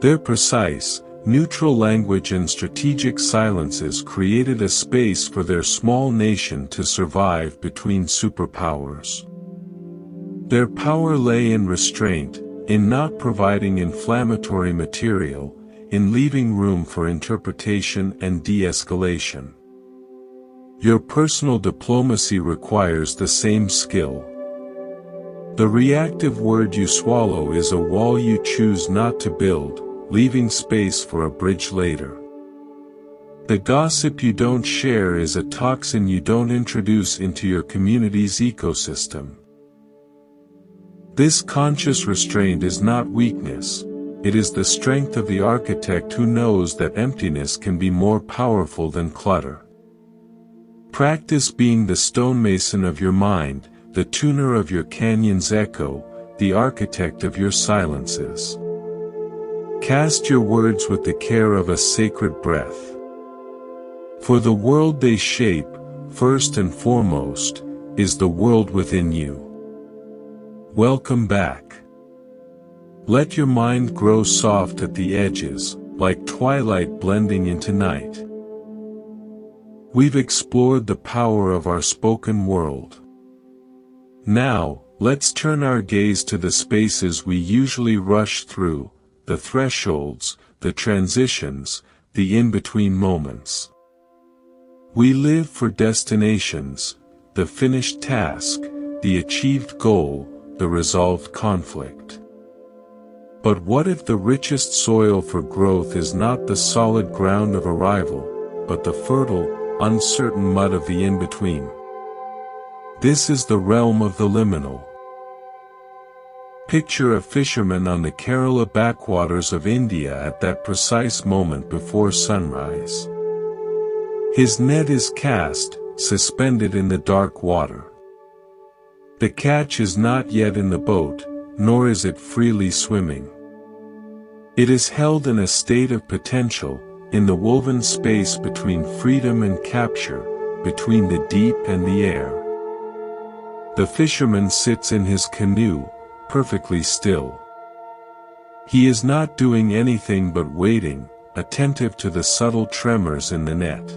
Their precise, neutral language and strategic silences created a space for their small nation to survive between superpowers. Their power lay in restraint, in not providing inflammatory material, in leaving room for interpretation and de-escalation. Your personal diplomacy requires the same skill. The reactive word you swallow is a wall you choose not to build, leaving space for a bridge later. The gossip you don't share is a toxin you don't introduce into your community's ecosystem. This conscious restraint is not weakness, it is the strength of the architect who knows that emptiness can be more powerful than clutter. Practice being the stonemason of your mind, the tuner of your canyon's echo, the architect of your silences. Cast your words with the care of a sacred breath. For the world they shape, first and foremost, is the world within you. Welcome back. Let your mind grow soft at the edges, like twilight blending into night. We've explored the power of our spoken world. Now, let's turn our gaze to the spaces we usually rush through, the thresholds, the transitions, the in-between moments. We live for destinations, the finished task, the achieved goal, the resolved conflict. But what if the richest soil for growth is not the solid ground of arrival, but the fertile, uncertain mud of the in-between? This is the realm of the liminal. Picture a fisherman on the Kerala backwaters of India at that precise moment before sunrise. His net is cast, suspended in the dark water. The catch is not yet in the boat, nor is it freely swimming. It is held in a state of potential, in the woven space between freedom and capture, between the deep and the air. The fisherman sits in his canoe, perfectly still. He is not doing anything but waiting, attentive to the subtle tremors in the net.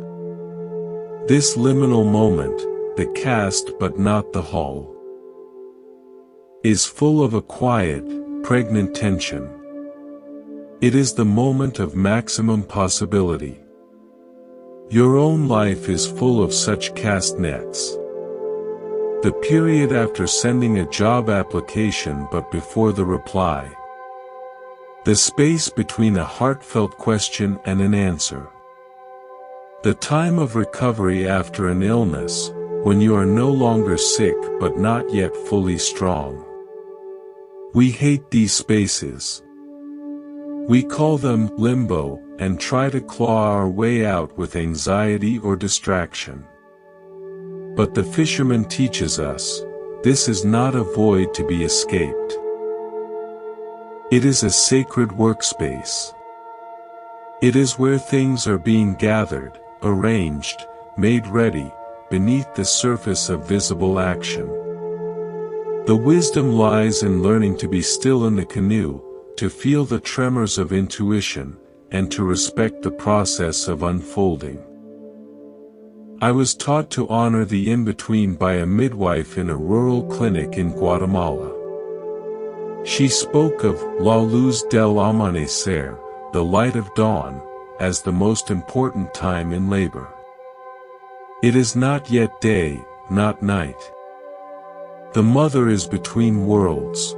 This liminal moment, the cast but not the hull, is full of a quiet, pregnant tension. It is the moment of maximum possibility. Your own life is full of such cast nets. The period after sending a job application but before the reply. The space between a heartfelt question and an answer. The time of recovery after an illness, when you are no longer sick but not yet fully strong. We hate these spaces. We call them limbo, and try to claw our way out with anxiety or distraction. But the fisherman teaches us, this is not a void to be escaped. It is a sacred workspace. It is where things are being gathered, arranged, made ready, beneath the surface of visible action. The wisdom lies in learning to be still in the canoe, to feel the tremors of intuition, and to respect the process of unfolding. I was taught to honor the in-between by a midwife in a rural clinic in Guatemala. She spoke of la luz del amanecer, the light of dawn, as the most important time in labor. It is not yet day, not night. The mother is between worlds.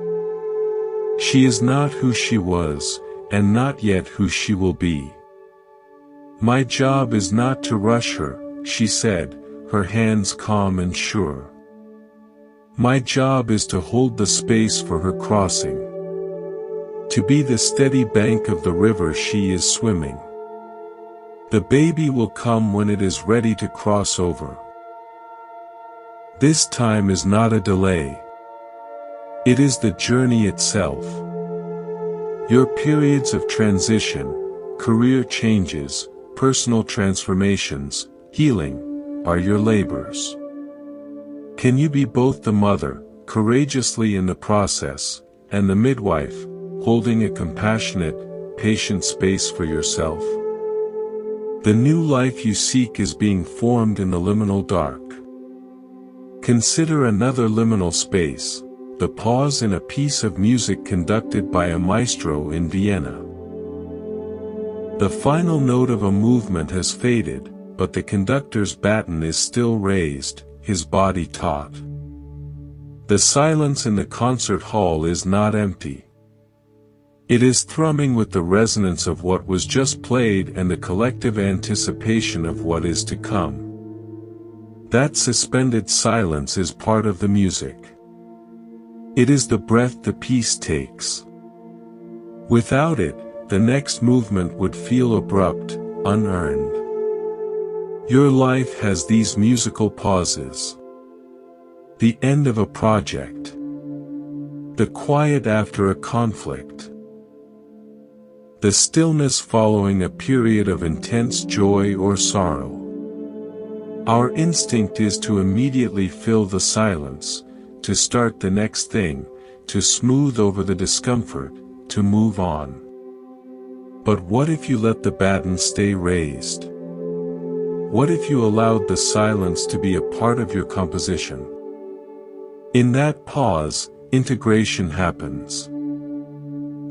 She is not who she was, and not yet who she will be. My job is not to rush her, she said, her hands calm and sure. My job is to hold the space for her crossing. To be the steady bank of the river she is swimming. The baby will come when it is ready to cross over. This time is not a delay. It is the journey itself. Your periods of transition, career changes, personal transformations, healing, are your labors. Can you be both the mother, courageously in the process, and the midwife, holding a compassionate, patient space for yourself? The new life you seek is being formed in the liminal dark. Consider another liminal space, the pause in a piece of music conducted by a maestro in Vienna. The final note of a movement has faded, but the conductor's baton is still raised, his body taut. The silence in the concert hall is not empty. It is thrumming with the resonance of what was just played and the collective anticipation of what is to come. That suspended silence is part of the music. It is the breath the piece takes. Without it, the next movement would feel abrupt, unearned. Your life has these musical pauses. The end of a project. The quiet after a conflict. The stillness following a period of intense joy or sorrow. Our instinct is to immediately fill the silence, to start the next thing, to smooth over the discomfort, to move on. But what if you let the baton stay raised? What if you allowed the silence to be a part of your composition? In that pause, integration happens.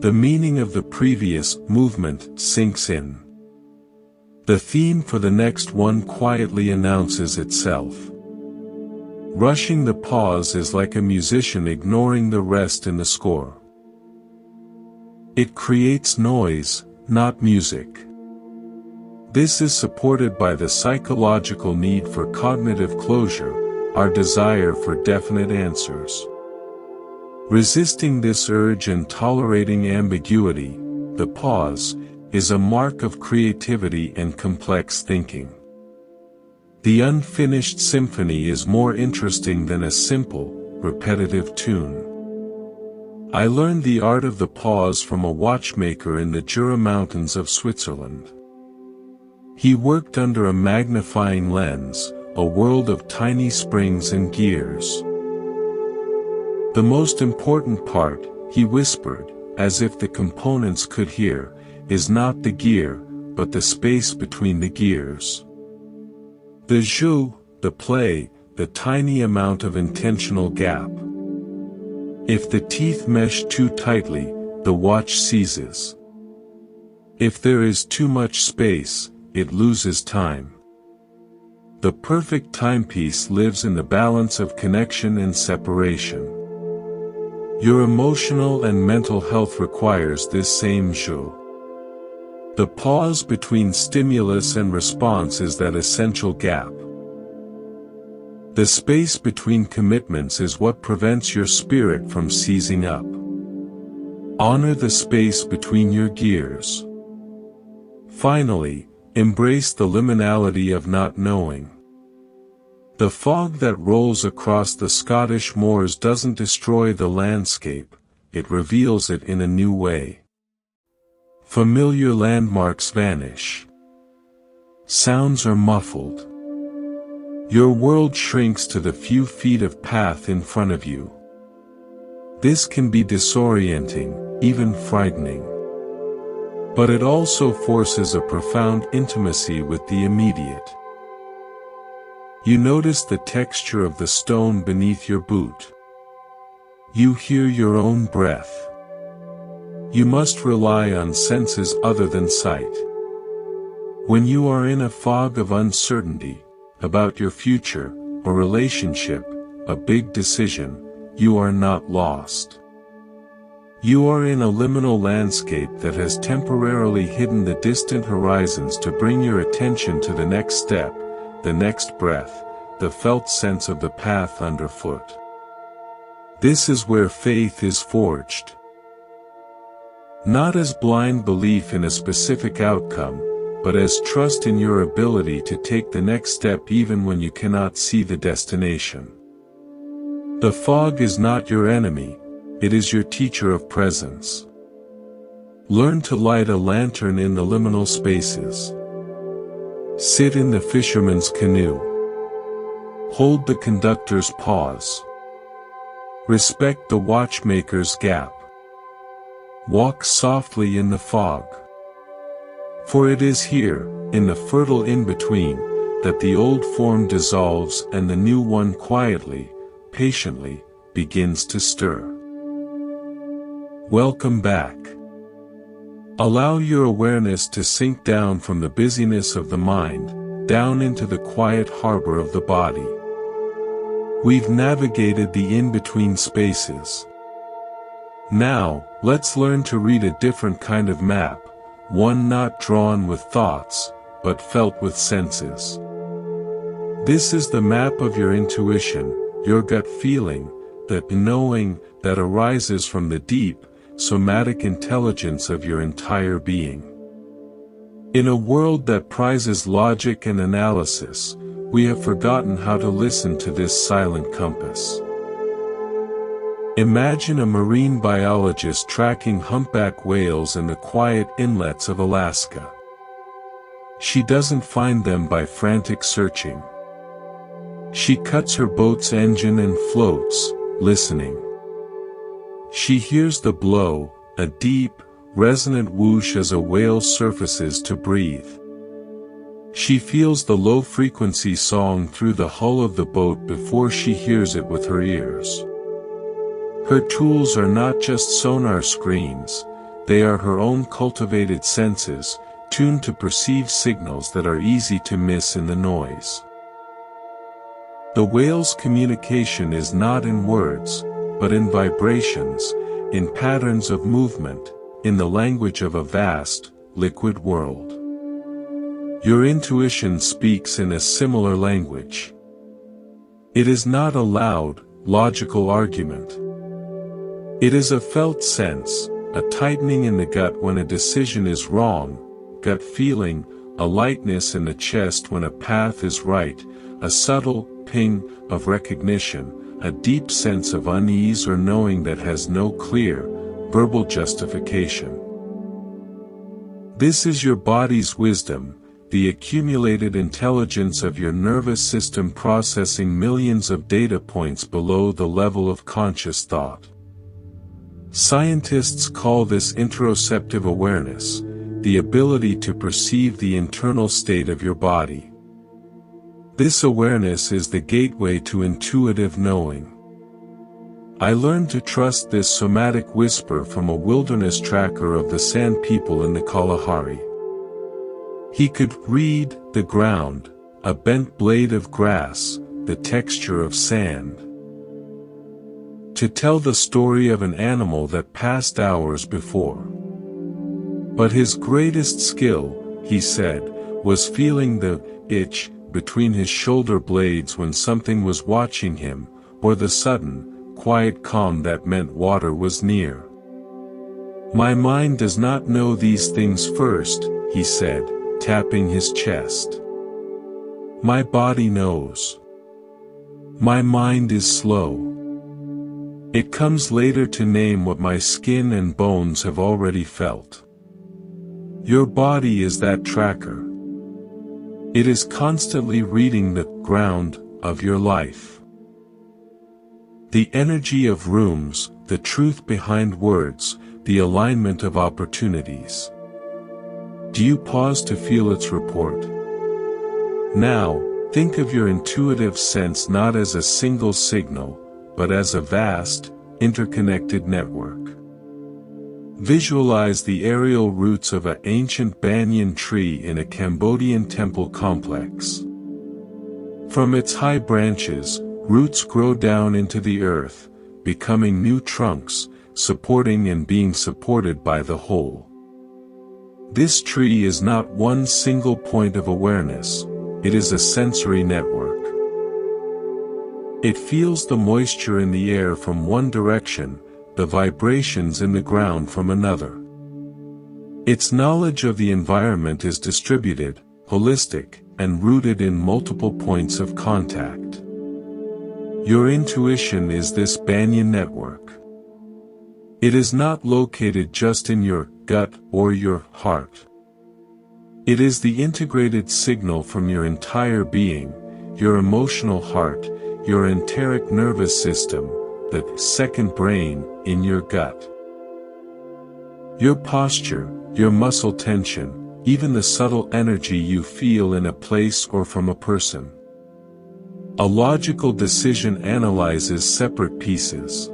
The meaning of the previous movement sinks in. The theme for the next one quietly announces itself. Rushing the pause is like a musician ignoring the rest in the score. It creates noise, not music. This is supported by the psychological need for cognitive closure, our desire for definite answers. Resisting this urge and tolerating ambiguity, the pause, is a mark of creativity and complex thinking. The unfinished symphony is more interesting than a simple, repetitive tune. I learned the art of the pause from a watchmaker in the Jura Mountains of Switzerland. He worked under a magnifying lens, a world of tiny springs and gears. The most important part, he whispered, as if the components could hear, is not the gear, but the space between the gears. The jeu, the play, the tiny amount of intentional gap. If the teeth mesh too tightly, the watch seizes. If there is too much space, it loses time. The perfect timepiece lives in the balance of connection and separation. Your emotional and mental health requires this same jeu. The pause between stimulus and response is that essential gap. The space between commitments is what prevents your spirit from seizing up. Honor the space between your gears. Finally, embrace the liminality of not knowing. The fog that rolls across the Scottish moors doesn't destroy the landscape, it reveals it in a new way. Familiar landmarks vanish. Sounds are muffled. Your world shrinks to the few feet of path in front of you. This can be disorienting, even frightening. But it also forces a profound intimacy with the immediate. You notice the texture of the stone beneath your boot. You hear your own breath. You must rely on senses other than sight. When you are in a fog of uncertainty, about your future, a relationship, a big decision, you are not lost. You are in a liminal landscape that has temporarily hidden the distant horizons to bring your attention to the next step, the next breath, the felt sense of the path underfoot. This is where faith is forged. Not as blind belief in a specific outcome, but as trust in your ability to take the next step even when you cannot see the destination. The fog is not your enemy, it is your teacher of presence. Learn to light a lantern in the liminal spaces. Sit in the fisherman's canoe. Hold the conductor's pause. Respect the watchmaker's gap. Walk softly in the fog. For it is here, in the fertile in-between, that the old form dissolves and the new one quietly, patiently, begins to stir. Welcome back. Allow your awareness to sink down from the busyness of the mind, down into the quiet harbor of the body. We've navigated the in-between spaces. Now, let's learn to read a different kind of map. One not drawn with thoughts, but felt with senses. This is the map of your intuition, your gut feeling, that knowing that arises from the deep, somatic intelligence of your entire being. In a world that prizes logic and analysis, we have forgotten how to listen to this silent compass. Imagine a marine biologist tracking humpback whales in the quiet inlets of Alaska. She doesn't find them by frantic searching. She cuts her boat's engine and floats, listening. She hears the blow, a deep, resonant whoosh as a whale surfaces to breathe. She feels the low-frequency song through the hull of the boat before she hears it with her ears. Her tools are not just sonar screens, they are her own cultivated senses, tuned to perceive signals that are easy to miss in the noise. The whale's communication is not in words, but in vibrations, in patterns of movement, in the language of a vast, liquid world. Your intuition speaks in a similar language. It is not a loud, logical argument. It is a felt sense, a tightening in the gut when a decision is wrong, gut feeling, a lightness in the chest when a path is right, a subtle ping of recognition, a deep sense of unease or knowing that has no clear, verbal justification. This is your body's wisdom, the accumulated intelligence of your nervous system processing millions of data points below the level of conscious thought. Scientists call this interoceptive awareness, the ability to perceive the internal state of your body. This awareness is the gateway to intuitive knowing. I learned to trust this somatic whisper from a wilderness tracker of the Sand People in the Kalahari. He could read the ground, a bent blade of grass, the texture of sand. To tell the story of an animal that passed hours before. But his greatest skill, he said, was feeling the itch between his shoulder blades when something was watching him, or the sudden, quiet calm that meant water was near. My mind does not know these things first, he said, tapping his chest. My body knows. My mind is slow. It comes later to name what my skin and bones have already felt. Your body is that tracker. It is constantly reading the ground of your life. The energy of rooms, the truth behind words, the alignment of opportunities. Do you pause to feel its report? Now, think of your intuitive sense not as a single signal, but as a vast, interconnected network. Visualize the aerial roots of an ancient banyan tree in a Cambodian temple complex. From its high branches, roots grow down into the earth, becoming new trunks, supporting and being supported by the whole. This tree is not one single point of awareness, it is a sensory network. It feels the moisture in the air from one direction, the vibrations in the ground from another. Its knowledge of the environment is distributed, holistic, and rooted in multiple points of contact. Your intuition is this banyan network. It is not located just in your gut or your heart. It is the integrated signal from your entire being, your emotional heart, your enteric nervous system, the second brain in your gut. Your posture, your muscle tension, even the subtle energy you feel in a place or from a person. A logical decision analyzes separate pieces.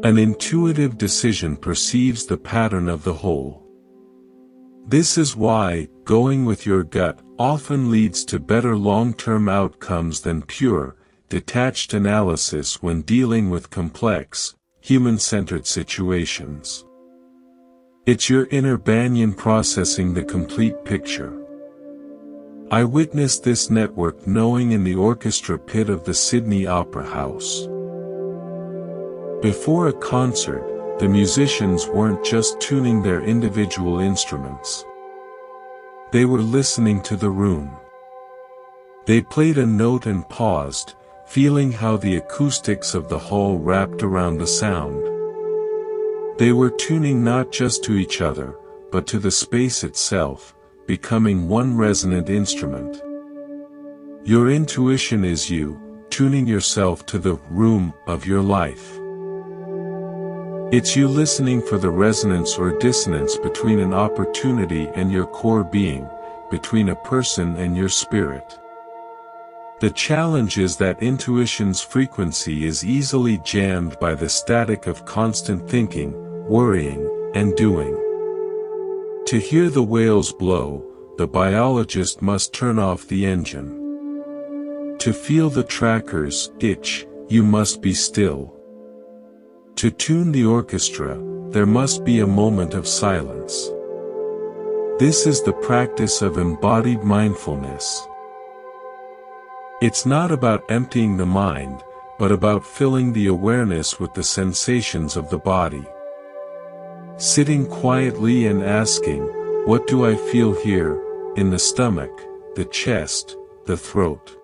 An intuitive decision perceives the pattern of the whole. This is why, going with your gut often leads to better long-term outcomes than pure, detached analysis when dealing with complex, human-centered situations. It's your inner banyan processing the complete picture. I witnessed this network knowing in the orchestra pit of the Sydney Opera House. Before a concert, the musicians weren't just tuning their individual instruments. They were listening to the room. They played a note and paused, feeling how the acoustics of the hall wrapped around the sound. They were tuning not just to each other, but to the space itself, becoming one resonant instrument. Your intuition is you, tuning yourself to the room of your life. It's you listening for the resonance or dissonance between an opportunity and your core being, between a person and your spirit. The challenge is that intuition's frequency is easily jammed by the static of constant thinking, worrying, and doing. To hear the whales blow, the biologist must turn off the engine. To feel the tracker's itch, you must be still. To tune the orchestra, there must be a moment of silence. This is the practice of embodied mindfulness. It's not about emptying the mind, but about filling the awareness with the sensations of the body. Sitting quietly and asking, what do I feel here, in the stomach, the chest, the throat?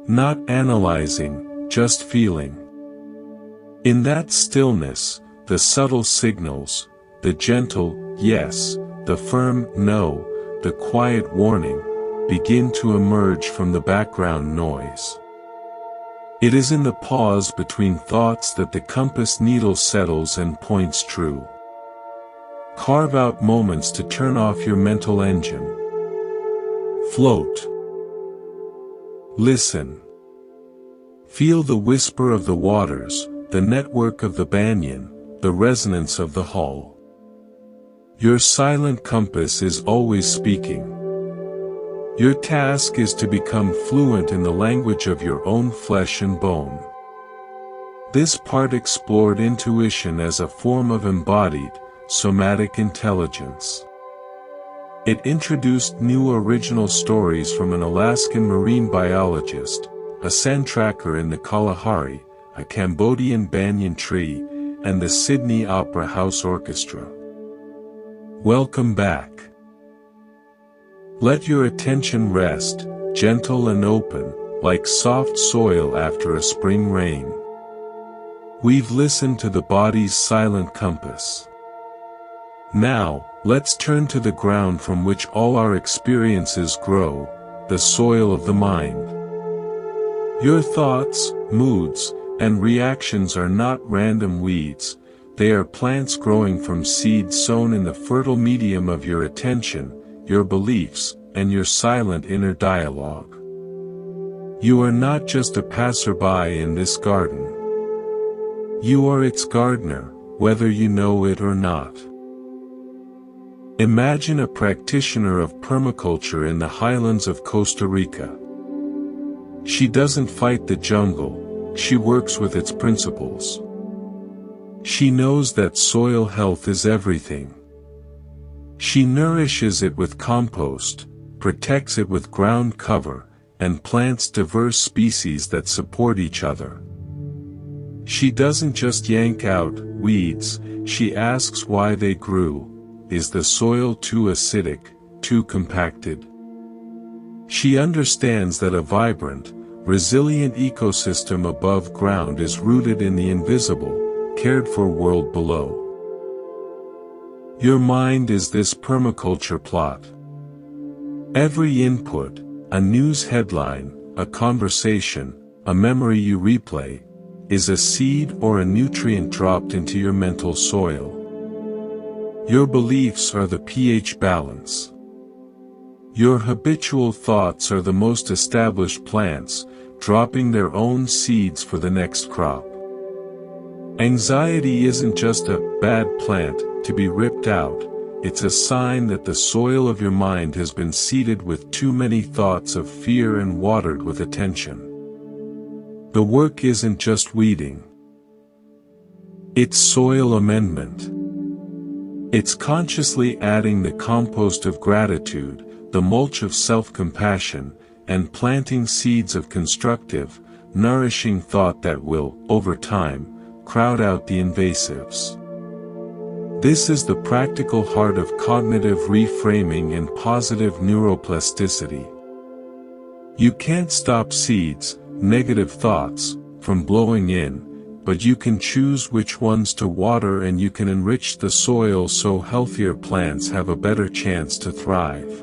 Not analyzing, just feeling. In that stillness, the subtle signals, the gentle yes, the firm no, the quiet warning, begin to emerge from the background noise. It is in the pause between thoughts that the compass needle settles and points true. Carve out moments to turn off your mental engine. Float. Listen. Feel the whisper of the waters, the network of the banyan, the resonance of the hull. Your silent compass is always speaking. Your task is to become fluent in the language of your own flesh and bone. This part explored intuition as a form of embodied, somatic intelligence. It introduced new original stories from an Alaskan marine biologist, a sand tracker in the Kalahari, a Cambodian banyan tree, and the Sydney Opera House Orchestra. Welcome back. Let your attention rest, gentle and open, like soft soil after a spring rain. We've listened to the body's silent compass. Now, let's turn to the ground from which all our experiences grow, the soil of the mind. Your thoughts, moods, and reactions are not random weeds, they are plants growing from seeds sown in the fertile medium of your attention, your beliefs, and your silent inner dialogue. You are not just a passerby in this garden. You are its gardener, whether you know it or not. Imagine a practitioner of permaculture in the highlands of Costa Rica. She doesn't fight the jungle, she works with its principles. She knows that soil health is everything. She nourishes it with compost, protects it with ground cover, and plants diverse species that support each other. She doesn't just yank out weeds, she asks why they grew. Is the soil too acidic, too compacted? She understands that a vibrant, resilient ecosystem above ground is rooted in the invisible, cared-for world below. Your mind is this permaculture plot. Every input, a news headline, a conversation, a memory you replay, is a seed or a nutrient dropped into your mental soil. Your beliefs are the pH balance. Your habitual thoughts are the most established plants, dropping their own seeds for the next crop. Anxiety isn't just a bad plant to be ripped out, it's a sign that the soil of your mind has been seeded with too many thoughts of fear and watered with attention. The work isn't just weeding. It's soil amendment. It's consciously adding the compost of gratitude, the mulch of self-compassion, and planting seeds of constructive, nourishing thought that will, over time, crowd out the invasives. This is the practical heart of cognitive reframing and positive neuroplasticity. You can't stop seeds, negative thoughts, from blowing in, but you can choose which ones to water and you can enrich the soil so healthier plants have a better chance to thrive.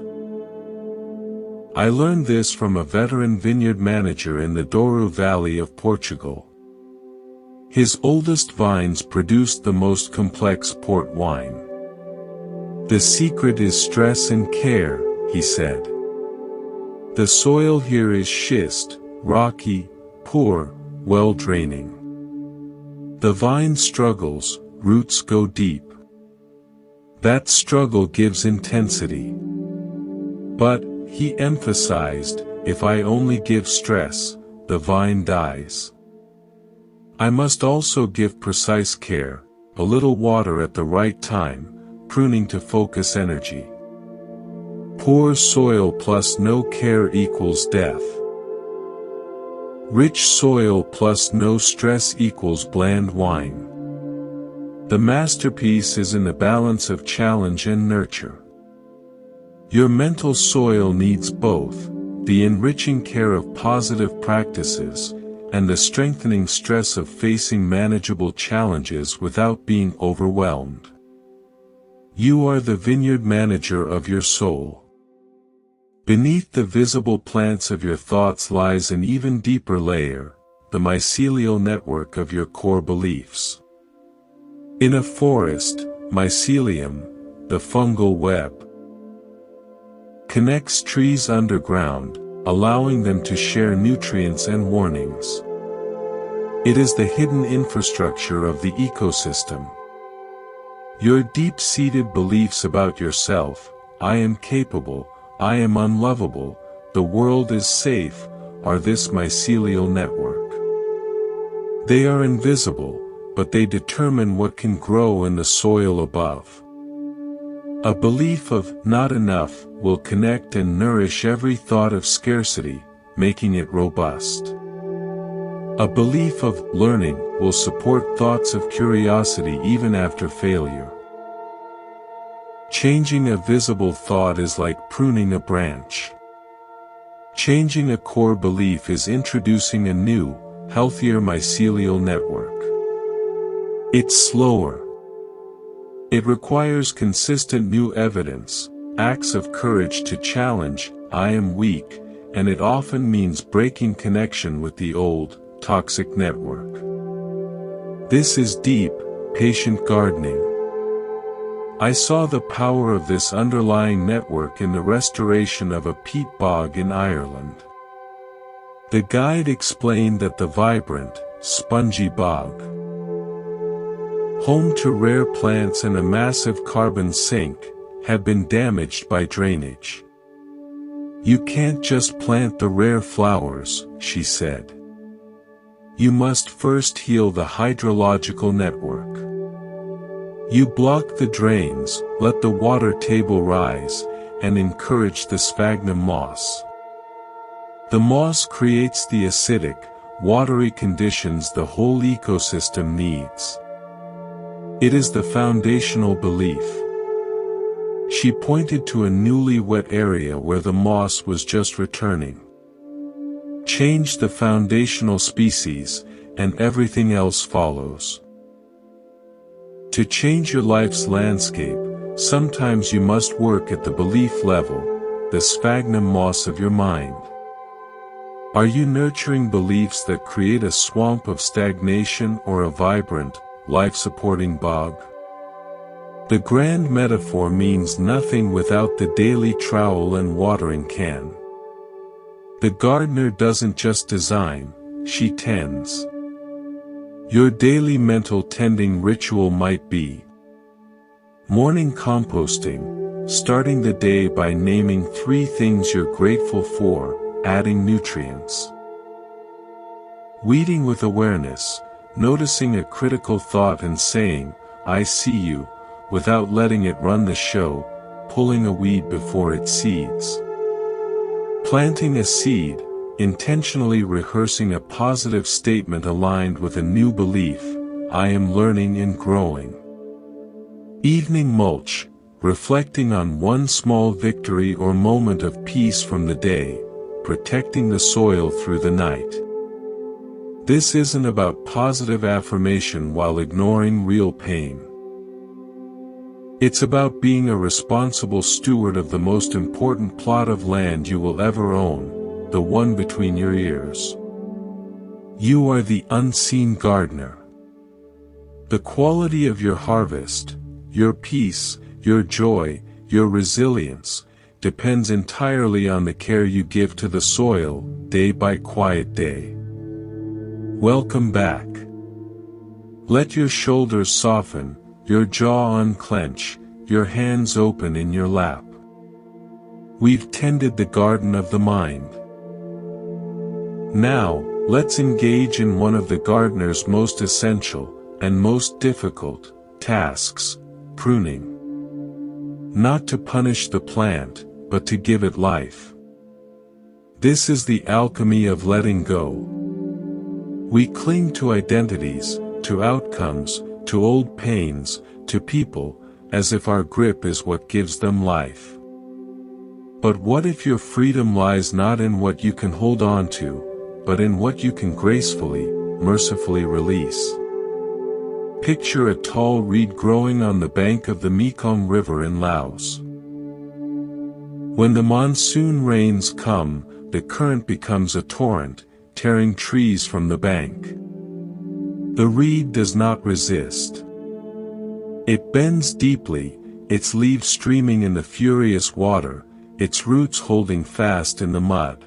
I learned this from a veteran vineyard manager in the Douro Valley of Portugal. His oldest vines produced the most complex port wine. The secret is stress and care, he said. The soil here is schist, rocky, poor, well-draining. The vine struggles, roots go deep. That struggle gives intensity. But, he emphasized, if I only give stress, the vine dies. I must also give precise care, a little water at the right time, pruning to focus energy. Poor soil plus no care equals death. Rich soil plus no stress equals bland wine. The masterpiece is in the balance of challenge and nurture. Your mental soil needs both, the enriching care of positive practices, and the strengthening stress of facing manageable challenges without being overwhelmed. You are the vineyard manager of your soul. Beneath the visible plants of your thoughts lies an even deeper layer, the mycelial network of your core beliefs. In a forest, mycelium, the fungal web, connects trees underground, allowing them to share nutrients and warnings. It is the hidden infrastructure of the ecosystem. Your deep-seated beliefs about yourself, I am capable, I am unlovable, the world is safe, are this mycelial network. They are invisible, but they determine what can grow in the soil above. A belief of not enough will connect and nourish every thought of scarcity, making it robust. A belief of learning will support thoughts of curiosity even after failure. Changing a visible thought is like pruning a branch. Changing a core belief is introducing a new, healthier mycelial network. It's slower. It requires consistent new evidence, acts of courage to challenge, I am weak, and it often means breaking connection with the old, toxic network. This is deep, patient gardening. I saw the power of this underlying network in the restoration of a peat bog in Ireland. The guide explained that the vibrant, spongy bog, home to rare plants and a massive carbon sink, had been damaged by drainage. You can't just plant the rare flowers, she said. You must first heal the hydrological network. You block the drains, let the water table rise, and encourage the sphagnum moss. The moss creates the acidic, watery conditions the whole ecosystem needs. It is the foundational belief. She pointed to a newly wet area where the moss was just returning. Change the foundational species, and everything else follows. To change your life's landscape, sometimes you must work at the belief level, the sphagnum moss of your mind. Are you nurturing beliefs that create a swamp of stagnation or a vibrant, life-supporting bog? The grand metaphor means nothing without the daily trowel and watering can. The gardener doesn't just design, she tends. Your daily mental tending ritual might be morning composting, starting the day by naming 3 things you're grateful for, adding nutrients. Weeding with awareness, noticing a critical thought and saying, I see you, without letting it run the show, pulling a weed before it seeds. Planting a seed, intentionally rehearsing a positive statement aligned with a new belief, I am learning and growing. Evening mulch, reflecting on one small victory or moment of peace from the day, protecting the soil through the night. This isn't about positive affirmation while ignoring real pain. It's about being a responsible steward of the most important plot of land you will ever own, the one between your ears. You are the unseen gardener. The quality of your harvest, your peace, your joy, your resilience, depends entirely on the care you give to the soil, day by quiet day. Welcome back. Let your shoulders soften, your jaw unclench, your hands open in your lap. We've tended the garden of the mind. Now, let's engage in one of the gardener's most essential, and most difficult, tasks, pruning. Not to punish the plant, but to give it life. This is the alchemy of letting go. We cling to identities, to outcomes, to old pains, to people, as if our grip is what gives them life. But what if your freedom lies not in what you can hold on to, but in what you can gracefully, mercifully release? Picture a tall reed growing on the bank of the Mekong River in Laos. When the monsoon rains come, the current becomes a torrent, tearing trees from the bank. The reed does not resist. It bends deeply, its leaves streaming in the furious water, its roots holding fast in the mud.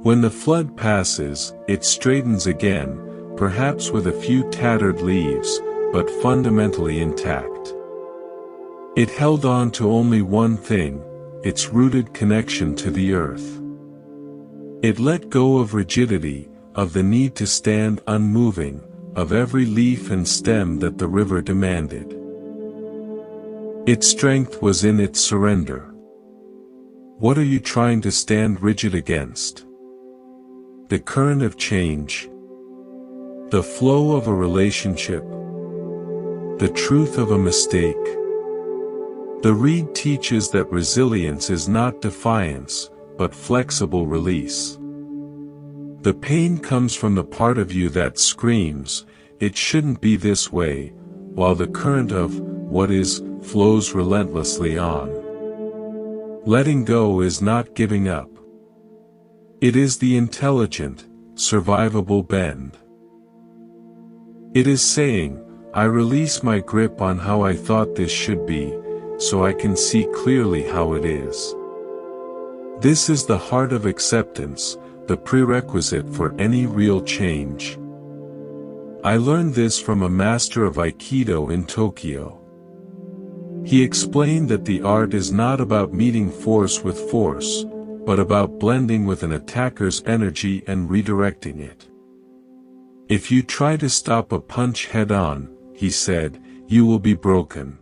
When the flood passes, it straightens again, perhaps with a few tattered leaves, but fundamentally intact. It held on to only one thing, its rooted connection to the earth. It let go of rigidity, of the need to stand unmoving, of every leaf and stem that the river demanded. Its strength was in its surrender. What are you trying to stand rigid against? The current of change? The flow of a relationship? The truth of a mistake? The reed teaches that resilience is not defiance, but flexible release. The pain comes from the part of you that screams, "It shouldn't be this way," while the current of what is flows relentlessly on. Letting go is not giving up. It is the intelligent, survivable bend. It is saying, "I release my grip on how I thought this should be, so I can see clearly how it is." This is the heart of acceptance, the prerequisite for any real change. I learned this from a master of Aikido in Tokyo. He explained that the art is not about meeting force with force, but about blending with an attacker's energy and redirecting it. If you try to stop a punch head-on, he said, you will be broken.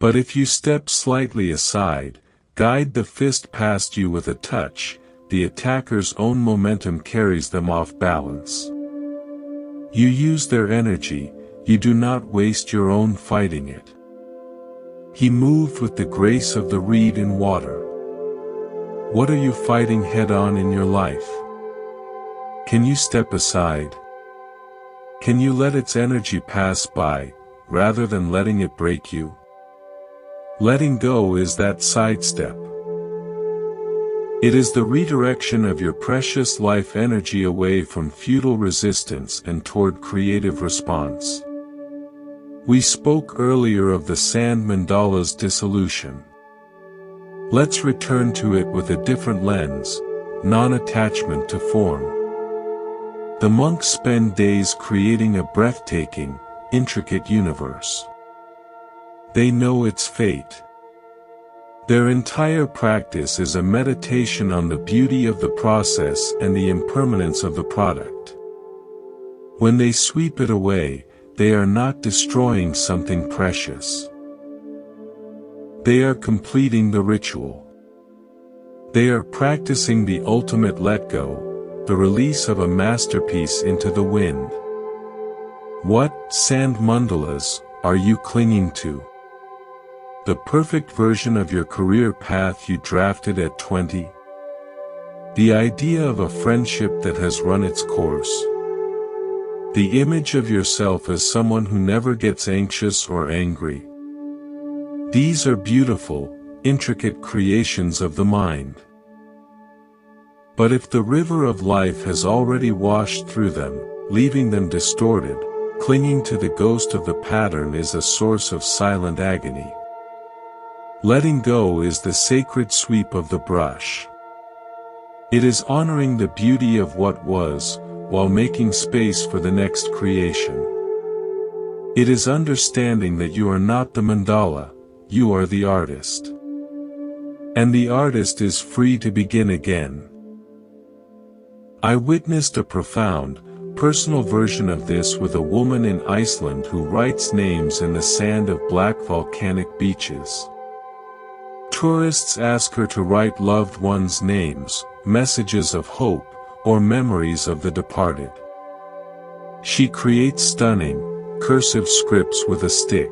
But if you step slightly aside, guide the fist past you with a touch, the attacker's own momentum carries them off balance. You use their energy, you do not waste your own fighting it. He moved with the grace of the reed in water. What are you fighting head-on in your life? Can you step aside? Can you let its energy pass by, rather than letting it break you? Letting go is that sidestep. It is the redirection of your precious life energy away from futile resistance and toward creative response. We spoke earlier of the sand mandala's dissolution. Let's return to it with a different lens, non-attachment to form. The monks spend days creating a breathtaking, intricate universe. They know its fate. Their entire practice is a meditation on the beauty of the process and the impermanence of the product. When they sweep it away, they are not destroying something precious. They are completing the ritual. They are practicing the ultimate let-go, the release of a masterpiece into the wind. What sand mandalas are you clinging to? The perfect version of your career path you drafted at 20? The idea of a friendship that has run its course? The image of yourself as someone who never gets anxious or angry? These are beautiful, intricate creations of the mind. But if the river of life has already washed through them, leaving them distorted, clinging to the ghost of the pattern is a source of silent agony. Letting go is the sacred sweep of the brush. It is honoring the beauty of what was, while making space for the next creation. It is understanding that you are not the mandala, you are the artist. And the artist is free to begin again. I witnessed a profound, personal version of this with a woman in Iceland who writes names in the sand of black volcanic beaches. Tourists ask her to write loved ones' names, messages of hope, or memories of the departed. She creates stunning, cursive scripts with a stick.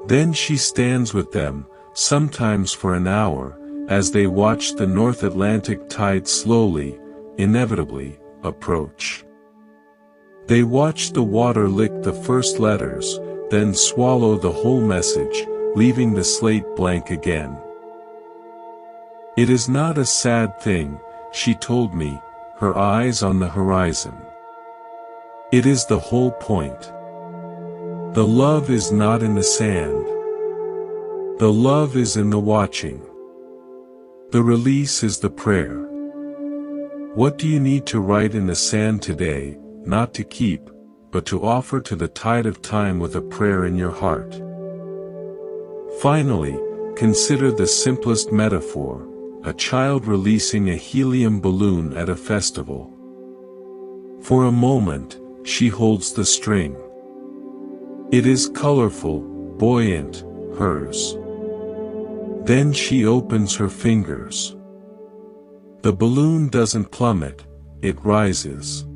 Then she stands with them, sometimes for an hour, as they watched the North Atlantic tide slowly, inevitably, approach. They watched the water lick the first letters, then swallow the whole message, leaving the slate blank again. "It is not a sad thing," she told me, her eyes on the horizon. "It is the whole point. The love is not in the sand. The love is in the watching. The release is the prayer. What do you need to write in the sand today, not to keep, but to offer to the tide of time with a prayer in your heart?" Finally, consider the simplest metaphor, a child releasing a helium balloon at a festival. For a moment, she holds the string. It is colorful, buoyant, hers. Then she opens her fingers. The balloon doesn't plummet, it rises.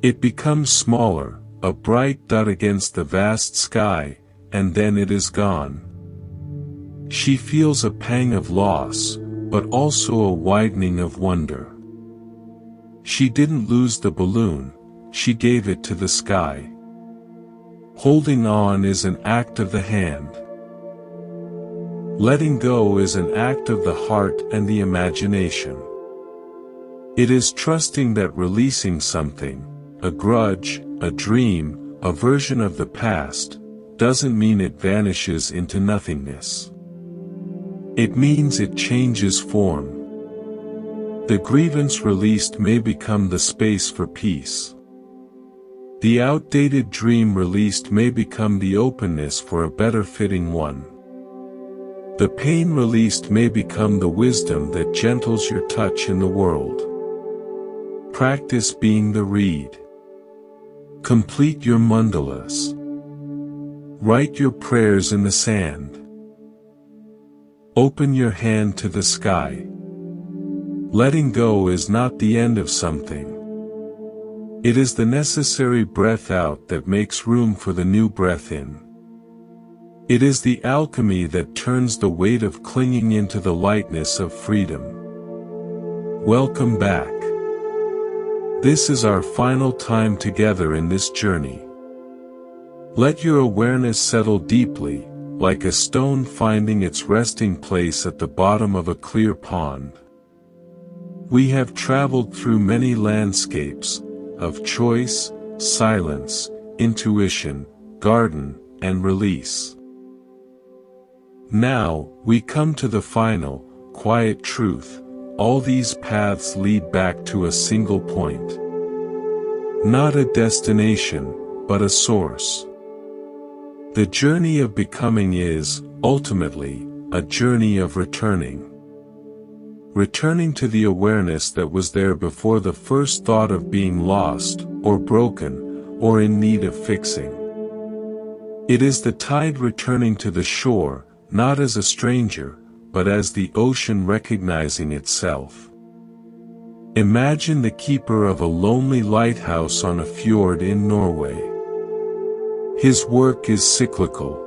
It becomes smaller, a bright dot against the vast sky, and then it is gone. She feels a pang of loss, but also a widening of wonder. She didn't lose the balloon, she gave it to the sky. Holding on is an act of the hand. Letting go is an act of the heart and the imagination. It is trusting that releasing something, a grudge, a dream, a version of the past, doesn't mean it vanishes into nothingness. It means it changes form. The grievance released may become the space for peace. The outdated dream released may become the openness for a better fitting one. The pain released may become the wisdom that gentles your touch in the world. Practice being the reed. Complete your mandalas. Write your prayers in the sand. Open your hand to the sky. Letting go is not the end of something. It is the necessary breath out that makes room for the new breath in. It is the alchemy that turns the weight of clinging into the lightness of freedom. Welcome back. This is our final time together in this journey. Let your awareness settle deeply, like a stone finding its resting place at the bottom of a clear pond. We have traveled through many landscapes, of choice, silence, intuition, garden, and release. Now, we come to the final, quiet truth: all these paths lead back to a single point. Not a destination, but a source. The journey of becoming is, ultimately, a journey of returning. Returning to the awareness that was there before the first thought of being lost, or broken, or in need of fixing. It is the tide returning to the shore, not as a stranger, but as the ocean recognizing itself. Imagine the keeper of a lonely lighthouse on a fjord in Norway. His work is cyclical.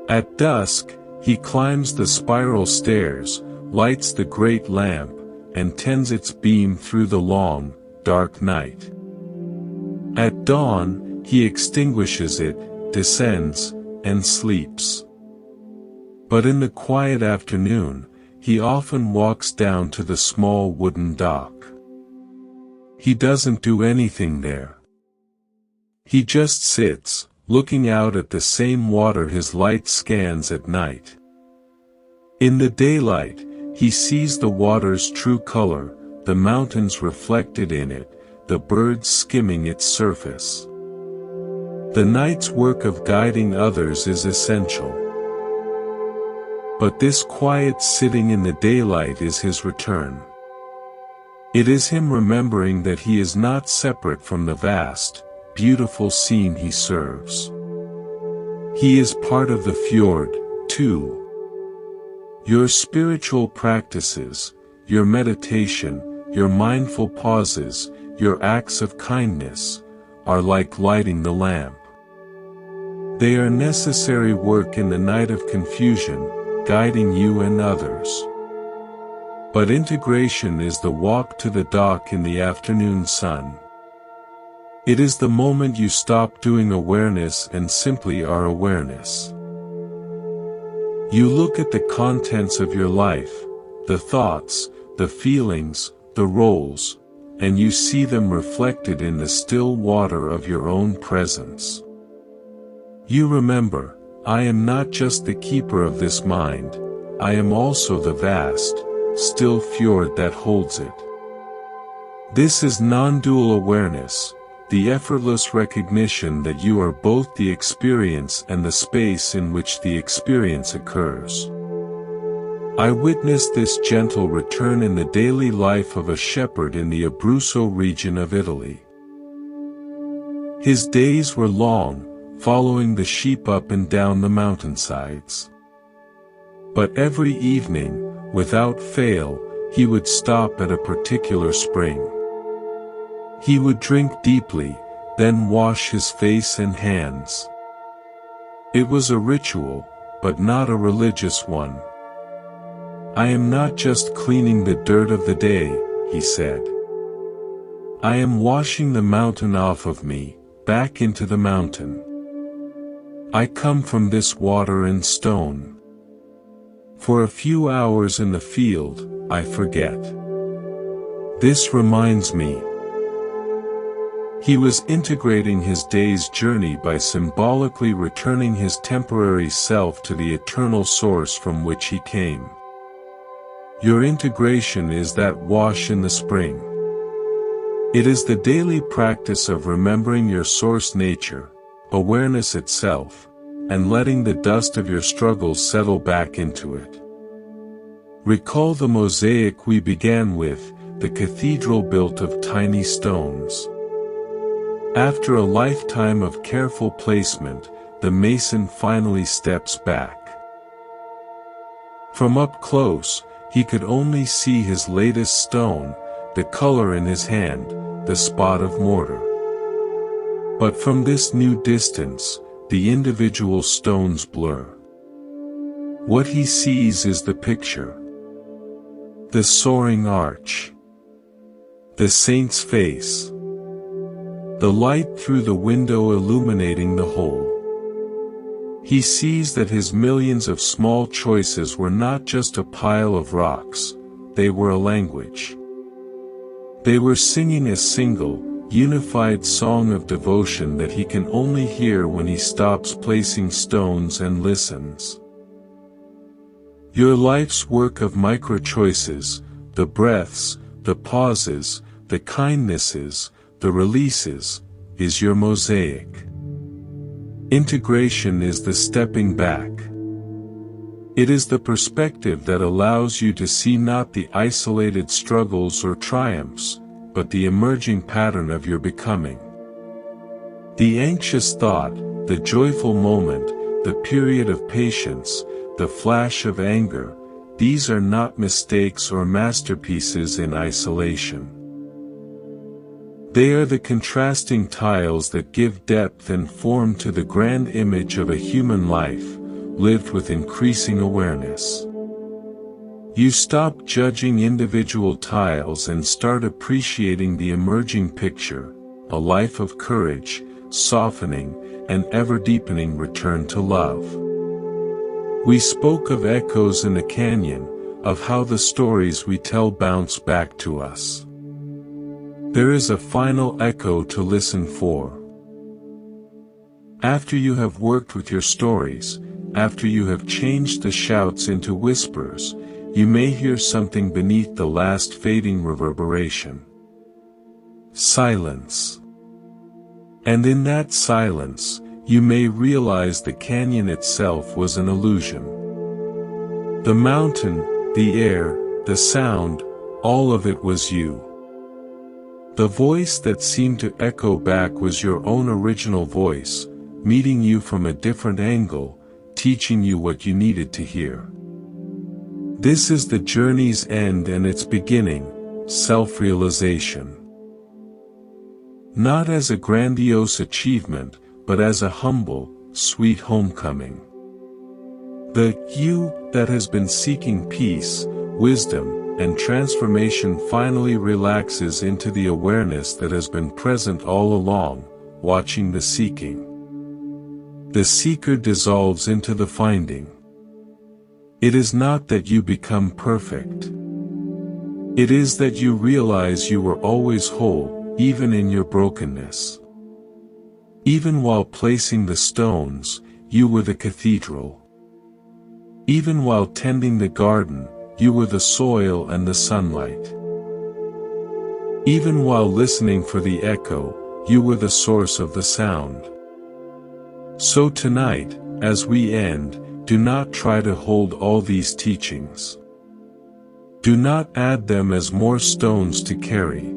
At dusk, he climbs the spiral stairs, lights the great lamp, and tends its beam through the long, dark night. At dawn, he extinguishes it, descends, and sleeps. But in the quiet afternoon, he often walks down to the small wooden dock. He doesn't do anything there. He just sits, looking out at the same water his light scans at night. In the daylight, he sees the water's true color, the mountains reflected in it, the birds skimming its surface. The night's work of guiding others is essential. But this quiet sitting in the daylight is his return. It is him remembering that he is not separate from the vast, beautiful scene he serves. He is part of the fjord, too. Your spiritual practices, your meditation, your mindful pauses, your acts of kindness, are like lighting the lamp. They are necessary work in the night of confusion, guiding you and others. But integration is the walk to the dock in the afternoon sun. It is the moment you stop doing awareness and simply are awareness. You look at the contents of your life, the thoughts, the feelings, the roles, and you see them reflected in the still water of your own presence. You remember, I am not just the keeper of this mind, I am also the vast, still fjord that holds it. This is non-dual awareness, the effortless recognition that you are both the experience and the space in which the experience occurs. I witnessed this gentle return in the daily life of a shepherd in the Abruzzo region of Italy. His days were long, following the sheep up and down the mountainsides. But every evening, without fail, he would stop at a particular spring. He would drink deeply, then wash his face and hands. It was a ritual, but not a religious one. I am not just cleaning the dirt of the day, he said. I am washing the mountain off of me, back into the mountain. I come from this water and stone. For a few hours in the field, I forget. This reminds me. He was integrating his day's journey by symbolically returning his temporary self to the eternal source from which he came. Your integration is that wash in the spring. It is the daily practice of remembering your source nature, awareness itself, and letting the dust of your struggles settle back into it. Recall the mosaic we began with, the cathedral built of tiny stones. After a lifetime of careful placement, the mason finally steps back. From up close, he could only see his latest stone, the color in his hand, the spot of mortar. But from this new distance, the individual stones blur. What he sees is the picture. The soaring arch. The saint's face. The light through the window illuminating the whole. He sees that his millions of small choices were not just a pile of rocks, they were a language. They were singing a single, unified song of devotion that he can only hear when he stops placing stones and listens. Your life's work of micro-choices, the breaths, the pauses, the kindnesses, the releases, is your mosaic. Integration is the stepping back. It is the perspective that allows you to see not the isolated struggles or triumphs, but the emerging pattern of your becoming. The anxious thought, the joyful moment, the period of patience, the flash of anger, these are not mistakes or masterpieces in isolation. They are the contrasting tiles that give depth and form to the grand image of a human life, lived with increasing awareness. You stop judging individual tiles and start appreciating the emerging picture, a life of courage, softening, and ever-deepening return to love. We spoke of echoes in the canyon, of how the stories we tell bounce back to us. There is a final echo to listen for. After you have worked with your stories, after you have changed the shouts into whispers, you may hear something beneath the last fading reverberation. Silence. And in that silence, you may realize the canyon itself was an illusion. The mountain, the air, the sound, all of it was you. The voice that seemed to echo back was your own original voice, meeting you from a different angle, teaching you what you needed to hear. This is the journey's end and its beginning, self-realization. Not as a grandiose achievement, but as a humble, sweet homecoming. The you that has been seeking peace, wisdom, and transformation finally relaxes into the awareness that has been present all along, watching the seeking. The seeker dissolves into the finding. It is not that you become perfect. It is that you realize you were always whole, even in your brokenness. Even while placing the stones, you were the cathedral. Even while tending the garden, you were the soil and the sunlight. Even while listening for the echo, you were the source of the sound. So tonight, as we end, do not try to hold all these teachings. Do not add them as more stones to carry.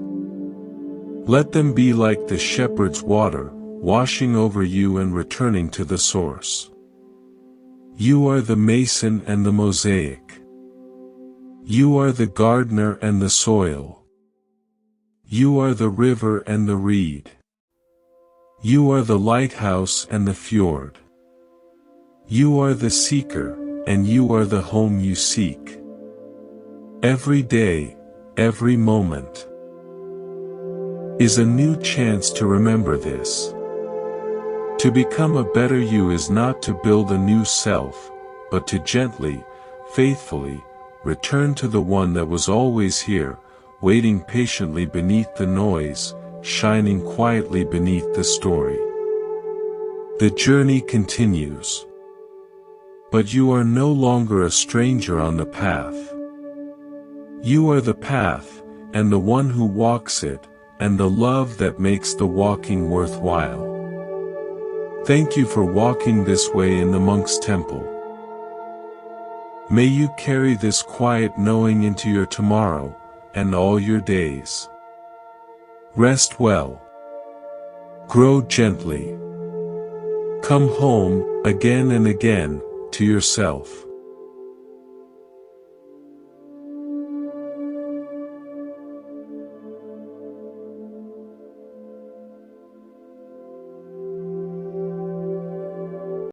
Let them be like the shepherd's water, washing over you and returning to the source. You are the mason and the mosaic. You are the gardener and the soil. You are the river and the reed. You are the lighthouse and the fjord. You are the seeker, and you are the home you seek. Every day, every moment, is a new chance to remember this. To become a better you is not to build a new self, but to gently, faithfully, return to the one that was always here, waiting patiently beneath the noise, shining quietly beneath the story. The journey continues. But you are no longer a stranger on the path. You are the path, and the one who walks it, and the love that makes the walking worthwhile. Thank you for walking this way in the monk's temple. May you carry this quiet knowing into your tomorrow, and all your days. Rest well. Grow gently. Come home, again and again, to yourself.